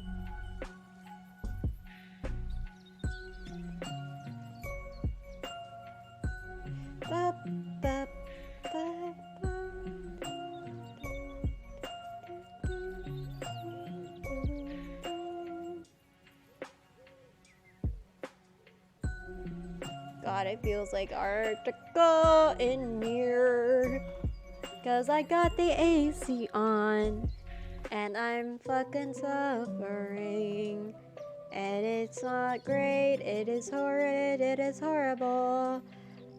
god, it feels like Arctica in here. Cause I got the AC on. And I'm fucking suffering. And it's not great, it is horrid, it is horrible.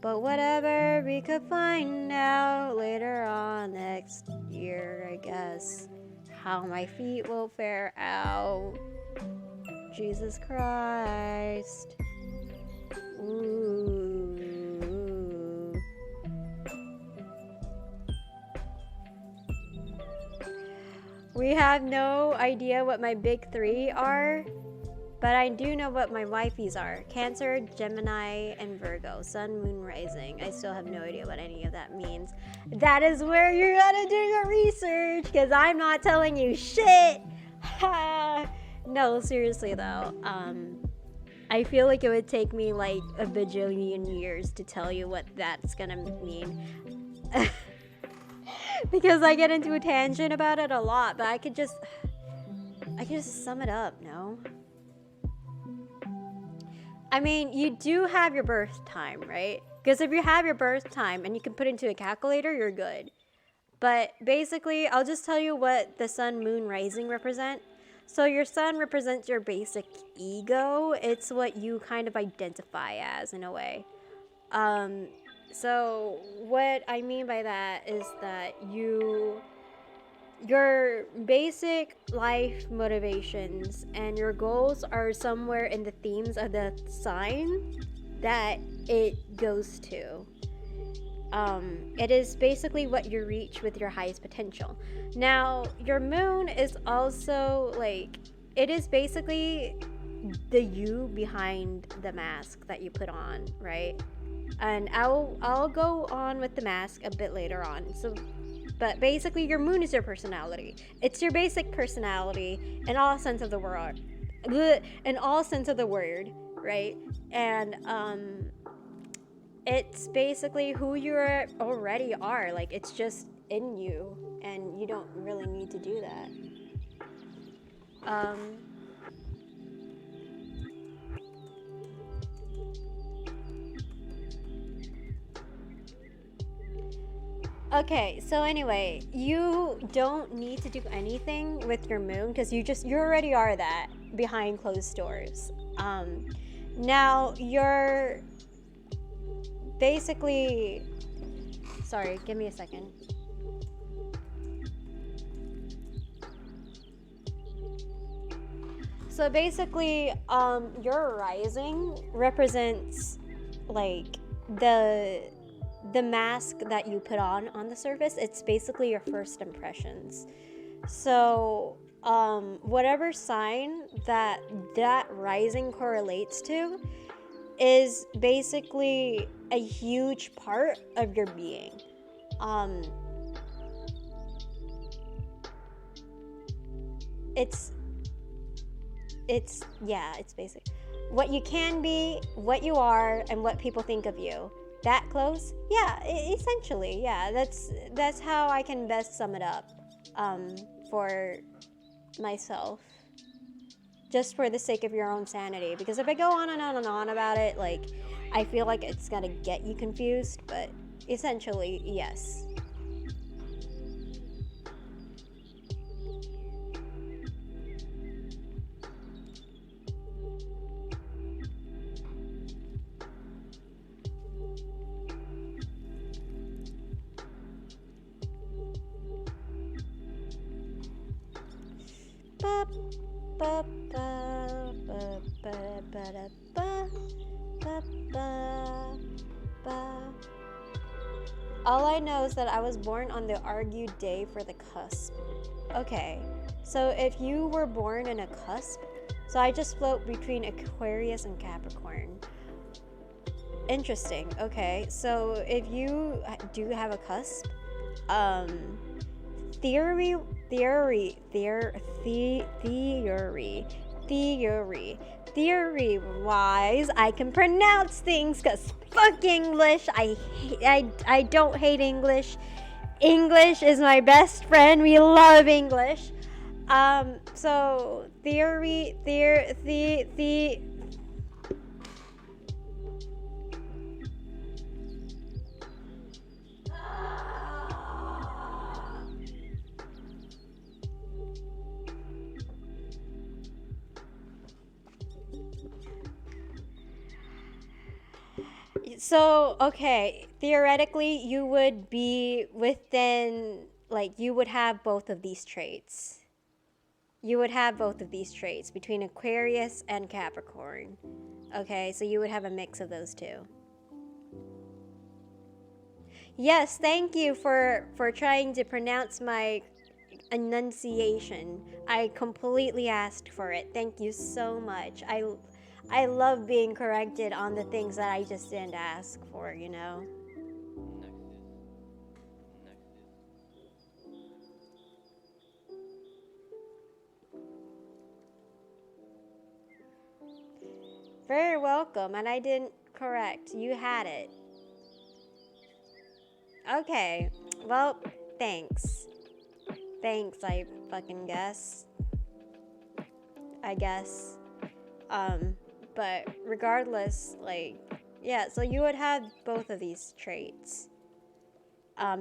But whatever, we could find out later on next year, I guess. How my feet will fare out. Jesus Christ. Ooh. We have no idea what my big three are, but I do know what my wifeys are. Cancer, Gemini, and Virgo. Sun, Moon, Rising. I still have no idea what any of that means. That is where you gotta do your research, because I'm not telling you shit. No, seriously though. I feel like it would take me like a bajillion years to tell you what that's gonna mean. Because I get into a tangent about it a lot, but I could just sum it up, no? I mean, you do have your birth time, right? Because if you have your birth time and you can put it into a calculator, you're good. But basically, I'll just tell you what the sun, moon, rising represent. So your sun represents your basic ego. It's what you kind of identify as in a way. So what I mean by that is that your basic life motivations and your goals are somewhere in the themes of the sign that it goes to. It is basically what you reach with your highest potential. Now, your moon is also like, it is basically the you behind the mask that you put on, right? And I'll go on with the mask a bit later on. So, but basically, your moon is your personality. It's your basic personality in all sense of the word, in all sense of the word, right? And it's basically who you already are. Like, it's just in you, and you don't really need to do that. Okay, so anyway, you don't need to do anything with your moon because you already are that behind closed doors. Now you're basically, sorry, give me a second. So basically, your rising represents like the mask that you put on the surface. It's basically your first impressions. So whatever sign that rising correlates to is basically a huge part of your being. It's basic. What you can be, what you are, and what people think of you. That close? Yeah, essentially, yeah. That's how I can best sum it up for myself. Just for the sake of your own sanity. Because if I go on and on and on about it, like, I feel like it's gonna get you confused, but essentially, yes. All I know is that I was born on the argued day for the cusp. Okay, so if you were born in a cusp, so I just float between Aquarius and Capricorn. Interesting. Okay, so if you do have a cusp, theory wise, I can pronounce things because fuck English. I don't hate English. English is my best friend. We love English. So So, okay, theoretically, you would be within, like, you would have both of these traits. You would have both of these traits between Aquarius and Capricorn. Okay, so you would have a mix of those two. Yes, thank you for trying to pronounce my enunciation. I completely asked for it. Thank you so much. I love being corrected on the things that I just didn't ask for, you know? Very welcome, and I didn't correct. You had it. Okay, well, thanks. Thanks, I fucking guess. I guess. But regardless, like, yeah, so you would have both of these traits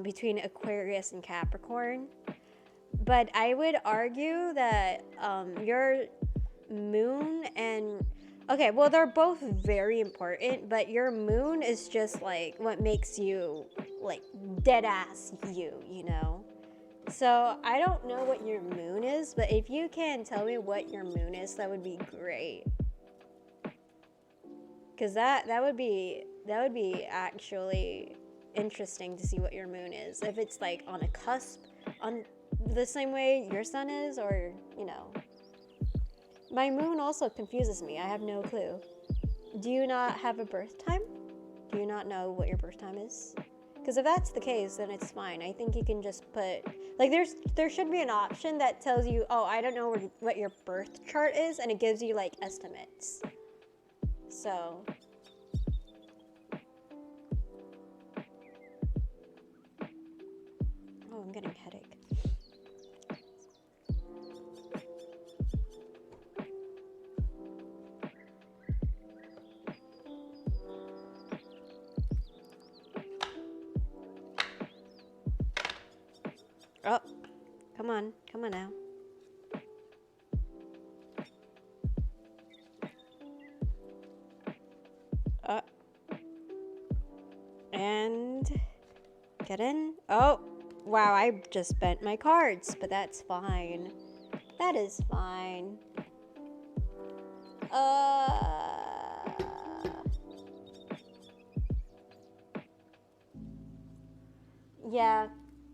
between Aquarius and Capricorn. But I would argue that your moon and okay, well, they're both very important, but your moon is just like what makes you like dead ass you know? So I don't know what your moon is, but if you can tell me what your moon is, that would be great. Cause that would be actually interesting to see what your moon is. If it's like on a cusp, on the same way your sun is, or you know. My moon also confuses me. I have no clue. Do you not have a birth time? Do you not know what your birth time is? Because if that's the case, then it's fine. I think you can just put, like, there should be an option that tells you, oh, I don't know what your birth chart is, and it gives you like estimates. So. Oh, I'm getting a headache. Oh, come on now. And get in. Oh, wow, I just bent my cards, but that's fine. That is fine.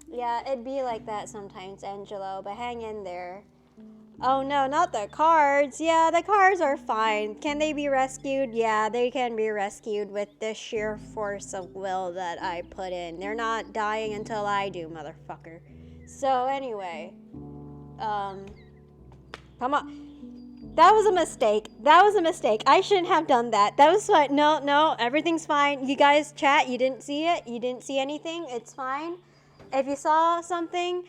Yeah, it'd be like that sometimes, Angelo, but hang in there. Oh no, not the cards. Yeah, the cards are fine. Can they be rescued? Yeah, they can be rescued with the sheer force of will that I put in. They're not dying until I do, motherfucker. So anyway, come on. That was a mistake. I shouldn't have done that. That was fine. No, everything's fine. You guys chat, you didn't see it. You didn't see anything. It's fine. If you saw something,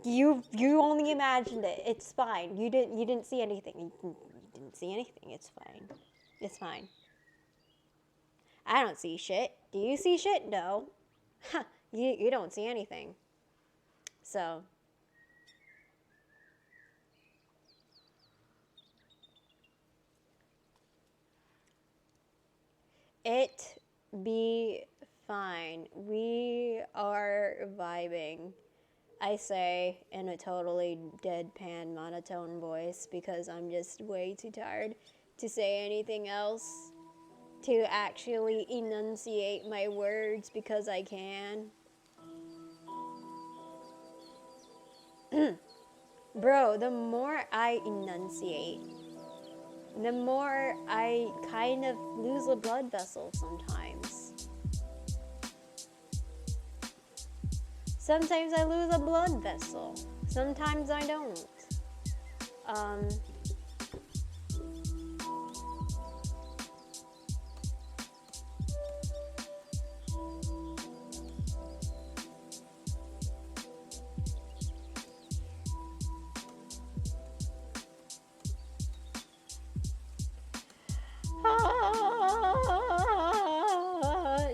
you only imagined it. It's fine. You didn't see anything. You didn't see anything. It's fine. It's fine. I don't see shit. Do you see shit? No. You don't see anything. So. It be fine. We are vibing. I say in a totally deadpan monotone voice because I'm just way too tired to say anything else, to actually enunciate my words because I can. Bro, the more I enunciate, the more I kind of lose a blood vessel sometimes. Sometimes I lose a blood vessel. Sometimes I don't.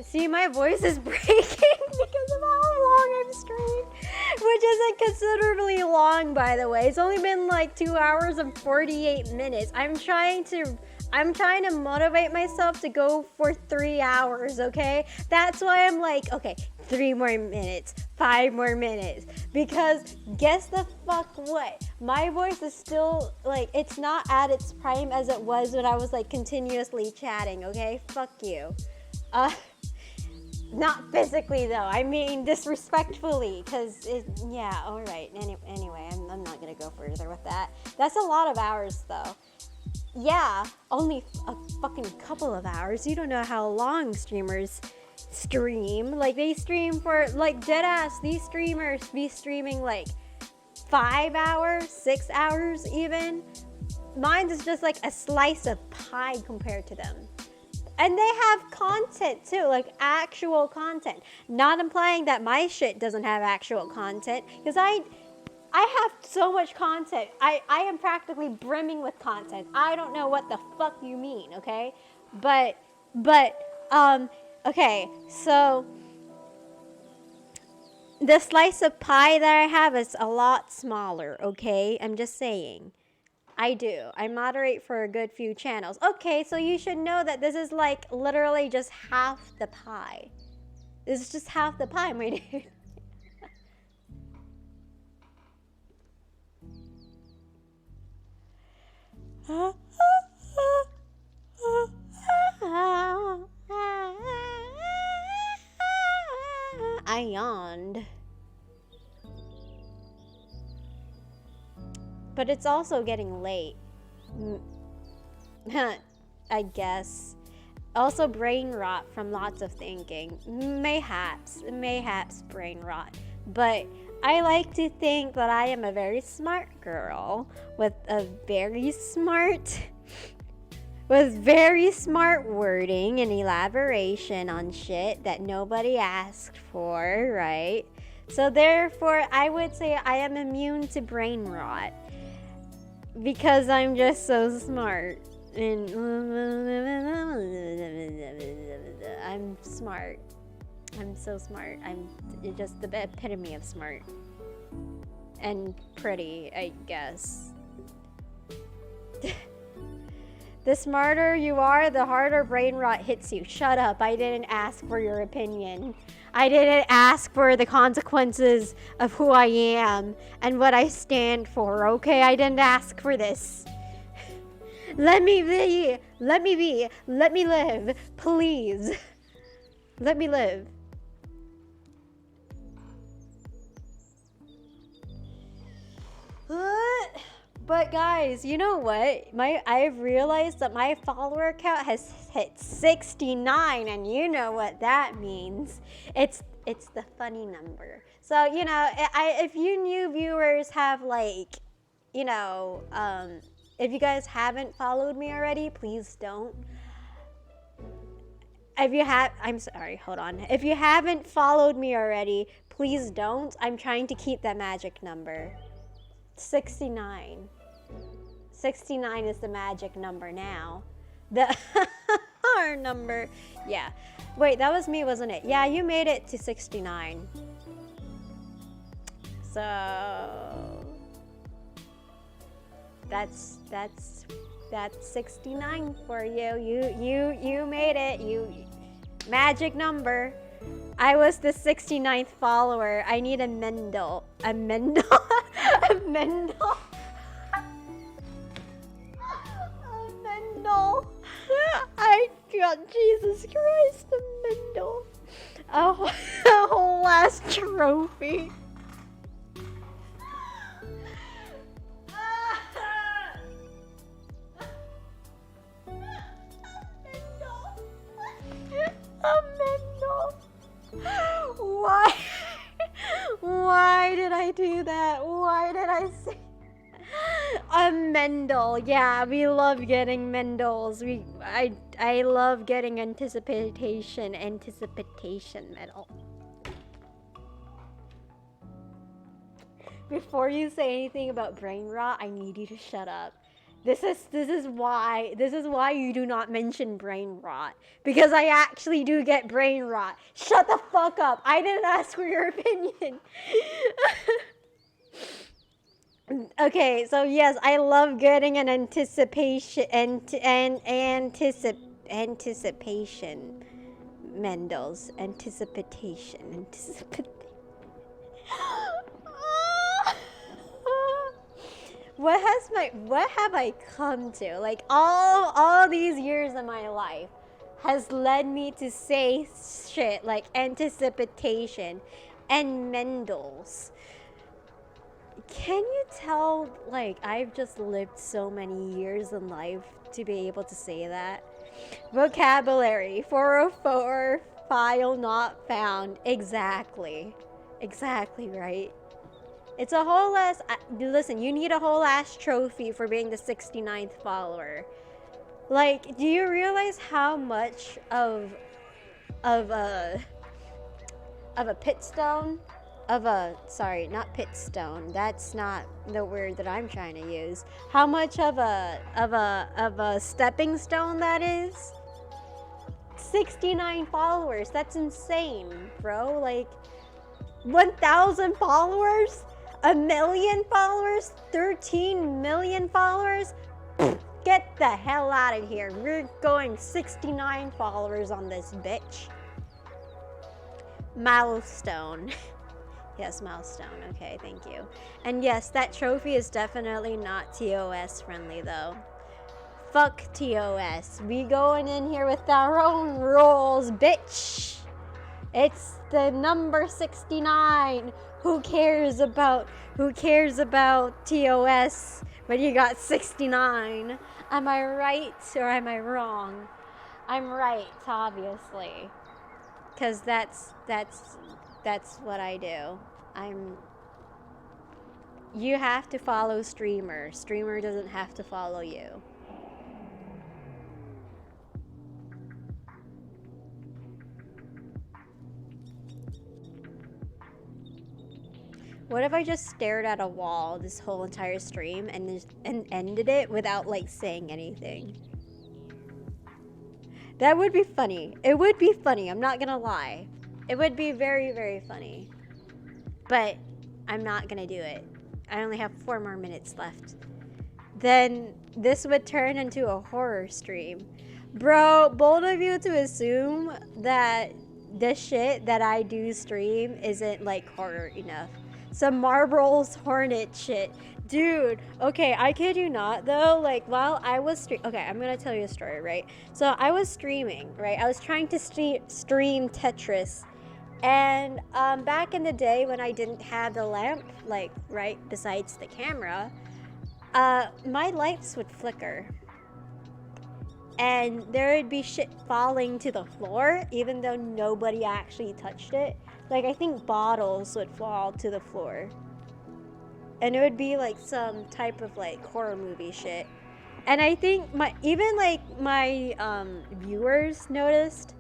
See, my voice is breaking because of how long I'm streaming, which isn't considerably long, by the way. It's only been like 2 hours and 48 minutes. I'm trying to I'm trying to motivate myself to go for 3 hours, okay? That's why I'm like, okay, 3 more minutes, 5 more minutes. Because guess the fuck what? My voice is still, like, it's not at its prime as it was when I was, like, continuously chatting, okay? Fuck you. Not physically, though. I mean, disrespectfully, because, yeah, alright. Anyway, I'm not gonna go further with that. That's a lot of hours, though. Yeah, only a fucking couple of hours. You don't know how long streamers stream. Like, they stream for, like, deadass, these streamers be streaming, like, 5 hours, 6 hours even. Mine is just like a slice of pie compared to them. And they have content too, like actual content. Not implying that my shit doesn't have actual content, because I have so much content. I am practically brimming with content. I don't know what the fuck you mean, okay? But okay, so the slice of pie that I have is a lot smaller, okay? I'm just saying. I do. I moderate for a good few channels. Okay, so you should know that this is like literally just half the pie. This is just half the pie, my dude. I yawned. But it's also getting late. I guess. Also brain rot from lots of thinking. Mayhaps brain rot. But I like to think that I am a very smart girl with very smart wording and elaboration on shit that nobody asked for, right? So therefore, I would say I am immune to brain rot. Because I'm just so smart. And I'm smart. I'm so smart. I'm just the epitome of smart. And pretty, I guess. The smarter you are, the harder brain rot hits you. Shut up. I didn't ask for your opinion. I didn't ask for the consequences of who I am and what I stand for, okay? I didn't ask for this. Let me be. Let me be. Let me live. Please. Let me live. But guys, you know what? I've realized that my follower count has hit 69, and you know what that means. It's the funny number. So, you know, if you new viewers have like, you know, if you guys haven't followed me already, please don't. If you have, I'm sorry, hold on. If you haven't followed me already, please don't. I'm trying to keep that magic number. 69. 69 is the magic number now. The our number, yeah. Wait, that was me, wasn't it? Yeah, you made it to 69. So that's 69 for you. You made it. You magic number. I was the 69th follower. I need a Mendel. A Mendel? A Mendel? A Mendel. I got Jesus Christ, a Mendel. A whole last trophy. A Mendel. Why? Why did I do that? Why did I say a Mendel? Yeah, we love getting Mendels. I love getting anticipation medal. Before you say anything about brain rot, I need you to shut up. This is why you do not mention brain rot, because I actually do get brain rot. Shut the fuck up. I didn't ask for your opinion. Okay, so yes, I love getting an anticipation anticipation. Mendel's anticipation. What have I come to? Like all these years of my life has led me to say shit like anticipation and Mendel's. Can you tell, like, I've just lived so many years in life to be able to say that? Vocabulary 404, file not found. Exactly. Exactly right. It's a whole ass. Listen, you need a whole ass trophy for being the 69th follower. Like, do you realize how much of a pitstone, sorry, not pitstone, that's not the word that I'm trying to use, how much of a stepping stone that is? 69 followers, that's insane, bro. Like 1,000 followers, a million followers, 13 million followers. Get the hell out of here. We're going 69 followers on this bitch. Milestone. Yes, milestone. Okay, thank you. And yes, that trophy is definitely not TOS friendly though. Fuck TOS. We going in here with our own rules, bitch. It's the number 69. Who cares about TOS when you got 69? Am I right or am I wrong? I'm right, obviously. Cause that's what I do. You have to follow streamer. Streamer doesn't have to follow you. What if I just stared at a wall this whole entire stream and ended it without like saying anything? That would be funny. It would be funny, I'm not gonna lie. It would be very, very funny. But I'm not gonna do it. I only have 4 more minutes left. Then this would turn into a horror stream. Bro, bold of you to assume that the shit that I do stream isn't like horror enough. Some Marbles Hornet shit. Dude, okay, I kid you not though, like while I was okay, I'm gonna tell you a story, right? So I was streaming, right? I was trying to stream Tetris. And back in the day when I didn't have the lamp, like right besides the camera, my lights would flicker. And there would be shit falling to the floor, even though nobody actually touched it. Like, I think bottles would fall to the floor. And it would be like some type of like horror movie shit. And I think my viewers noticed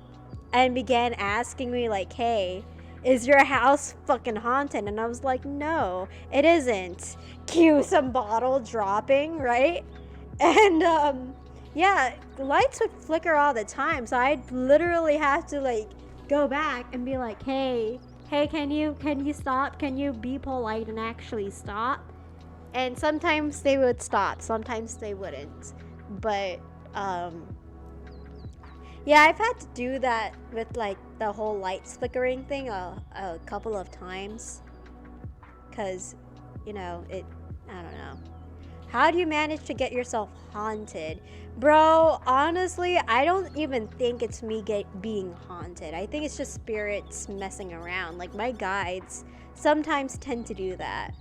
and began asking me like, hey, is your house fucking haunted? And I was like, no, it isn't. Cue some bottle dropping, right? And yeah, the lights would flicker all the time, so I'd literally have to like go back and be like, hey, can you stop? Can you be polite and actually stop? And sometimes they would stop, sometimes they wouldn't. But yeah, I've had to do that with like the whole lights flickering thing a couple of times. Cause, you know, I don't know. How do you manage to get yourself haunted? Bro, honestly, I don't even think it's me being haunted. I think it's just spirits messing around. Like, my guides sometimes tend to do that.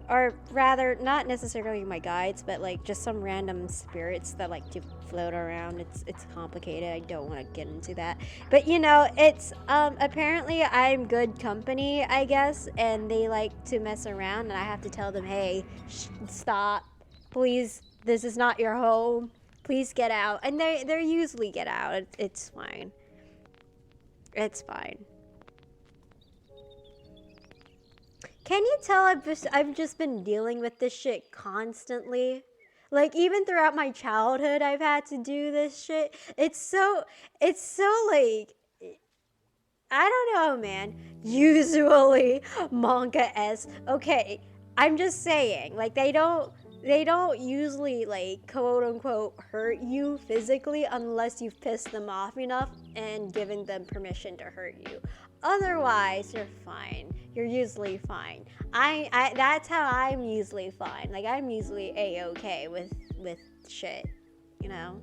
Or rather, not necessarily my guides, but like just some random spirits that like to float around. It's complicated. I don't want to get into that. But you know, it's apparently I'm good company, I guess, and they like to mess around, and I have to tell them, hey, stop, please. This is not your home. Please get out. And they usually get out. It's fine. It's fine. Can you tell I've just been dealing with this shit constantly? Like, even throughout my childhood, I've had to do this shit. It's so like, I don't know, man. Usually, manga-esque. Okay, I'm just saying, like, they don't usually, like, quote unquote hurt you physically unless you've pissed them off enough and given them permission to hurt you. Otherwise, you're fine. You're usually fine. I that's how I'm usually fine. Like, I'm usually a-okay with shit, you know?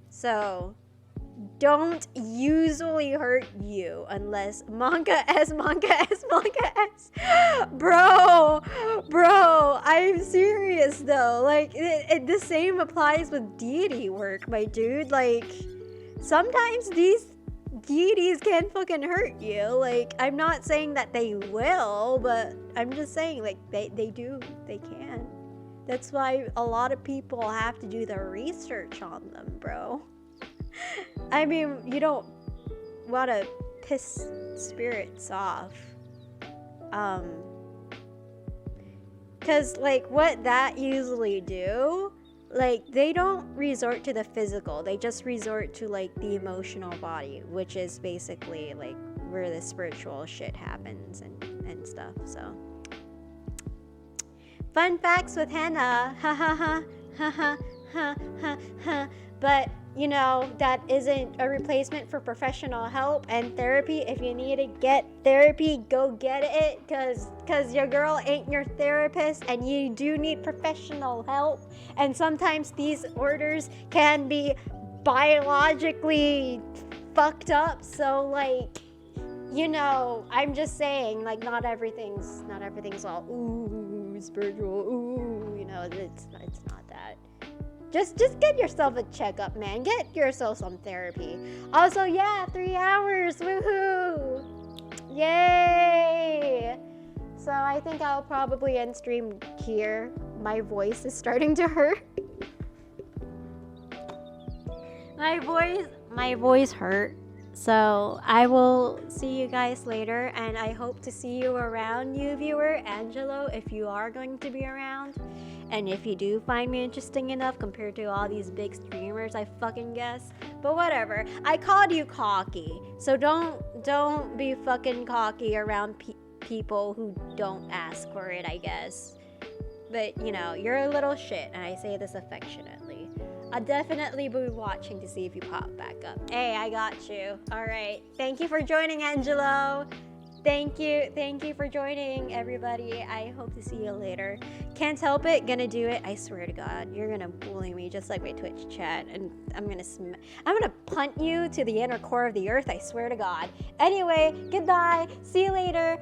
So, don't usually hurt you unless manga S. Bro, I'm serious though. Like, the same applies with deity work, my dude. Like, sometimes these deities can fucking hurt you. Like, I'm not saying that they will, but I'm just saying, like, they can. That's why a lot of people have to do their research on them, bro. I mean, you don't want to piss spirits off. Cause like what that usually do, like they don't resort to the physical, they just resort to like the emotional body, which is basically like where the spiritual shit happens and stuff. So fun facts with Hannah, ha ha ha ha ha ha ha ha. But you know, that isn't a replacement for professional help and therapy. If you need to get therapy, go get it, cause your girl ain't your therapist, and you do need professional help. And sometimes these orders can be biologically fucked up. So like, you know, I'm just saying, like, not everything's all ooh spiritual, ooh, you know, it's not that. Just get yourself a checkup, man. Get yourself some therapy. Also, yeah, 3 hours, woohoo! Yay! So I think I'll probably end stream here. My voice is starting to hurt. My voice hurt. So I will see you guys later, and I hope to see you around, you viewer, Angelo, if you are going to be around. And if you do find me interesting enough compared to all these big streamers, I fucking guess. But whatever. I called you cocky. So don't be fucking cocky around people who don't ask for it, I guess. But, you know, you're a little shit, and I say this affectionately. I'll definitely be watching to see if you pop back up. Hey, I got you. All right. Thank you for joining, Angelo. Thank you for joining, everybody. I hope to see you later. Can't help it, gonna do it. I swear to God, you're gonna bully me just like my Twitch chat, and I'm gonna punt you to the inner core of the earth. I swear to God. Anyway, goodbye. See you later.